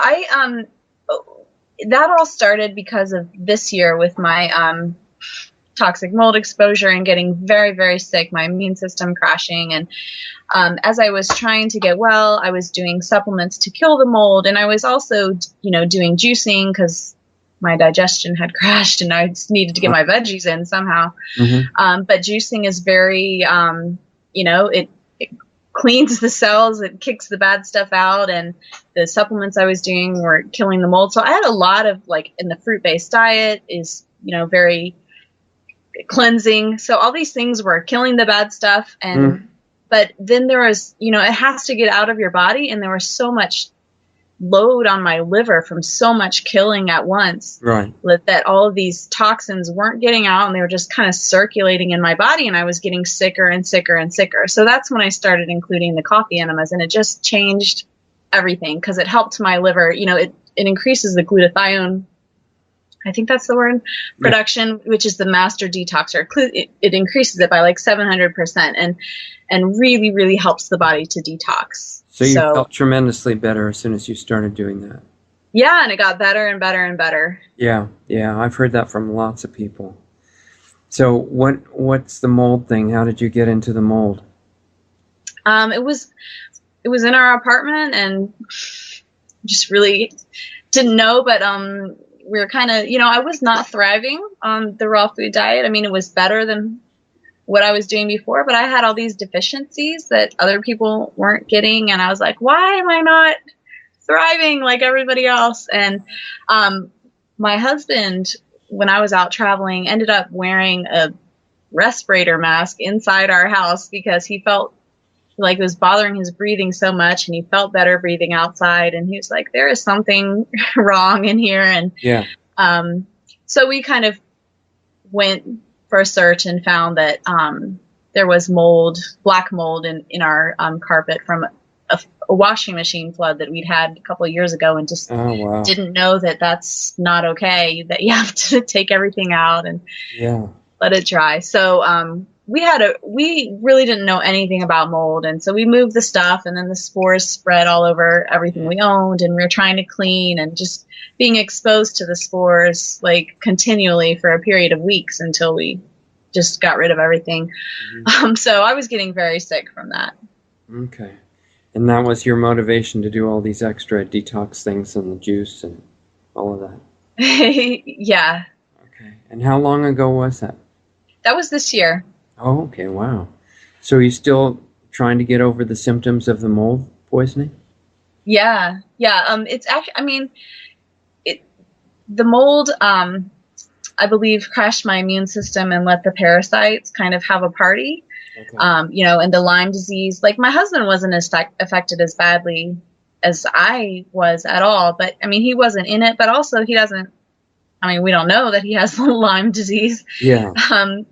S5: that all started because of this year with my toxic mold exposure and getting very, very sick, my immune system crashing. And as I was trying to get well, I was doing supplements to kill the mold. And I was also, doing juicing because my digestion had crashed and I just needed to get my veggies in somehow. But juicing is very, it cleans the cells, it kicks the bad stuff out, and the supplements I was doing were killing the mold. So I had a lot of, in the fruit-based diet is, very cleansing. So all these things were killing the bad stuff. And but then there was, it has to get out of your body, and there was so much load on my liver from so much killing at once,
S1: right,
S5: that all of these toxins weren't getting out, and they were just kind of circulating in my body, and I was getting sicker and sicker and sicker. So that's when I started including the coffee enemas, and it just changed everything because it helped my liver. it increases the glutathione, I think that's the word, production, which is the master detoxer. It increases it by like 700% and really, really helps the body to detox.
S1: So you felt tremendously better as soon as you started doing that.
S5: Yeah, and it got better and better and better.
S1: Yeah, I've heard that from lots of people. So what's the mold thing? How did you get into the mold?
S5: It was in our apartment, and just really didn't know, but we were kind of, I was not thriving on the raw food diet. I mean, it was better than what I was doing before, but I had all these deficiencies that other people weren't getting, and I was like, why am I not thriving like everybody else? And my husband, when I was out traveling, ended up wearing a respirator mask inside our house because he felt like it was bothering his breathing so much, and he felt better breathing outside, and he was like, there is something wrong in here. And so we kind of went for a search and found that there was black mold in our carpet from a washing machine flood that we'd had a couple of years ago, and just didn't know that that's not okay, that you have to take everything out and let it dry. So we really didn't know anything about mold, and so we moved the stuff, and then the spores spread all over everything we owned, and we were trying to clean and just being exposed to the spores like continually for a period of weeks until we just got rid of everything. So I was getting very sick from that.
S1: Okay. And that was your motivation to do all these extra detox things and the juice and all of that?
S5: Yeah.
S1: Okay. And how long ago was that?
S5: That was this year.
S1: Oh, okay. Wow. So are you still trying to get over the symptoms of the mold poisoning?
S5: Yeah. It's actually, the mold, I believe, crashed my immune system and let the parasites kind of have a party. Okay. And the Lyme disease, like my husband wasn't as affected as badly as I was at all, but I mean, he wasn't in it, but also he doesn't, we don't know that he has Lyme disease. Yeah.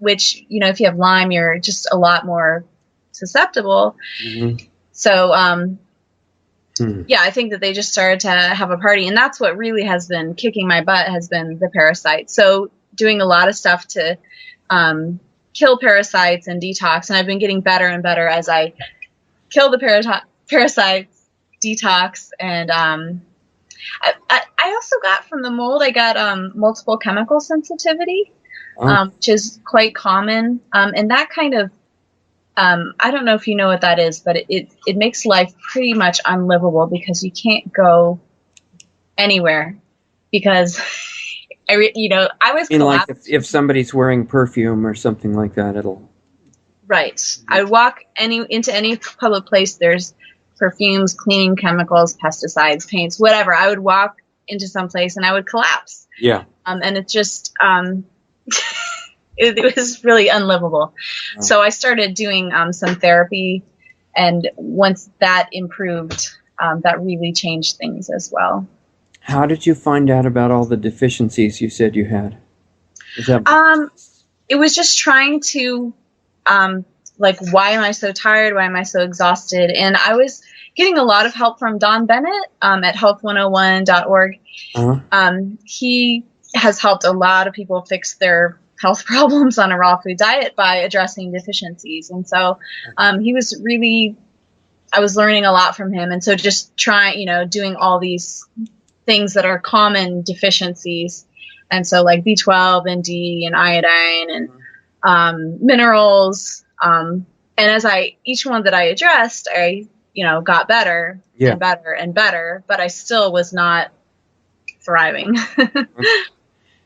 S5: Which, if you have Lyme, you're just a lot more susceptible. Mm-hmm. So, I think that they just started to have a party, and that's what really has been kicking my butt, has been the parasites. So doing a lot of stuff to, kill parasites and detox, and I've been getting better and better as I kill the parasites, detox, and I also got from the mold, I got multiple chemical sensitivity, which is quite common, and that kind of, I don't know if you know what that is, but it makes life pretty much unlivable because you can't go anywhere because I was
S1: like if somebody's wearing perfume or something like that, it'll.
S5: Right. I walk into any public place, there's perfumes, cleaning chemicals, pesticides, paints, whatever. I would walk into some place and I would collapse. Yeah. And it's just, it was really unlivable. Oh. So I started doing some therapy, and once that improved, that really changed things as well.
S1: How did you find out about all the deficiencies you said you had?
S5: It was just trying to, why am I so tired? Why am I so exhausted? And I was getting a lot of help from Don Bennett at health101.org. Uh-huh. He has helped a lot of people fix their health problems on a raw food diet by addressing deficiencies. And so he was really, I was learning a lot from him. And so just doing all these things that are common deficiencies. And so like B12 and D and iodine and minerals. And as each one that I addressed, I, got better and better and better, but I still was not thriving.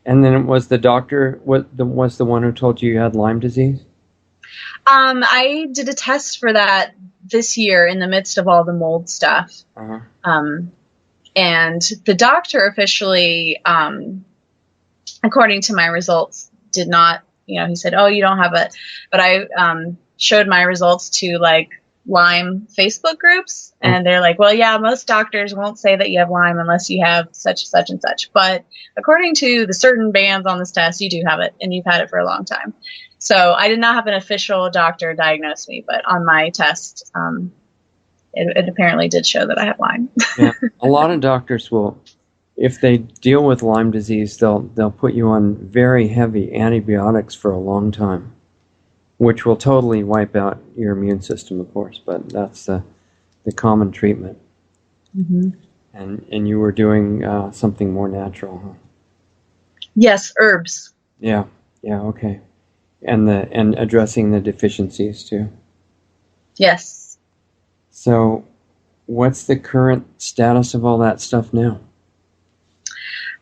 S1: And then was the doctor, was the one who told you had Lyme disease?
S5: I did a test for that this year in the midst of all the mold stuff. Uh-huh. And the doctor officially, according to my results, did not, he said, oh, you don't have it. But I showed my results to Lyme Facebook groups, and they're like, well, yeah, most doctors won't say that you have Lyme unless you have such and such. But according to the certain bands on this test, you do have it, and you've had it for a long time. So I did not have an official doctor diagnose me, but on my test, it apparently did show that I have Lyme.
S1: Yeah. A lot of doctors will if they deal with Lyme disease, they'll put you on very heavy antibiotics for a long time, which will totally wipe out your immune system, of course. But that's the common treatment.
S5: Mm-hmm.
S1: And you were doing something more natural, huh?
S5: Yes, herbs.
S1: Yeah. Okay. And addressing the deficiencies too.
S5: Yes.
S1: So, what's the current status of all that stuff now?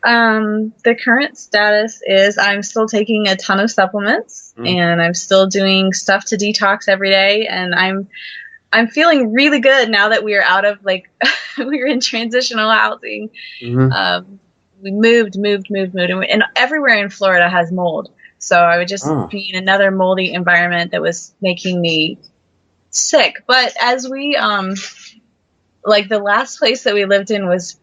S5: The current status is I'm still taking a ton of supplements, and I'm still doing stuff to detox every day, and I'm feeling really good now that we are out of, like, we were in transitional housing.
S1: Mm-hmm.
S5: We moved, and everywhere in Florida has mold. So I would just be in another moldy environment that was making me sick. But as we, like, the last place that we lived in was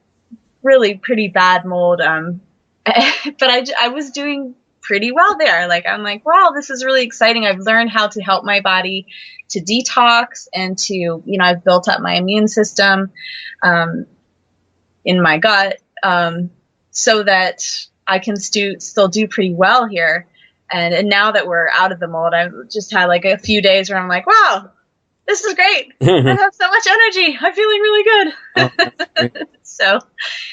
S5: really pretty bad mold. But I was doing pretty well there. Like, I'm like, wow, this is really exciting. I've learned how to help my body to detox and to, I've built up my immune system in my gut so that I can still do pretty well here. And now that we're out of the mold, I've just had like a few days where I'm like, wow, this is great. I have so much energy. I'm feeling really good.
S1: Oh,
S5: So,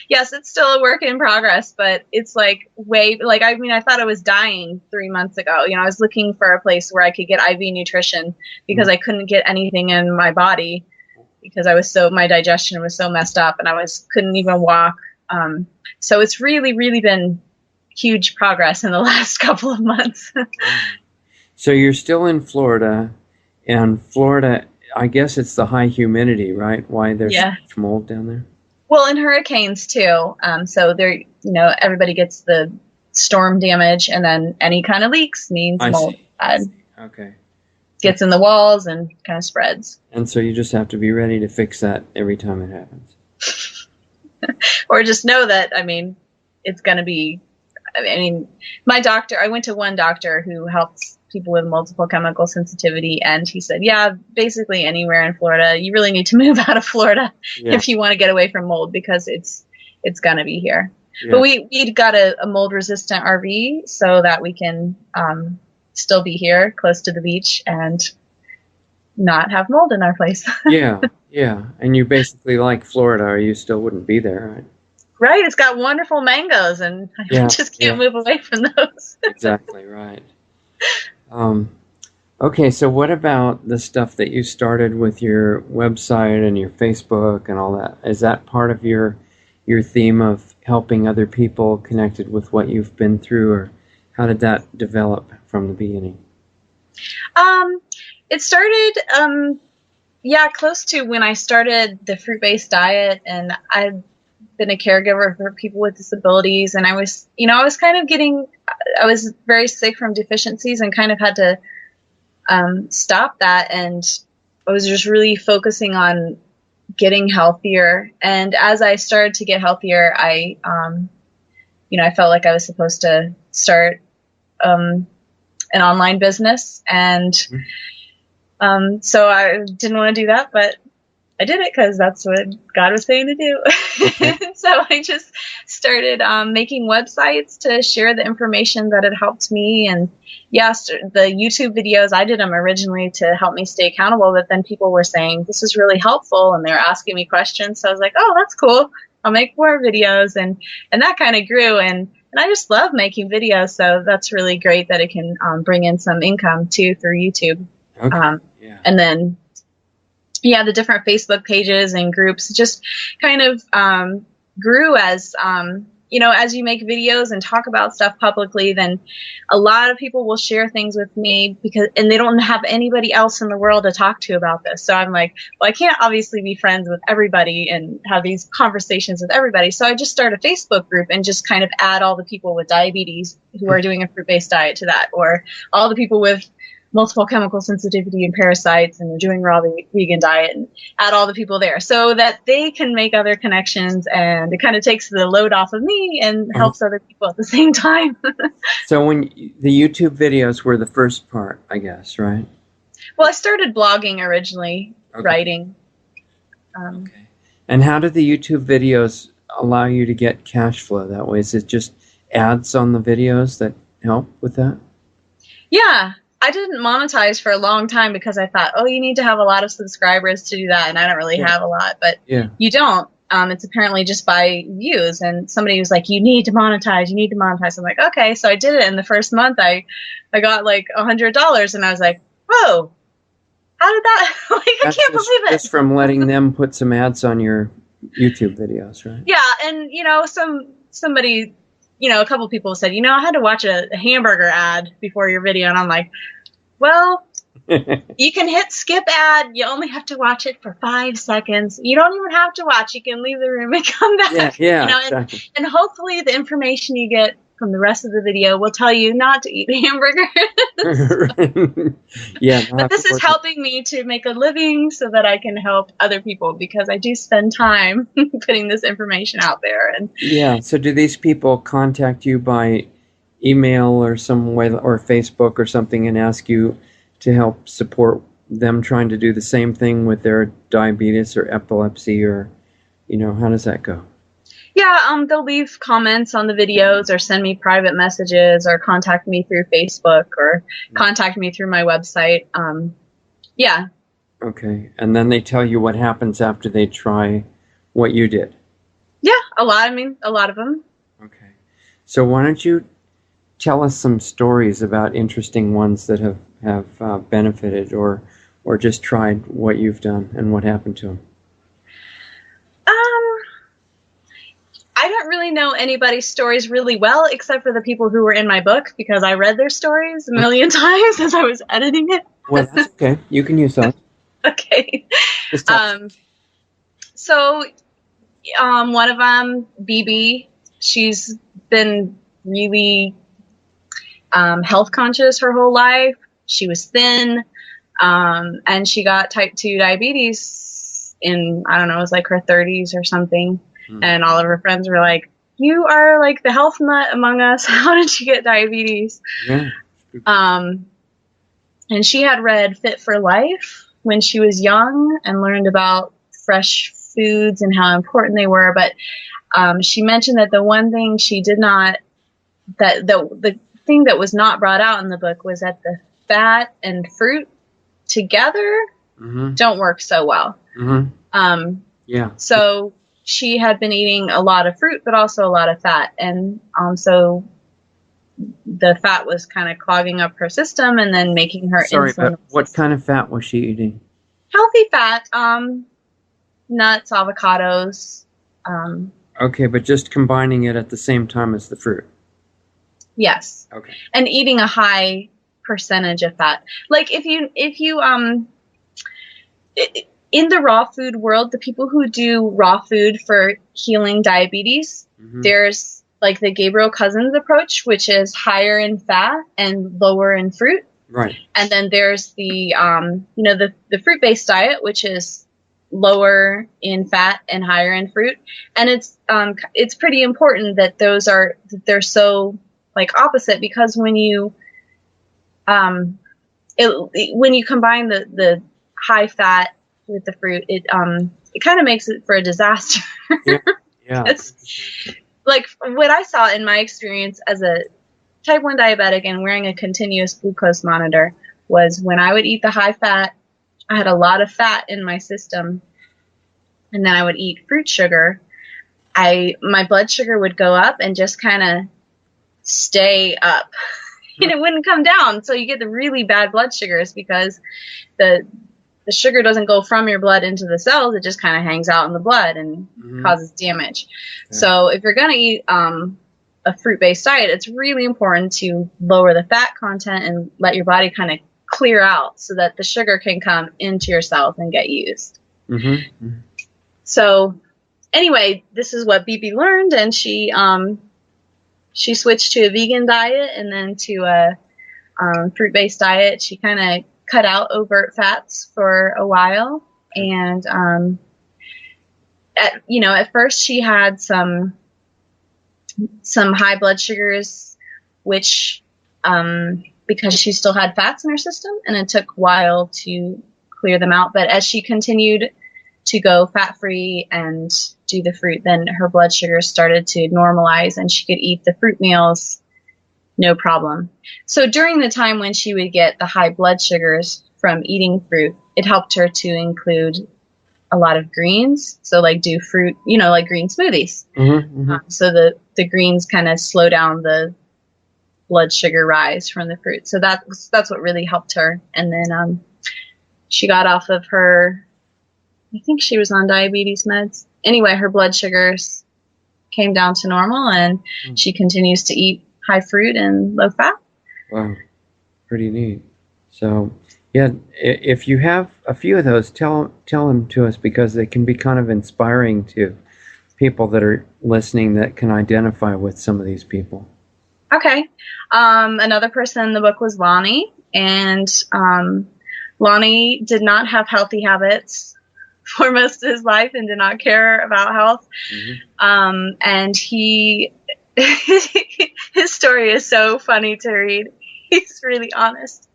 S5: yes, it's still a work in progress, but it's like I thought I was dying 3 months ago. I was looking for a place where I could get IV nutrition because I couldn't get anything in my body because my digestion was so messed up and couldn't even walk. So it's really, really been huge progress in the last couple of months.
S1: So you're still in Florida, and Florida, I guess it's the high humidity, right? Why there's so much mold down there?
S5: Well, and hurricanes too. So there, everybody gets the storm damage, and then any kind of leaks means mold.
S1: Okay.
S5: Gets in the walls and kind of spreads.
S1: And so you just have to be ready to fix that every time it happens.
S5: Or just know that, it's going to be, my doctor, I went to one doctor who helps people with multiple chemical sensitivity, and he said, yeah, basically anywhere in Florida, you really need to move out of Florida if you want to get away from mold, because it's going to be here. Yeah. But we got a mold resistant RV so that we can still be here close to the beach and not have mold in our place.
S1: Yeah. And you basically like Florida, or you still wouldn't be there, right?
S5: Right. It's got wonderful mangoes, and I just can't move away from those.
S1: Exactly right. Okay, so what about the stuff that you started with your website and your Facebook and all that? Is that part of your theme of helping other people connected with what you've been through, or how did that develop from the beginning?
S5: It started, close to when I started the fruit-based diet, and I've been a caregiver for people with disabilities, and I was kind of I was very sick from deficiencies and kind of had to stop that, and I was just really focusing on getting healthier. And as I started to get healthier, I felt like I was supposed to start an online business, and so I didn't want to do that, but I did it because that's what God was saying to do. Okay. So I just started making websites to share the information that had helped me. And the YouTube videos, I did them originally to help me stay accountable, but then people were saying, this is really helpful, and they were asking me questions. So I was like, oh, that's cool. I'll make more videos. And that kind of grew. And I just love making videos. So that's really great that it can bring in some income too through YouTube.
S1: Okay.
S5: And then the different Facebook pages and groups just kind of grew as, as you make videos and talk about stuff publicly, then a lot of people will share things with me and they don't have anybody else in the world to talk to about this. So I'm like, well, I can't obviously be friends with everybody and have these conversations with everybody. So I just start a Facebook group and just kind of add all the people with diabetes who are doing a fruit-based diet to that, or all the people with multiple chemical sensitivity and parasites and they're doing raw vegan diet, and add all the people there so that they can make other connections, and it kind of takes the load off of me and helps other people at the same time.
S1: So when the YouTube videos were the first part, I guess, right?
S5: Well, I started blogging originally, writing.
S1: Okay. And how did the YouTube videos allow you to get cash flow that way? Is it just ads on the videos that help with that?
S5: Yeah. I didn't monetize for a long time because I thought, oh, you need to have a lot of subscribers to do that, and I don't really have a lot, but you don't. It's apparently just by views, and somebody was like, you need to monetize. I'm like, okay, so I did it, and the first month I got like $100, and I was like, whoa, how did that, like, I can't believe it.
S1: Just from letting them put some ads on your YouTube videos, right?
S5: Yeah, and, somebody, a couple people said, I had to watch a hamburger ad before your video, and I'm like, well, you can hit skip ad. You only have to watch it for 5 seconds. You don't even have to watch. You can leave the room and come back.
S1: Exactly.
S5: And hopefully the information you get from the rest of the video will tell you not to eat hamburgers. But this is helping me to make a living so that I can help other people, because I do spend time putting this information out there. And
S1: so do these people contact you by email or some way, or Facebook or something, and ask you to help support them trying to do the same thing with their diabetes or epilepsy, or how does that go?
S5: Yeah, they'll leave comments on the videos, or send me private messages, or contact me through Facebook, or contact me through my website. Yeah.
S1: Okay, and then they tell you what happens after they try what you did?
S5: Yeah, a lot of them.
S1: Okay, so why don't you tell us some stories about interesting ones that have benefited or just tried what you've done and what happened to them.
S5: I don't really know anybody's stories really well, except for the people who were in my book, because I read their stories a million times as I was editing it.
S1: Well, that's okay. You can use those.
S5: Okay. So one of them, BB, she's been really health conscious her whole life. She was thin, and she got type 2 diabetes in, I don't know, it was like her 30s or something. And all of her friends were like, you are like the health nut among us. How did you get diabetes?
S1: Yeah.
S5: And she had read Fit for Life when she was young and learned about fresh foods and how important they were. But she mentioned that the one thing she did not, that the thing that was not brought out in the book was that the fat and fruit together don't work so well. So she had been eating a lot of fruit, but also a lot of fat. And so the fat was kind of clogging up her system and then making her insulin.
S1: But what kind of fat was she eating?
S5: Healthy fat, nuts, avocados.
S1: Okay, but just combining it at the same time as the fruit.
S5: Yes.
S1: Okay.
S5: And eating a high percentage of fat. Like if you in the raw food world, the people who do raw food for healing diabetes, there's like the Gabriel Cousens approach, which is higher in fat and lower in fruit.
S1: Right.
S5: And then there's the the fruit-based diet, which is lower in fat and higher in fruit. And it's pretty important that they're so like opposite, because when you combine the high fat with the fruit, it kind of makes it for a disaster. Yeah. Like what I saw in my experience as a type 1 diabetic and wearing a continuous glucose monitor was when I would eat the high fat, I had a lot of fat in my system, and then I would eat fruit sugar. My blood sugar would go up and just kind of stay up. And it wouldn't come down. So you get the really bad blood sugars because the sugar doesn't go from your blood into the cells. It just kind of hangs out in the blood and causes damage. Yeah. So if you're going to eat a fruit-based diet, it's really important to lower the fat content and let your body kind of clear out so that the sugar can come into your cells and get used. So anyway, this is what BB learned, and she switched to a vegan diet and then to a fruit-based diet. She kind of cut out overt fats for a while, and at first she had some high blood sugars, which because she still had fats in her system, and it took a while to clear them out. But as she continued to go fat-free and do the fruit, then her blood sugar started to normalize and she could eat the fruit meals no problem. So during the time when she would get the high blood sugars from eating fruit, it helped her to include a lot of greens. So like do fruit, like green smoothies. So the greens kind of slow down the blood sugar rise from the fruit. So that's what really helped her. And then she got off of her, I think she was on diabetes meds. Anyway, her blood sugars came down to normal, and she continues to eat high fruit and low fat.
S1: Wow, pretty neat. So, yeah, if you have a few of those, tell them to us, because they can be kind of inspiring to people that are listening that can identify with some of these people.
S5: Okay. Another person in the book was Lonnie, and Lonnie did not have healthy habits for most of his life and did not care about health. And his story is so funny to read. He's really honest.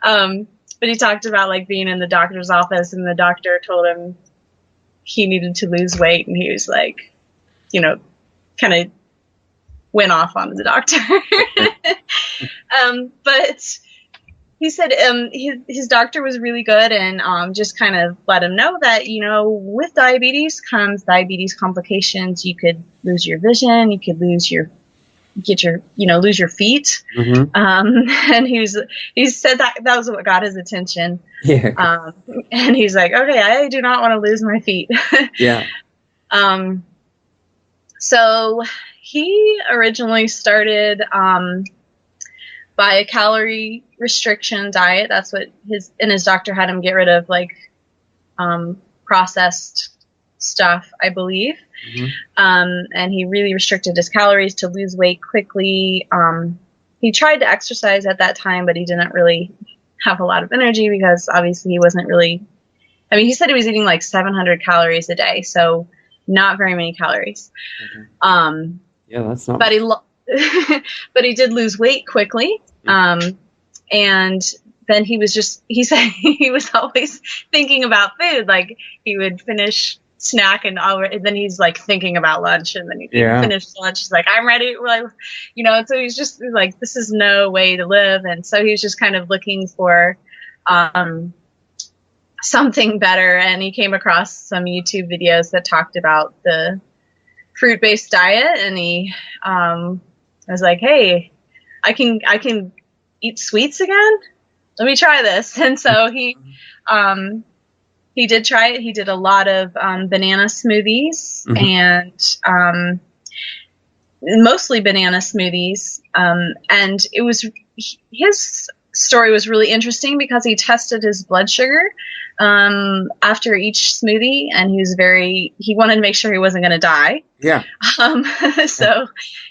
S5: But he talked about like being in the doctor's office, and the doctor told him he needed to lose weight, and he was like, kind of went off on the doctor. But he said his doctor was really good, and just kind of let him know that, with diabetes comes diabetes complications. You could lose your vision, you could lose your feet. And he said that was what got his attention. Yeah. And he's like, okay, I do not want to lose my feet.
S1: Yeah.
S5: So he originally started by a calorie restriction diet. That's what his doctor had him get rid of, like processed stuff, I believe. And he really restricted his calories to lose weight quickly. He tried to exercise at that time, but he didn't really have a lot of energy, because obviously he wasn't really, he said he was eating like 700 calories a day, so not very many calories.
S1: Yeah, that's not.
S5: But he did lose weight quickly. And then he said he was always thinking about food. Like he would finish snack and then he's like thinking about lunch, and then he finished lunch. He's like, I'm ready. So he's just like, this is no way to live. And so he was just kind of looking for, something better. And he came across some YouTube videos that talked about the fruit-based diet. And he, was like, hey, I can eat sweets again. Let me try this. And so he did try it. He did a lot of banana smoothies and mostly banana smoothies. And it was his story was really interesting, because he tested his blood sugar after each smoothie, and he wanted to make sure he wasn't going to die.
S1: Yeah.
S5: So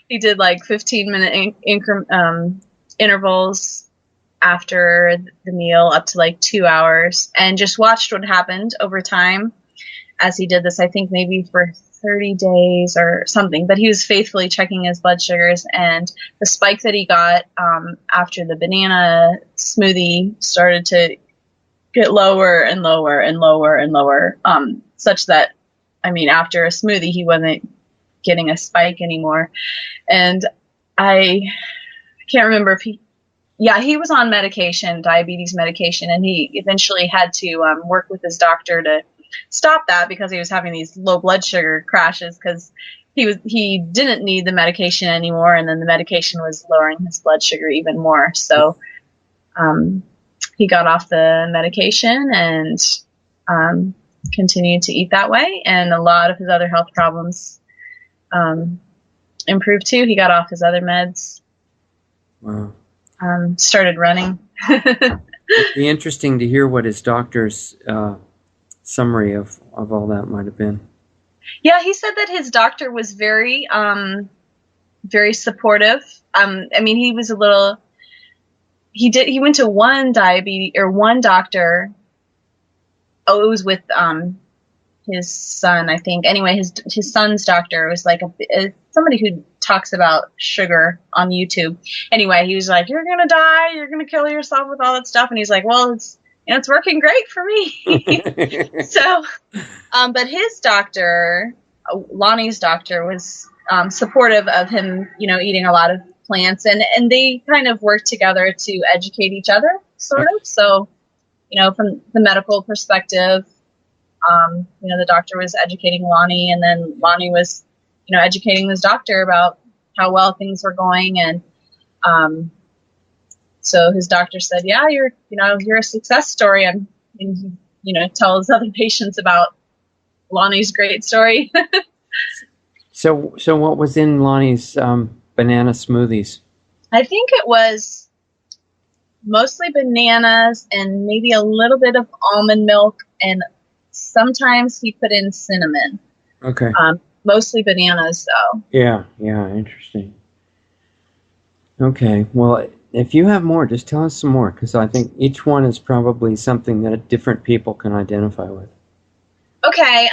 S5: he did like 15-minute intervals after the meal, up to like 2 hours, and just watched what happened over time as he did this. I think maybe for 30 days or something, but he was faithfully checking his blood sugars, and the spike that he got after the banana smoothie started to get lower and lower and lower and lower, such that, after a smoothie, he wasn't getting a spike anymore. And I can't remember if he was on medication, diabetes medication, and he eventually had to work with his doctor to stop that, because he was having these low blood sugar crashes, because he didn't need the medication anymore, and then the medication was lowering his blood sugar even more. So he got off the medication and continued to eat that way, and a lot of his other health problems improved too. He got off his other meds.
S1: Wow.
S5: Started running.
S1: It'd be interesting to hear what his doctor's summary of all that might have been.
S5: Yeah, he said that his doctor was very, very supportive. He was a little. He went to one doctor. Oh, it was with his son, I think. Anyway, his son's doctor was like somebody who talks about sugar on YouTube. Anyway, he was like, "You're gonna die. You're gonna kill yourself with all that stuff." And he's like, "Well, and it's working great for me. So, but his doctor, Lonnie's doctor, was supportive of him, eating a lot of plants, and they kind of worked together to educate each other, sort of. So, from the medical perspective, the doctor was educating Lonnie, and then Lonnie was, educating his doctor about how well things were going. And so his doctor said, yeah, you're a success story. And tell his other patients about Lonnie's great story.
S1: So what was in Lonnie's banana smoothies?
S5: I think it was mostly bananas and maybe a little bit of almond milk, and sometimes he put in cinnamon.
S1: Okay.
S5: Mostly bananas, though.
S1: Yeah, interesting. Okay, well, if you have more, just tell us some more, because I think each one is probably something that different people can identify with.
S5: Okay,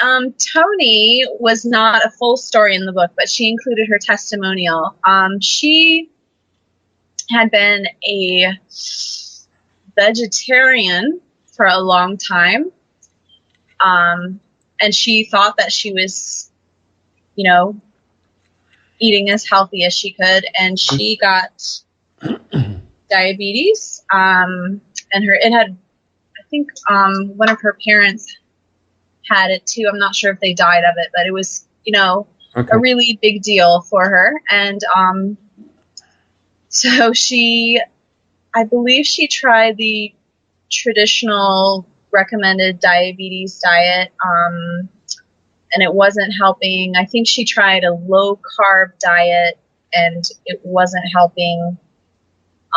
S5: Tony was not a full story in the book, but she included her testimonial. She had been a vegetarian for a long time, and she thought that she was, eating as healthy as she could, and she got diabetes, and it had, I think, one of her parents had it too. I'm not sure if they died of it, but it was, a really big deal for her. And so I believe she tried the traditional recommended diabetes diet, and it wasn't helping. I think she tried a low carb diet, and it wasn't helping.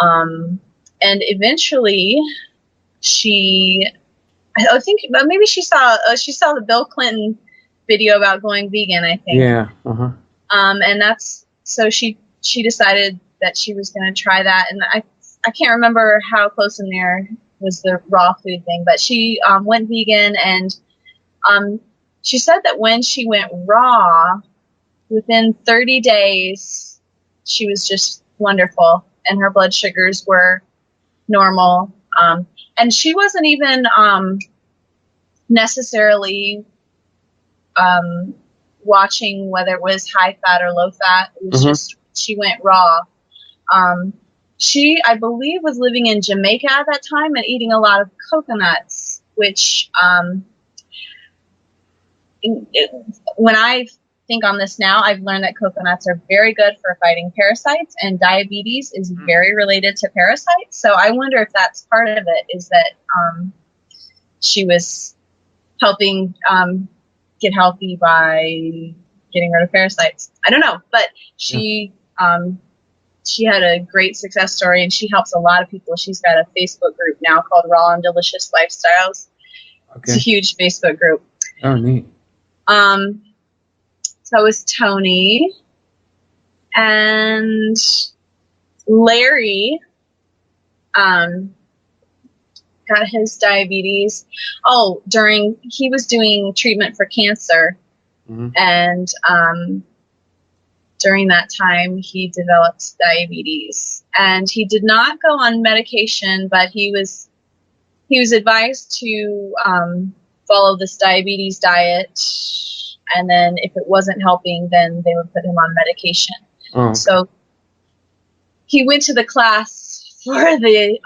S5: And eventually I think maybe she saw the Bill Clinton video about going vegan, I think.
S1: Yeah.
S5: And so she decided that she was going to try that. And I can't remember how close in there was the raw food thing, but she went vegan, and she said that when she went raw, within 30 days, she was just wonderful, and her blood sugars were normal. And she wasn't even necessarily watching whether it was high fat or low fat. It was just, she went raw. She, I believe, was living in Jamaica at that time and eating a lot of coconuts, which when I think on this now, I've learned that coconuts are very good for fighting parasites, and diabetes is very related to parasites. So I wonder if that's part of it, is that she was helping get healthy by getting rid of parasites. I don't know, but she had a great success story, and she helps a lot of people. She's got a Facebook group now called Raw and Delicious Lifestyles. Okay. It's a huge Facebook group.
S1: Oh, neat.
S5: So it was Tony, and Larry got his diabetes. He was doing treatment for cancer, and during that time he developed diabetes, and he did not go on medication, but he was advised to follow this diabetes diet, and then if it wasn't helping, then they would put him on medication. Oh. So he went to the class for the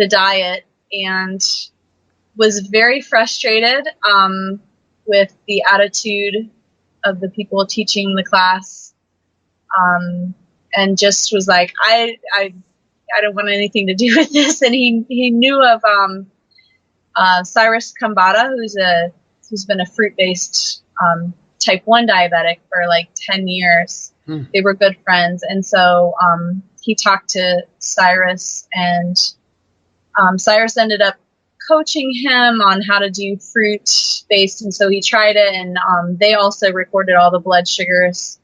S5: diet and was very frustrated with the attitude of the people teaching the class, and just was like, I don't want anything to do with this. And he knew of Cyrus Kambata, who's been a fruit-based type 1 diabetic for like 10 years. They were good friends, and so he talked to Cyrus, and Cyrus ended up coaching him on how to do fruit-based, and so he tried it, and they also recorded all the blood sugars,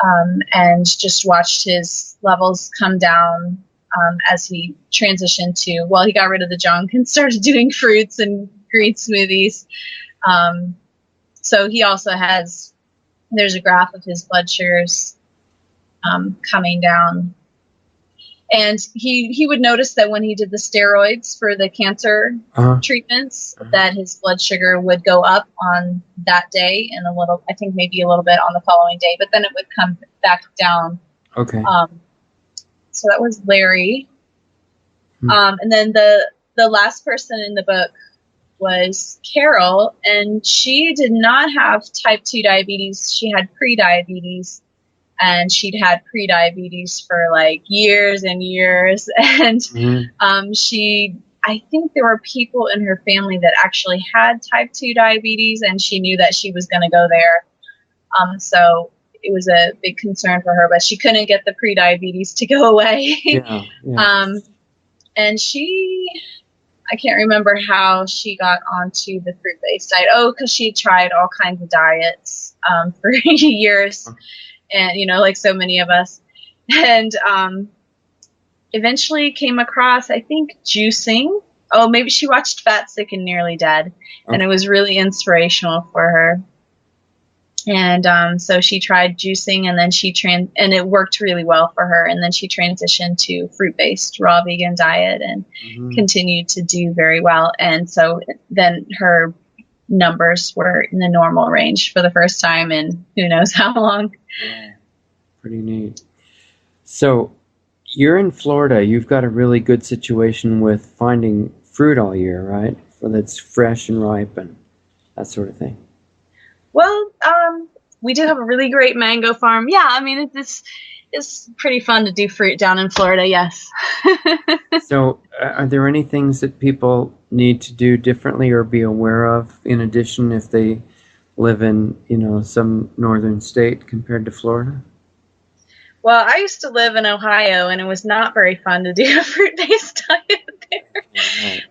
S5: and just watched his levels come down as he transitioned to, he got rid of the junk and started doing fruits and green smoothies. So he also there's a graph of his blood sugars coming down. And he would notice that when he did the steroids for the cancer treatments, that his blood sugar would go up on that day and I think maybe a little bit on the following day, but then it would come back down.
S1: Okay.
S5: So that was Larry. And then the last person in the book was Carol, and she did not have type 2 diabetes. She had pre-diabetes. And she'd had pre-diabetes for like years and years. And I think there were people in her family that actually had type 2 diabetes, and she knew that she was going to go there. So it was a big concern for her, but she couldn't get the pre-diabetes to go away.
S1: Yeah.
S5: And I can't remember how she got onto the fruit-based diet. Oh, because she tried all kinds of diets for years. And, like so many of us, and eventually came across, I think, juicing. Oh, maybe she watched Fat, Sick, and Nearly Dead, and it was really inspirational for her. And so she tried juicing, and then and it worked really well for her. And then she transitioned to fruit-based raw vegan diet and continued to do very well. And so then her numbers were in the normal range for the first time in who knows how long.
S1: Yeah, pretty neat. So you're in Florida. You've got a really good situation with finding fruit all year, right? That's fresh and ripe and that sort of thing.
S5: Well, we do have a really great mango farm. Yeah, I mean, it's pretty fun to do fruit down in Florida, yes.
S1: So are there any things that people need to do differently or be aware of in addition if they live in, some northern state compared to Florida?
S5: Well, I used to live in Ohio, and it was not very fun to do a fruit-based diet there. Right.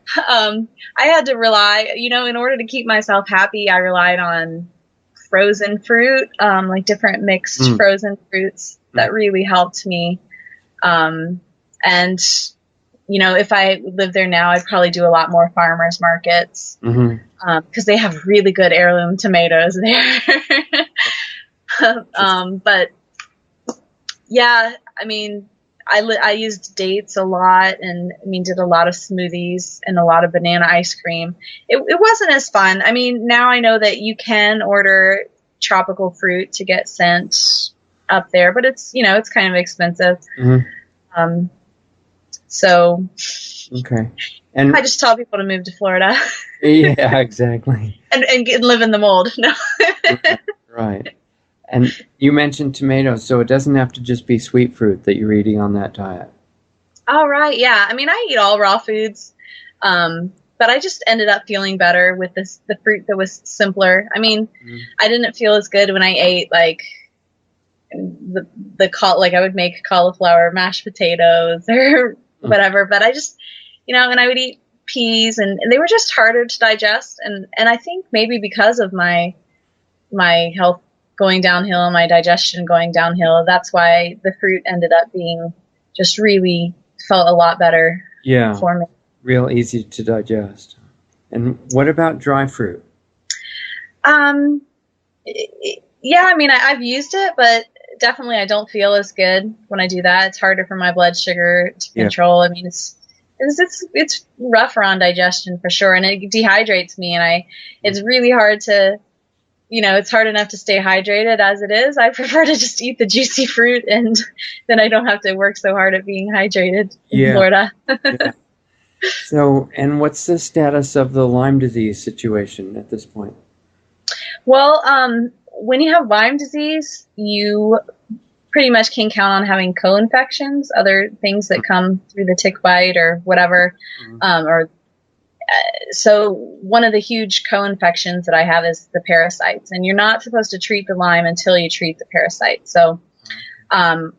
S5: I had to rely, in order to keep myself happy, I relied on frozen fruit, like different mixed frozen fruits that really helped me. And, if I lived there now, I'd probably do a lot more farmers markets because they have really good heirloom tomatoes there. But yeah, I mean, I used dates a lot, and did a lot of smoothies and a lot of banana ice cream. It wasn't as fun. I mean, now I know that you can order tropical fruit to get sent up there, but it's it's kind of expensive. So okay, and I just tell people to move to Florida.
S1: Yeah, exactly.
S5: and live in the mold. No.
S1: Right. And you mentioned tomatoes, so it doesn't have to just be sweet fruit that you're eating on that diet.
S5: Oh, right. Yeah. I mean, I eat all raw foods, but I just ended up feeling better with the fruit that was simpler. I mean, I didn't feel as good when I ate like like I would make cauliflower mashed potatoes or whatever, but I just, and I would eat peas, and they were just harder to digest. And I think maybe because of my health going downhill, my digestion going downhill, that's why the fruit ended up being just really felt a lot better for me.
S1: Real easy to digest. And what about dry fruit?
S5: Yeah, I mean, I've used it, but definitely I don't feel as good when I do that. It's harder for my blood sugar to control. I mean, it's rougher on digestion for sure, and it dehydrates me, and it's really hard to, it's hard enough to stay hydrated as it is. I prefer to just eat the juicy fruit, and then I don't have to work so hard at being hydrated in Florida.
S1: Yeah. So, and what's the status of the Lyme disease situation at this point?
S5: Well, when you have Lyme disease, you pretty much can count on having co-infections, other things that come through the tick bite or whatever. So one of the huge co-infections that I have is the parasites, and you're not supposed to treat the Lyme until you treat the parasite. So the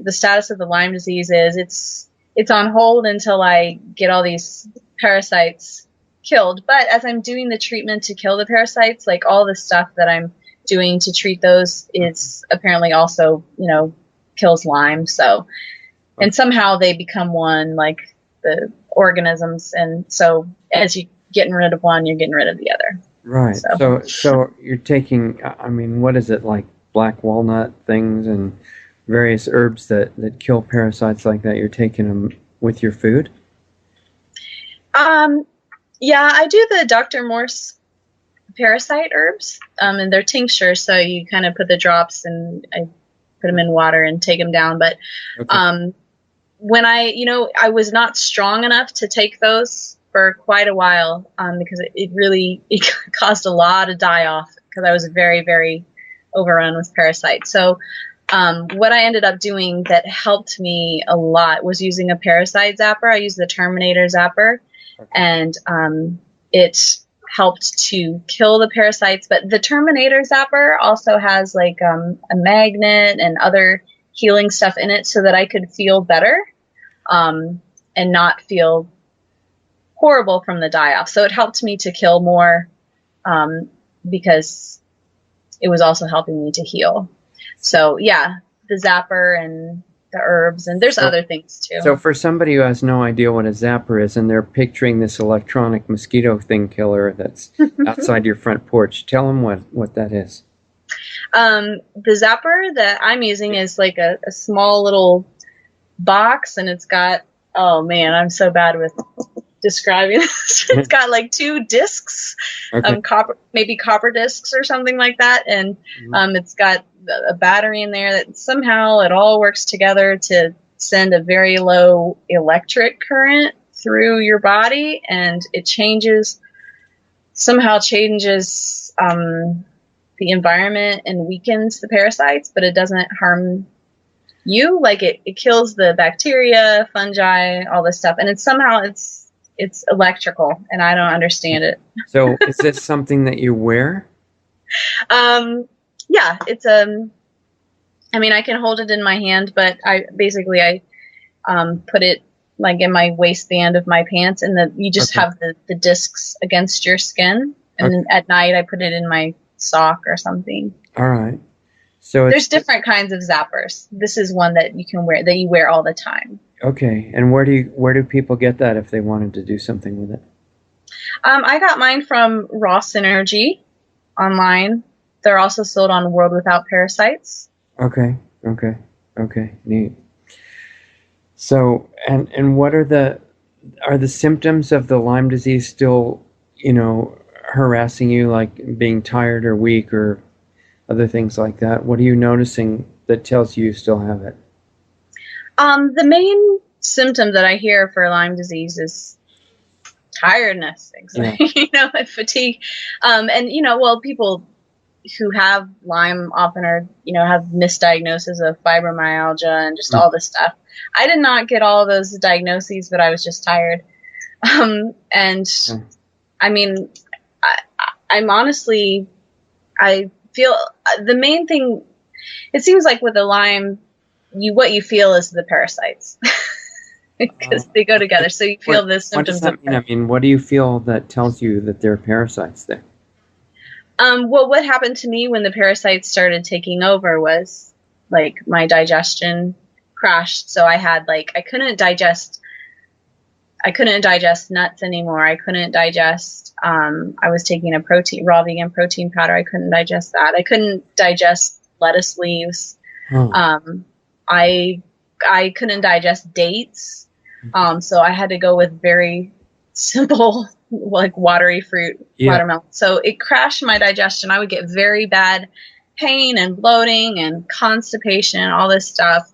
S5: status of the Lyme disease is it's on hold until I get all these parasites killed. But as I'm doing the treatment to kill the parasites, like all the stuff that I'm doing to treat those is apparently also, kills Lyme. So, and somehow they become one, like the organisms. And so as you're getting rid of one, you're getting rid of the other.
S1: Right. So you're taking, what is it, like black walnut things and various herbs that kill parasites like that, you're taking them with your food?
S5: Yeah, I do the Dr. Morse parasite herbs, and they're tinctures, so you kind of put the drops and I put them in water and take them down. But
S1: Okay.
S5: when I was not strong enough to take those for quite a while, because it really caused a lot of die-off because I was very, very overrun with parasites. So what I ended up doing that helped me a lot was using a parasite zapper. I used the Terminator zapper, and it helped to kill the parasites. But the Terminator zapper also has like a magnet and other healing stuff in it so that I could feel better and not feel horrible from the die-off. So it helped me to kill more because it was also helping me to heal. So yeah, the zapper and the herbs, and there's other things too.
S1: So for somebody who has no idea what a zapper is and they're picturing this electronic mosquito thing killer that's outside your front porch, tell them what that is.
S5: The zapper that I'm using is like a small little box, and it's got, oh man, I'm so bad with describing this. It's got like 2 discs,
S1: Okay.
S5: copper discs or something like that, and it's got a battery in there that somehow it all works together to send a very low electric current through your body, and it somehow changes the environment and weakens the parasites, but it doesn't harm you. Like it kills the bacteria, fungi, all this stuff, and it's electrical, and I don't understand it.
S1: So is this something that you wear?
S5: Yeah, it's I mean, I can hold it in my hand, but I put it like in my waistband of my pants, and you just have the discs against your skin, and then at night I put it in my sock or something.
S1: All right. So
S5: there's different kinds of zappers. This is one that you can wear, that you wear all the time.
S1: Okay. And where do people get that if they wanted to do something with it?
S5: I got mine from Raw Synergy online. They're also sold on World Without Parasites.
S1: Okay. Neat. So, and what are the symptoms of the Lyme disease still, harassing you, like being tired or weak or other things like that? What are you noticing that tells you still have it?
S5: The main symptom that I hear for Lyme disease is tiredness, anxiety, and fatigue. And people who have Lyme often are, have misdiagnosis of fibromyalgia and just all this stuff. I did not get all of those diagnoses, but I was just tired. I mean, I'm honestly, I feel the main thing, it seems like with the Lyme, what you feel is the parasites. Because they go together. So you feel the symptoms.
S1: What does that mean? I mean, what do you feel that tells you that there are parasites there?
S5: Well, what happened to me when the parasites started taking over was like my digestion crashed. So I had I couldn't digest nuts anymore. I couldn't digest, I was taking a raw vegan protein powder. I couldn't digest that. I couldn't digest lettuce leaves. I couldn't digest dates. So I had to go with very simple, like watery fruit, watermelon. So it crashed my digestion. I would get very bad pain and bloating and constipation, all this stuff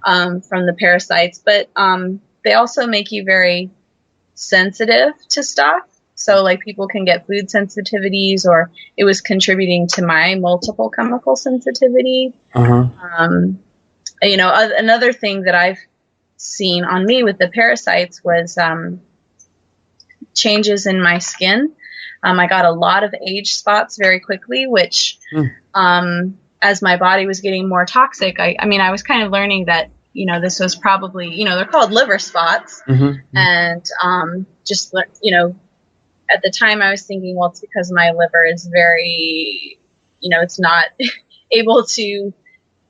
S5: from the parasites. But they also make you very sensitive to stuff. So people can get food sensitivities, or it was contributing to my multiple chemical sensitivity. Another thing that I've seen on me with the parasites was changes in my skin. I got a lot of age spots very quickly, which as my body was getting more toxic, I was kind of learning that, this was probably, they're called liver spots. And at the time I was thinking, well, it's because my liver is very, it's not able to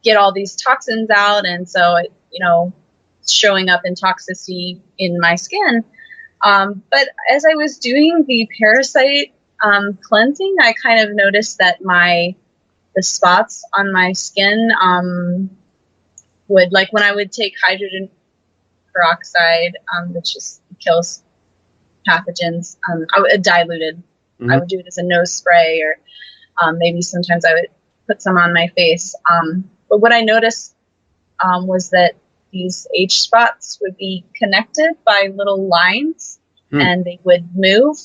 S5: get all these toxins out. And so, showing up in toxicity in my skin. But as I was doing the parasite cleansing, I kind of noticed that the spots on my skin would, like when I would take hydrogen peroxide, which just kills pathogens, diluted.
S1: Mm-hmm.
S5: I would do it as a nose spray, or maybe sometimes I would put some on my face. But what I noticed was that these H spots would be connected by little lines, and they would move.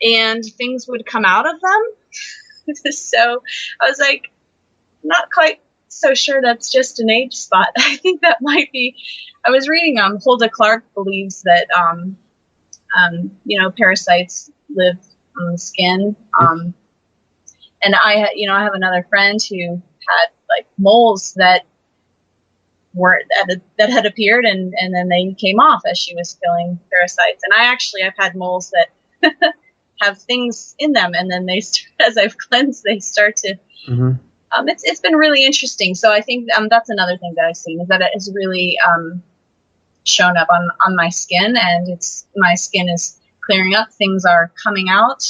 S5: And things would come out of them. So I was like, not quite so sure that's just an age spot. I think that might be. I was reading Hulda Clark believes that parasites live on the skin. And I have another friend who had like moles that had appeared and then they came off as she was killing parasites. And I've had moles that have things in them, and then as I've cleansed, they start to.
S1: Mm-hmm.
S5: It's been really interesting. So I think that's another thing that I've seen is that it has really shown up on my skin, and my skin is clearing up. Things are coming out.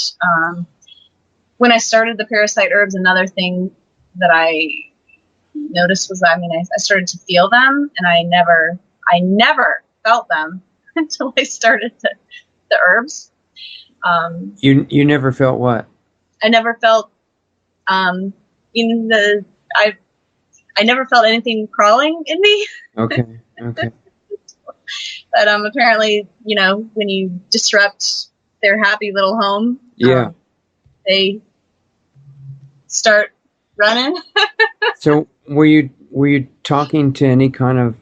S5: When I started the parasite herbs, another thing that I noticed was I started to feel them, and I never felt them until I started the herbs.
S1: You never felt what?
S5: I never felt I never felt anything crawling in me.
S1: Okay.
S5: But apparently, when you disrupt their happy little home, they start running. So
S1: were you talking to any kind of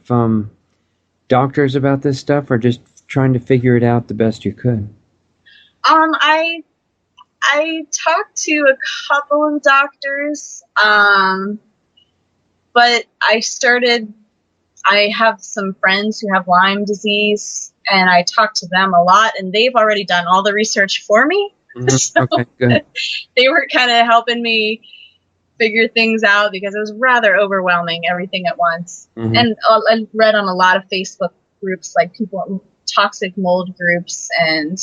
S1: doctors about this stuff, or just trying to figure it out the best you could?
S5: I talked to a couple of doctors, but I have some friends who have Lyme disease, and I talked to them a lot, and they've already done all the research for me.
S1: Mm-hmm.
S5: So
S1: okay, good.
S5: They were kind of helping me figure things out because it was rather overwhelming, everything at once. Mm-hmm. And I read on a lot of Facebook groups, like toxic mold groups and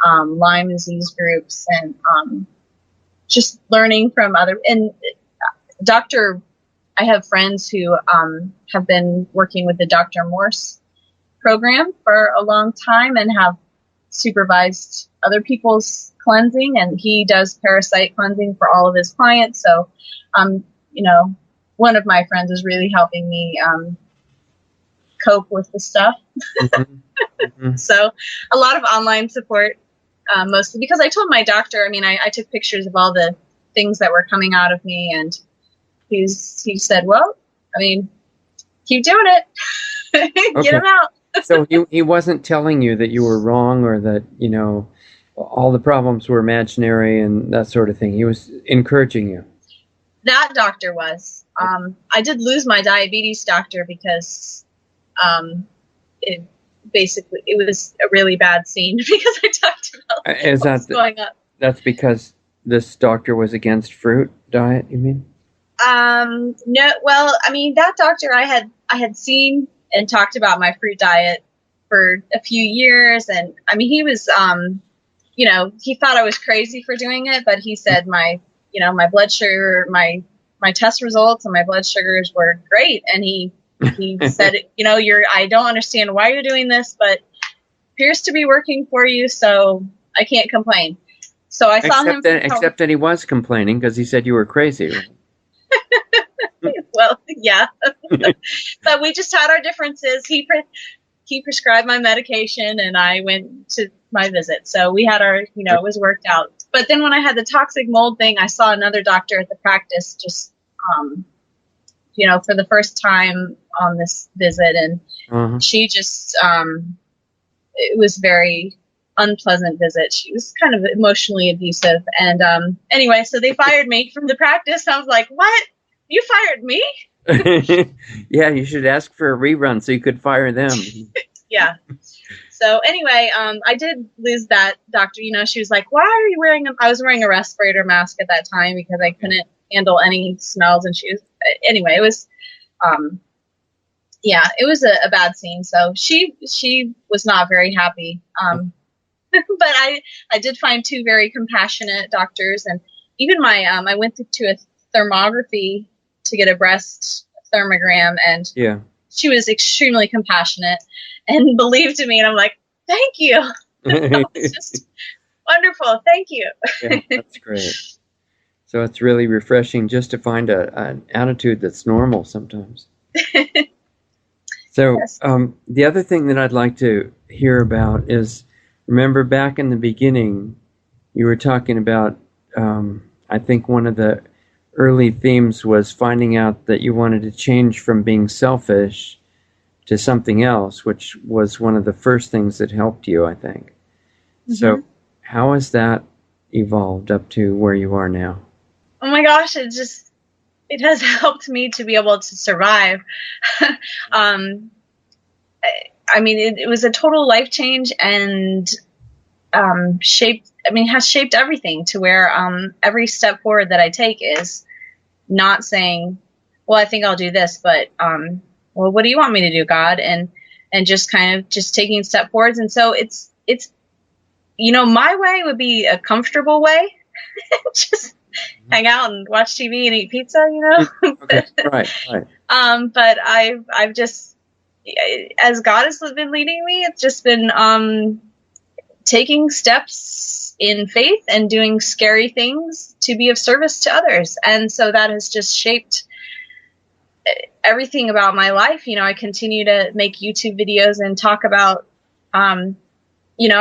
S5: Lyme disease groups, and just learning from I have friends who have been working with the Dr. Morse program for a long time and have supervised other people's cleansing, and he does parasite cleansing for all of his clients. So, one of my friends is really helping me cope with the stuff. Mm-hmm. Mm-hmm. So a lot of online support, mostly because I told my doctor, I took pictures of all the things that were coming out of me, and he said, well, keep doing it. Get them out.
S1: So he wasn't telling you that you were wrong, or that, all the problems were imaginary and that sort of thing. He was encouraging you.
S5: That doctor was. I did lose my diabetes doctor because it was a really bad scene because I talked about what's going on. That's because
S1: this doctor was against fruit diet, you mean?
S5: No, well, that doctor I had seen and talked about my fruit diet for a few years, and he was he thought I was crazy for doing it, but he said my blood sugar, my test results and my blood sugars were great, and he said, I don't understand why you're doing this, but appears to be working for you, so I can't complain. So I saw him.
S1: Except that he was complaining because he said you were crazy. Right?
S5: Well, yeah, but we just had our differences. He prescribed my medication, and I went to my visit. So we had our, it was worked out. But then when I had the toxic mold thing, I saw another doctor at the practice just, for the first time on this visit, and she just, it was very unpleasant visit. She was kind of emotionally abusive, and anyway, so they fired me from the practice. I was like, what? You fired me?
S1: Yeah, you should ask for a rerun so you could fire them.
S5: Yeah. So anyway, I did lose that doctor. She was like, why are you wearing I was wearing a respirator mask at that time because I couldn't handle any smells, and anyway, it was, it was a bad scene. So she was not very happy. But I did find two very compassionate doctors, and even my, I went to a thermography to get a breast thermogram, and she was extremely compassionate and believed in me, and I'm like, thank you. It's just wonderful. Thank you.
S1: Yeah, that's great. So it's really refreshing just to find an attitude that's normal sometimes. So
S5: Yes.
S1: The other thing that I'd like to hear about is, remember back in the beginning, you were talking about, I think one of the early themes was finding out that you wanted to change from being selfish to something else, which was one of the first things that helped you, I think. Mm-hmm. So how has that evolved up to where you are now?
S5: Oh my gosh, it has helped me to be able to survive. I mean, it was a total life change, and has shaped everything to where every step forward that I take is not saying, well, I think I'll do this, but well, what do you want me to do, God? And just kind of just taking step forwards. And so it's my way would be a comfortable way. Just hang out and watch TV and eat pizza,
S1: Okay, right.
S5: But I've just, as God has been leading me, it's just been taking steps in faith and doing scary things to be of service to others. And so that has just shaped everything about my life. I continue to make YouTube videos and talk about, I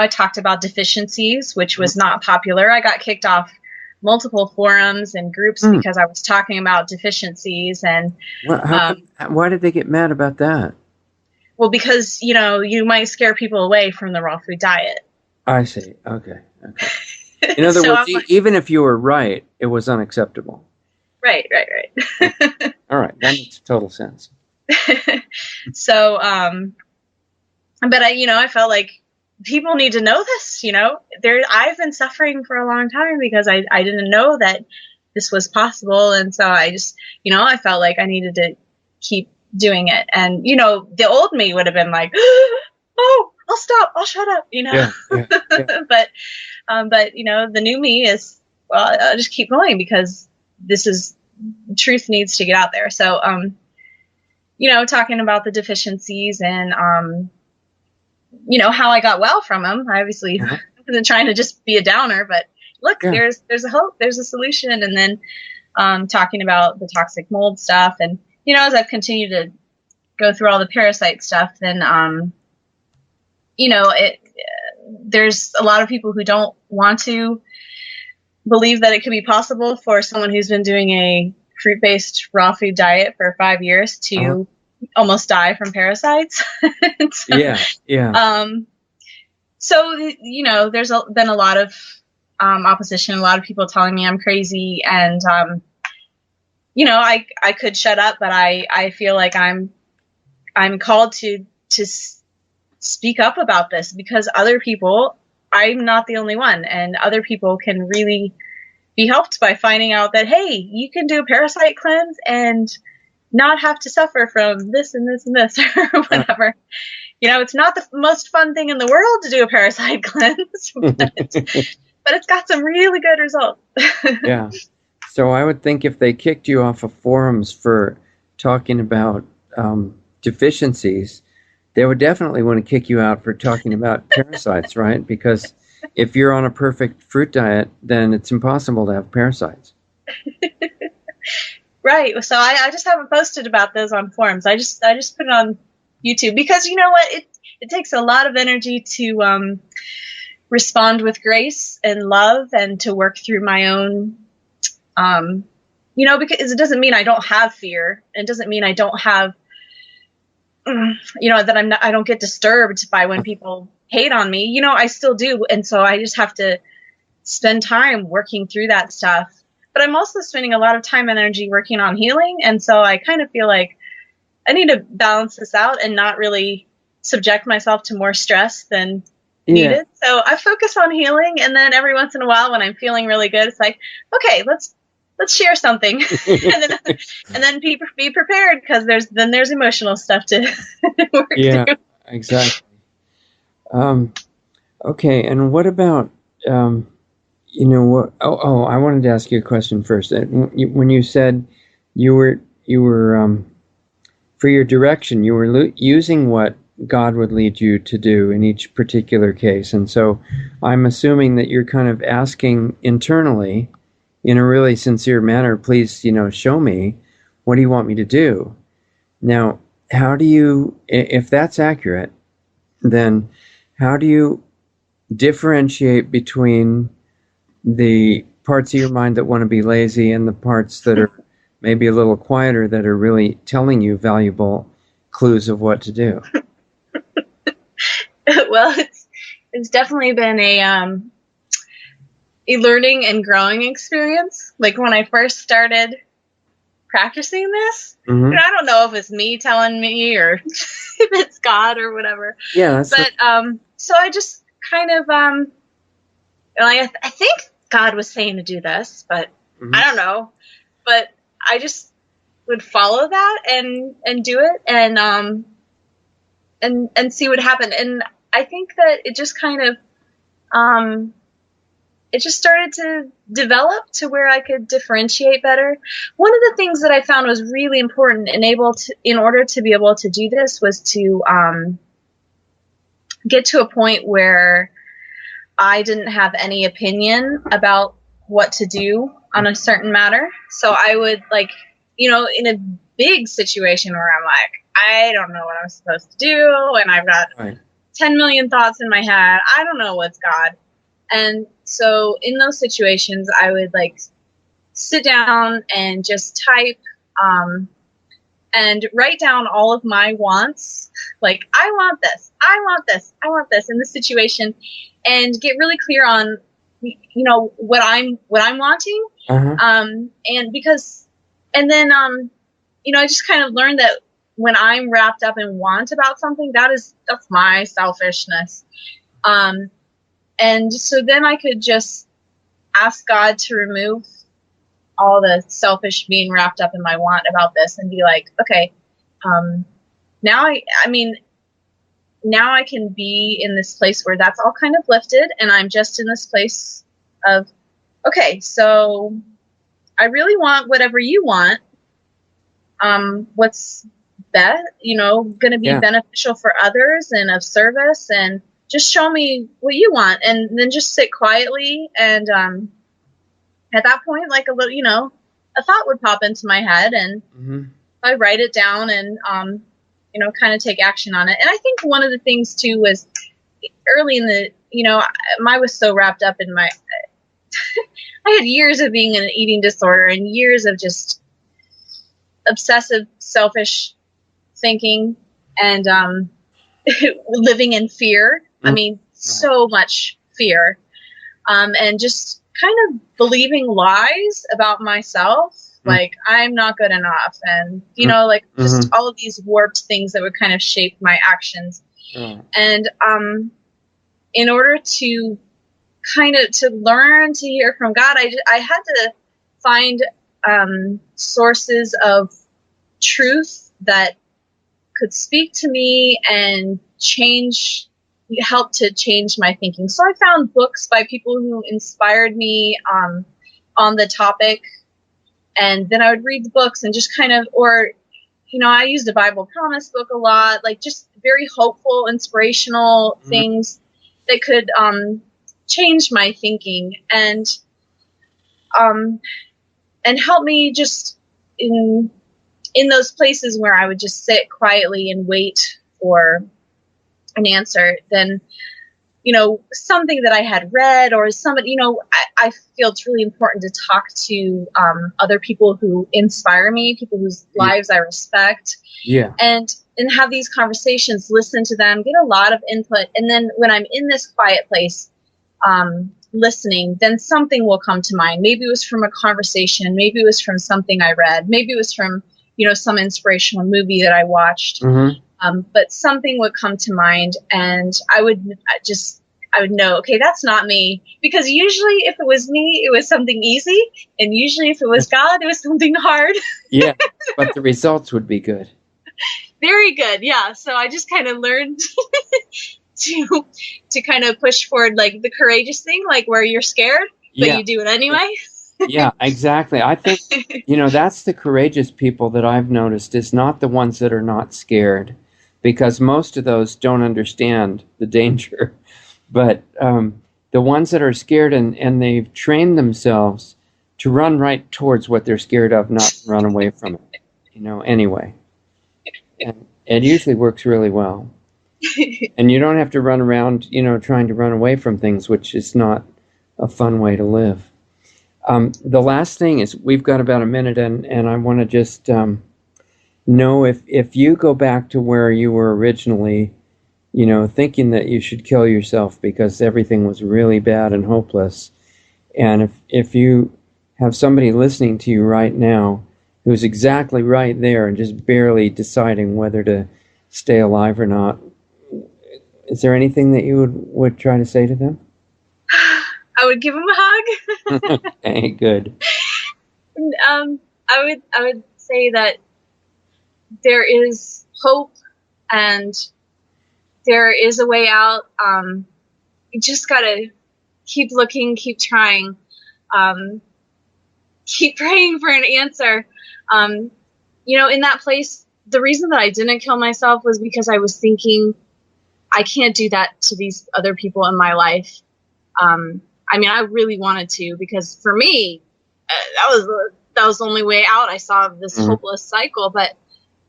S5: talked about deficiencies, which was not popular. I got kicked off multiple forums and groups because I was talking about deficiencies. And
S1: why did they get mad about that?
S5: Well, because, you might scare people away from the raw food diet.
S1: I see. Okay. In other words, even if you were right, it was unacceptable.
S5: Right.
S1: All right. That makes total sense.
S5: So, but I felt like people need to know this, I've been suffering for a long time because I didn't know that this was possible. And so I just, I felt like I needed to keep doing it. And, the old me would have been like, oh, I'll stop. I'll shut up,
S1: Yeah.
S5: but the new me is, well, I'll just keep going because truth needs to get out there. So, talking about the deficiencies and, how I got well from them. I obviously wasn't trying to just be a downer, but look, there's a hope, there's a solution. And then, talking about the toxic mold stuff. And, as I've continued to go through all the parasite stuff, then, there's a lot of people who don't want to believe that it could be possible for someone who's been doing a fruit-based raw food diet for 5 years to almost die from parasites.
S1: Yeah.
S5: So, there's been a lot of opposition, a lot of people telling me I'm crazy, and I could shut up, but I feel like I'm called to speak up about this because other people, I'm not the only one, and other people can really be helped by finding out that, hey, you can do a parasite cleanse and not have to suffer from this and this and this or whatever. It's not the most fun thing in the world to do a parasite cleanse, but it's got some really good results.
S1: Yeah. So I would think if they kicked you off of forums for talking about deficiencies, they would definitely want to kick you out for talking about parasites, right? Because if you're on a perfect fruit diet, then it's impossible to have parasites.
S5: Right. So I just haven't posted about those on forums. I just put it on YouTube because you know what? It takes a lot of energy to respond with grace and love and to work through my own, because it doesn't mean I don't have fear. It doesn't mean I don't have, that I don't get disturbed by when people hate on me. I still do. And so I just have to spend time working through that stuff. But I'm also spending a lot of time and energy working on healing. And so I kind of feel like I need to balance this out and not really subject myself to more stress than needed. So I focus on healing. And then every once in a while when I'm feeling really good, it's like, okay, let's share something. and then be prepared because there's emotional stuff to work through.
S1: Exactly. Okay. And what about, You know what? I wanted to ask you a question first. When you said you were for your direction, you were using what God would lead you to do in each particular case, and so I'm assuming that you're kind of asking internally, in a really sincere manner, please, show me, what do you want me to do? Now, how do you, if that's accurate, then how do you differentiate between the parts of your mind that want to be lazy and the parts that are maybe a little quieter that are really telling you valuable clues of what to do?
S5: Well, it's definitely been a learning and growing experience. Like when I first started practicing this,
S1: Mm-hmm.
S5: I don't know if it's me telling me or if it's God or whatever.
S1: Yeah,
S5: but so I just kind of I think God was saying to do this, but I don't know. But I just would follow that and do it and see what happened. And I think that it just kind of it just started to develop to where I could differentiate better. One of the things that I found was really important in order to be able to do this was to get to a point where I didn't have any opinion about what to do on a certain matter. So I would in a big situation where I'm like, I don't know what I'm supposed to do, and I've got 10 million thoughts in my head. I don't know what's God. And so in those situations, I would sit down and just type and write down all of my wants. Like, I want this, I want this, I want this in this situation, and get really clear on, what I'm wanting. And then I just kind of learned that when I'm wrapped up in want about something, that's my selfishness. And so then I could just ask God to remove all the selfish being wrapped up in my want about this and be like, okay, now I can be in this place where that's all kind of lifted, and I'm just in this place of, okay, so I really want whatever you want. What's going to be beneficial for others and of service, and just show me what you want. And then just sit quietly. And at that point, a little, a thought would pop into my head, and I write it down and, kind of take action on it. And I think one of the things too was early in the, I was so wrapped up in my, I had years of being in an eating disorder and years of just obsessive, selfish thinking and living in fear. I mean, so much fear. And just kind of believing lies about myself. Like, I'm not good enough. And, just all of these warped things that would kind of shape my actions. And in order to to learn to hear from God, I had to find sources of truth that could speak to me and help to change my thinking. So I found books by people who inspired me on the topic, and then I would read the books and just I used the Bible Promise book a lot, just very hopeful, inspirational things that could change my thinking and help me just in those places where I would just sit quietly and wait for an answer. Then, something that I had read or somebody, I feel it's really important to talk to other people who inspire me, people whose lives I respect. Yeah. And have these conversations, listen to them, get a lot of input. And then when I'm in this quiet place, listening, then something will come to mind. Maybe it was from a conversation. Maybe it was from something I read. Maybe it was from, some inspirational movie that I watched. But something would come to mind, and I would know, okay, that's not me. Because usually if it was me, it was something easy. And usually if it was God, it was something hard.
S1: Yeah, but the results would be good.
S5: Very good, yeah. So I just kind of learned to kind of push forward, the courageous thing, where you're scared. but you do it anyway.
S1: Yeah, exactly. I think, that's the courageous people that I've noticed is not the ones that are not scared, because most of those don't understand the danger. But the ones that are scared and they've trained themselves to run right towards what they're scared of, not run away from it, anyway. And it usually works really well. And you don't have to run around, trying to run away from things, which is not a fun way to live. The last thing is, we've got about a minute, and I want to just know if you go back to where you were originally, thinking that you should kill yourself because everything was really bad and hopeless, and if you have somebody listening to you right now who's exactly right there and just barely deciding whether to stay alive or not, is there anything that you would try to say to them?
S5: I would give him a hug.
S1: Okay, good.
S5: I would say that there is hope and there is a way out. You just gotta keep looking, keep trying, keep praying for an answer. In that place, the reason that I didn't kill myself was because I was thinking, I can't do that to these other people in my life. I really wanted to, because for me, that was the only way out. I saw this hopeless cycle, but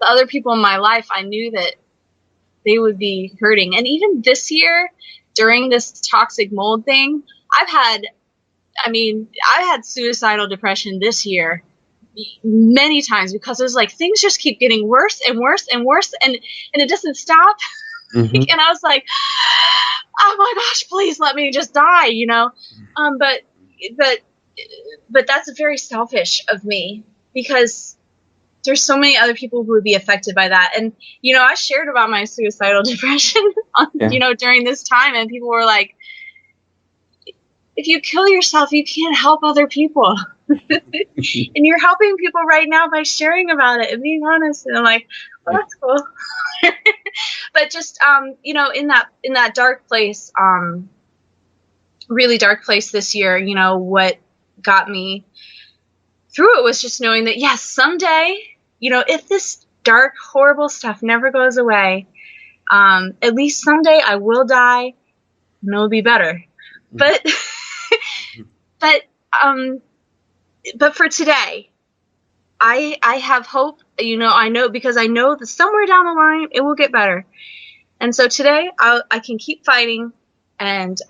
S5: the other people in my life, I knew that they would be hurting. And even this year, during this toxic mold thing, I've had suicidal depression this year many times, because it was like things just keep getting worse and worse and worse, and it doesn't stop.
S1: Mm-hmm.
S5: And I was like, oh my gosh, please let me just die, but that's very selfish of me, because there's so many other people who would be affected by that. And, I shared about my suicidal depression, during this time, and people were like, if you kill yourself, you can't help other people. And you're helping people right now by sharing about it and being honest. And I'm like, well, that's cool. But just, in that dark place, really dark place this year, what got me through it was just knowing that, yes, someday, if this dark, horrible stuff never goes away, at least someday I will die and it'll be better. But, but for today, I have hope, I know, because I know that somewhere down the line it will get better. And so today I can keep fighting and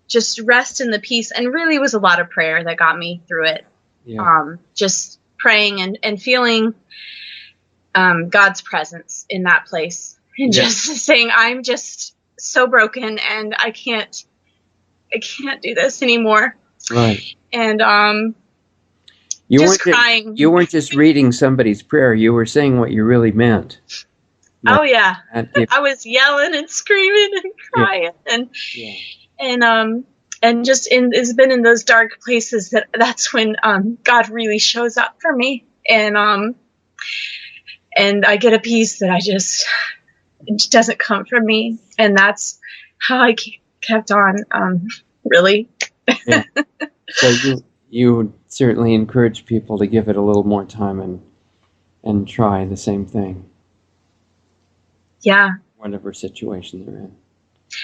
S5: just rest in the peace. And really, it was a lot of prayer that got me through it. Yeah. Just praying and feeling God's presence in that place, and just saying, I'm just so broken and I can't do this anymore. Right. And
S1: you
S5: just crying.
S1: You weren't just reading somebody's prayer. You were saying what you really meant.
S5: Oh yeah. I was yelling and screaming and crying and just it's been in those dark places that's when God really shows up for me, and I get a peace that it just doesn't come from me, and that's how I kept on really.
S1: Yeah. So you certainly encourage people to give it a little more time and try the same thing.
S5: Yeah.
S1: Whatever situation they're in.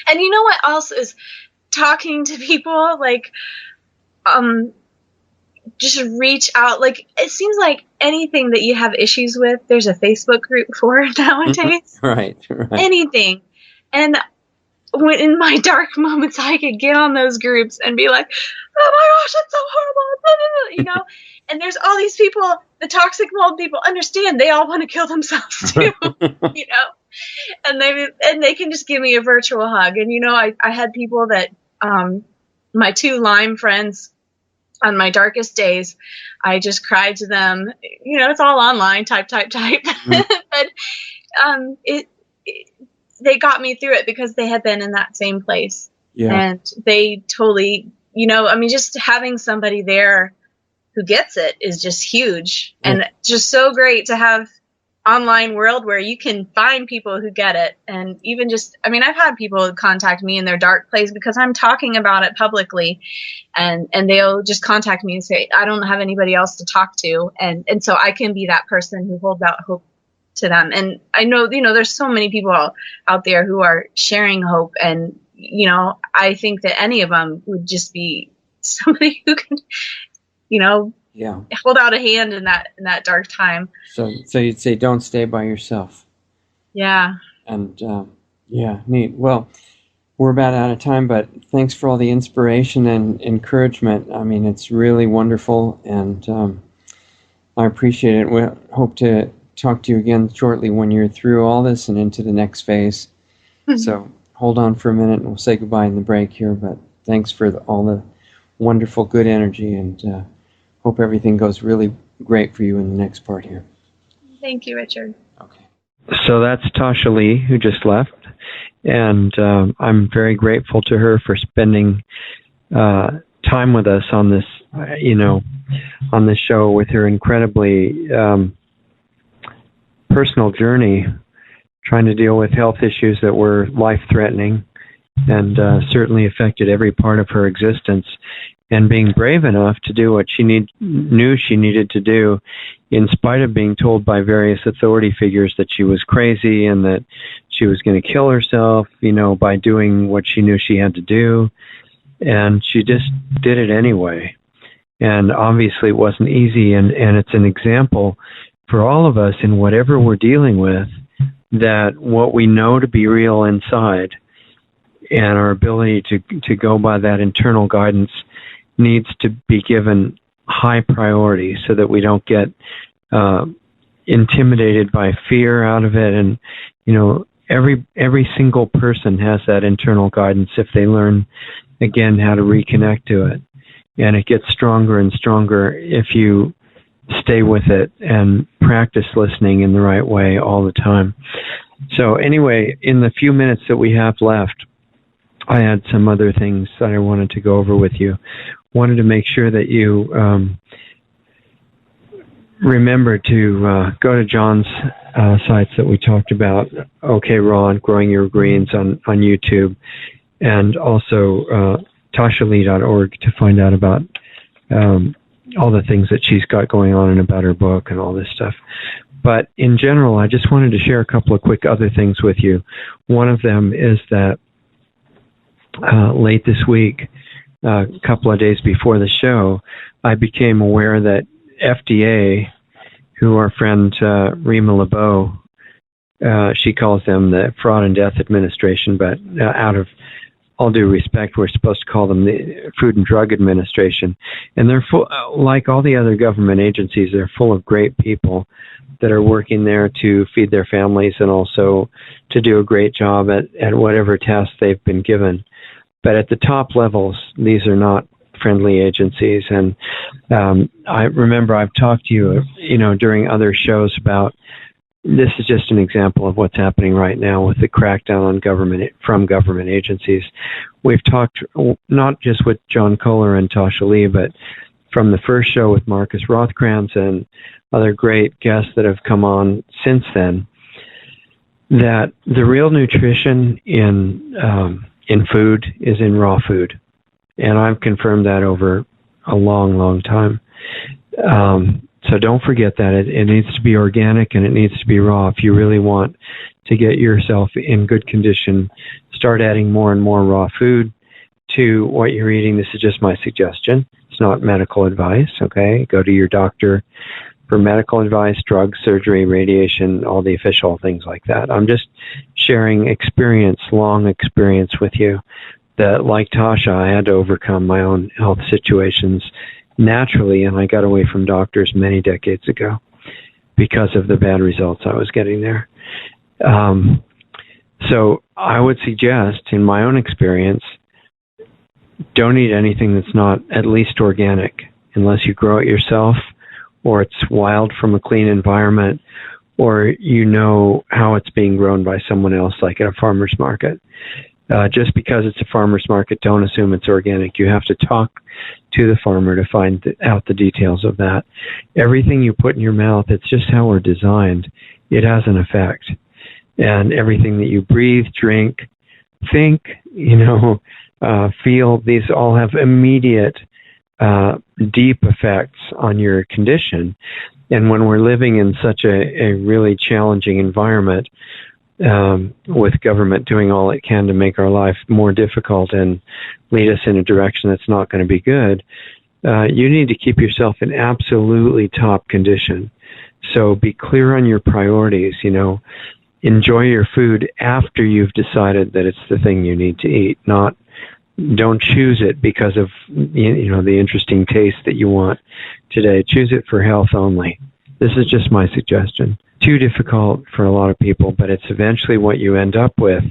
S5: And you know what else is talking to people, like, just reach out. Like, it seems like anything that you have issues with, there's a Facebook group for nowadays.
S1: Right.
S5: Anything. And when in my dark moments, I could get on those groups and be like, oh my gosh, that's so horrible, and there's all these people, the toxic mold people, understand they all want to kill themselves too, and they can just give me a virtual hug. And, I had people that, my 2 Lyme friends, on my darkest days, I just cried to them. It's all online, type. Mm. But they got me through it because they had been in that same place. Yeah. And they totally, just having somebody there who gets it is just huge. Yeah. And just so great to have online world where you can find people who get it. And even just, I mean, I've had people contact me in their dark place because I'm talking about it publicly, and they'll just contact me and say, I don't have anybody else to talk to. And so I can be that person who holds out hope to them. And I know, there's so many people out there who are sharing hope. And, I think that any of them would just be somebody who can, hold out a hand in that dark time.
S1: So you'd say, don't stay by yourself.
S5: Yeah.
S1: And neat. Well, we're about out of time, but thanks for all the inspiration and encouragement. I mean, it's really wonderful, and I appreciate it. We hope to talk to you again shortly when you're through all this and into the next phase. So hold on for a minute, and we'll say goodbye in the break here. But thanks for all the wonderful, good energy, and hope everything goes really great for you in the next part here.
S5: Thank you, Richard.
S1: Okay. So that's Tasha Lee, who just left, and I'm very grateful to her for spending time with us on this, on this show with her incredibly personal journey, trying to deal with health issues that were life-threatening and certainly affected every part of her existence, and being brave enough to do what she knew she needed to do, in spite of being told by various authority figures that she was crazy and that she was going to kill herself, by doing what she knew she had to do. And she just did it anyway. And obviously it wasn't easy, and it's an example for all of us in whatever we're dealing with, that what we know to be real inside and our ability to go by that internal guidance needs to be given high priority, so that we don't get intimidated by fear out of it. And every single person has that internal guidance if they learn again how to reconnect to it, and it gets stronger and stronger if you stay with it and practice listening in the right way all the time. So anyway, in the few minutes that we have left, I had some other things that I wanted to go over with you. Wanted to make sure that you remember to go to John's sites that we talked about, OK Ron, Growing Your Greens on YouTube, and also tashalee.org to find out about all the things that she's got going on and about her book and all this stuff. But in general, I just wanted to share a couple of quick other things with you. One of them is that late this week, a couple of days before the show, I became aware that FDA, who our friend Rima LeBeau, she calls them the Fraud and Death Administration, but out of all due respect, we're supposed to call them the Food and Drug Administration. And they're full, like all the other government agencies, they're full of great people that are working there to feed their families and also to do a great job at whatever tasks they've been given. But at the top levels, these are not friendly agencies. And I remember I've talked to you, during other shows about, this is just an example of what's happening right now with the crackdown on government agencies. We've talked not just with John Kohler and Tasha Lee, but from the first show with Marcus Rothkranz and other great guests that have come on since then, that the real nutrition in food is in raw food. And I've confirmed that over a long, long time. So don't forget that. It needs to be organic and it needs to be raw. If you really want to get yourself in good condition, start adding more and more raw food to what you're eating. This is just my suggestion. It's not medical advice, okay? Go to your doctor for medical advice, drugs, surgery, radiation, all the official things like that. I'm just sharing experience, long experience with you, that like Tasha, I had to overcome my own health situations naturally, and I got away from doctors many decades ago because of the bad results I was getting there. So I would suggest, in my own experience, don't eat anything that's not at least organic, unless you grow it yourself, or it's wild from a clean environment, or you know how it's being grown by someone else, like at a farmer's market. Just because it's a farmer's market, don't assume it's organic. You have to talk to the farmer to find out the details of that. Everything you put in your mouth, it's just how we're designed. it has an effect. And everything that you breathe, drink, think, feel, these all have immediate, deep effects on your condition. And when we're living in such a really challenging environment, with government doing all it can to make our life more difficult and lead us in a direction that's not going to be good, you need to keep yourself in absolutely top condition. So be clear on your priorities, enjoy your food after you've decided that it's the thing you need to eat, don't choose it because of, the interesting taste that you want today. Choose it for health only. This is just my suggestion. Too difficult for a lot of people, but it's eventually what you end up with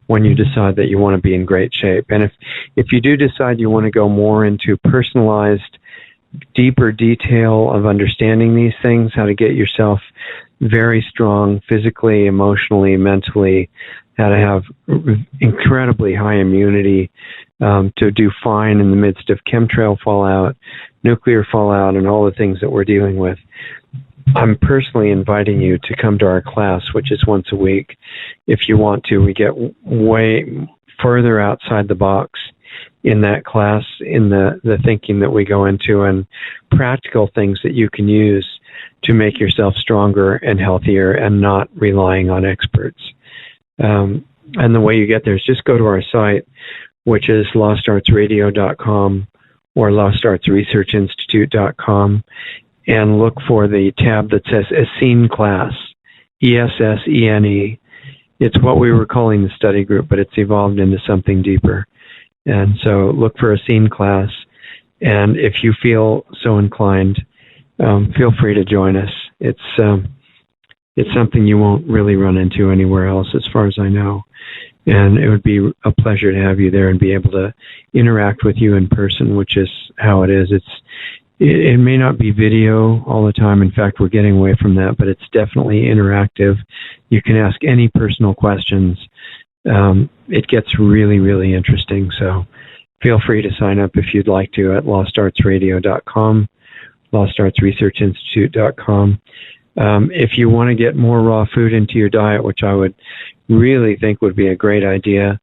S1: when you decide that you want to be in great shape. And if you do decide you want to go more into personalized, deeper detail of understanding these things, how to get yourself very strong physically, emotionally, mentally, how to have incredibly high immunity, to do fine in the midst of chemtrail fallout, nuclear fallout, and all the things that we're dealing with, I'm personally inviting you to come to our class, which is once a week. If you want to, we get way further outside the box in that class, in the thinking that we go into, and practical things that you can use to make yourself stronger and healthier and not relying on experts. And the way you get there is just go to our site, which is lostartsradio.com or lostartsresearchinstitute.com, and look for the tab that says Essene Class, ESSENE. It's what we were calling the study group, but it's evolved into something deeper. And so look for Essene Class, and if you feel so inclined, feel free to join us. It's something you won't really run into anywhere else, as far as I know. And it would be a pleasure to have you there and be able to interact with you in person, which is how it is. It may not be video all the time. In fact, we're getting away from that, but it's definitely interactive. You can ask any personal questions. It gets really, really interesting. So feel free to sign up if you'd like to at lostartsradio.com, lostartsresearchinstitute.com. If you want to get more raw food into your diet, which I would really think would be a great idea,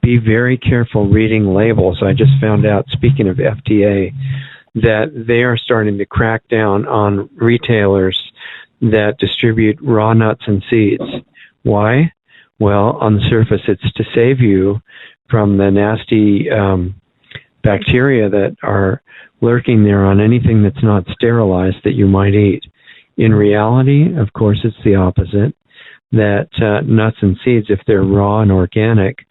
S1: be very careful reading labels. I just found out, speaking of FDA, that they are starting to crack down on retailers that distribute raw nuts and seeds. Why? Well, on the surface, it's to save you from the nasty bacteria that are lurking there on anything that's not sterilized that you might eat. In reality, of course, it's the opposite, that nuts and seeds, if they're raw and organic,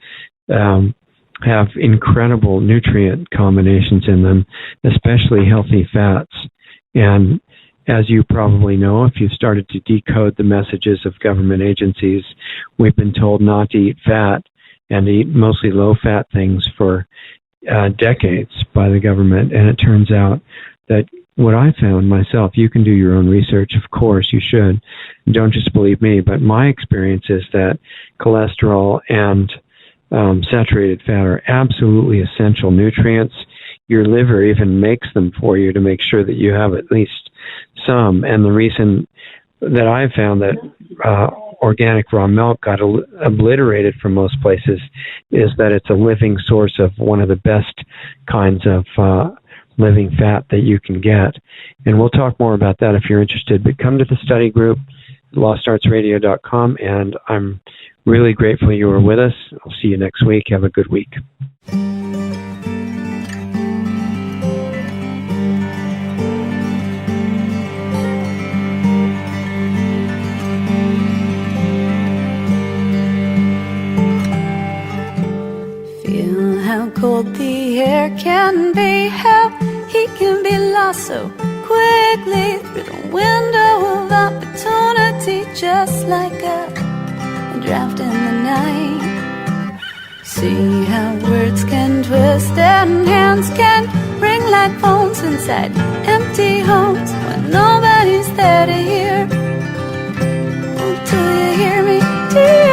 S1: have incredible nutrient combinations in them, especially healthy fats. And as you probably know, if you've started to decode the messages of government agencies, we've been told not to eat fat and to eat mostly low-fat things for decades by the government. And it turns out that what I found myself, you can do your own research, of course, you should. Don't just believe me, but my experience is that cholesterol and saturated fat are absolutely essential nutrients. Your liver even makes them for you to make sure that you have at least some. And the reason that I've found that organic raw milk got obliterated from most places is that it's a living source of one of the best kinds of living fat that you can get. And we'll talk more about that if you're interested. But come to the study group, lostartsradio.com, and I'm really grateful you were with us. I'll see you next week. Have a good week.
S3: Feel how cold the air can be, how he can be lost so quickly through the window of opportunity, just like a draft in the night. See how words can twist and hands can ring like phones inside empty homes when nobody's there to hear. Oh, do you hear me? Do you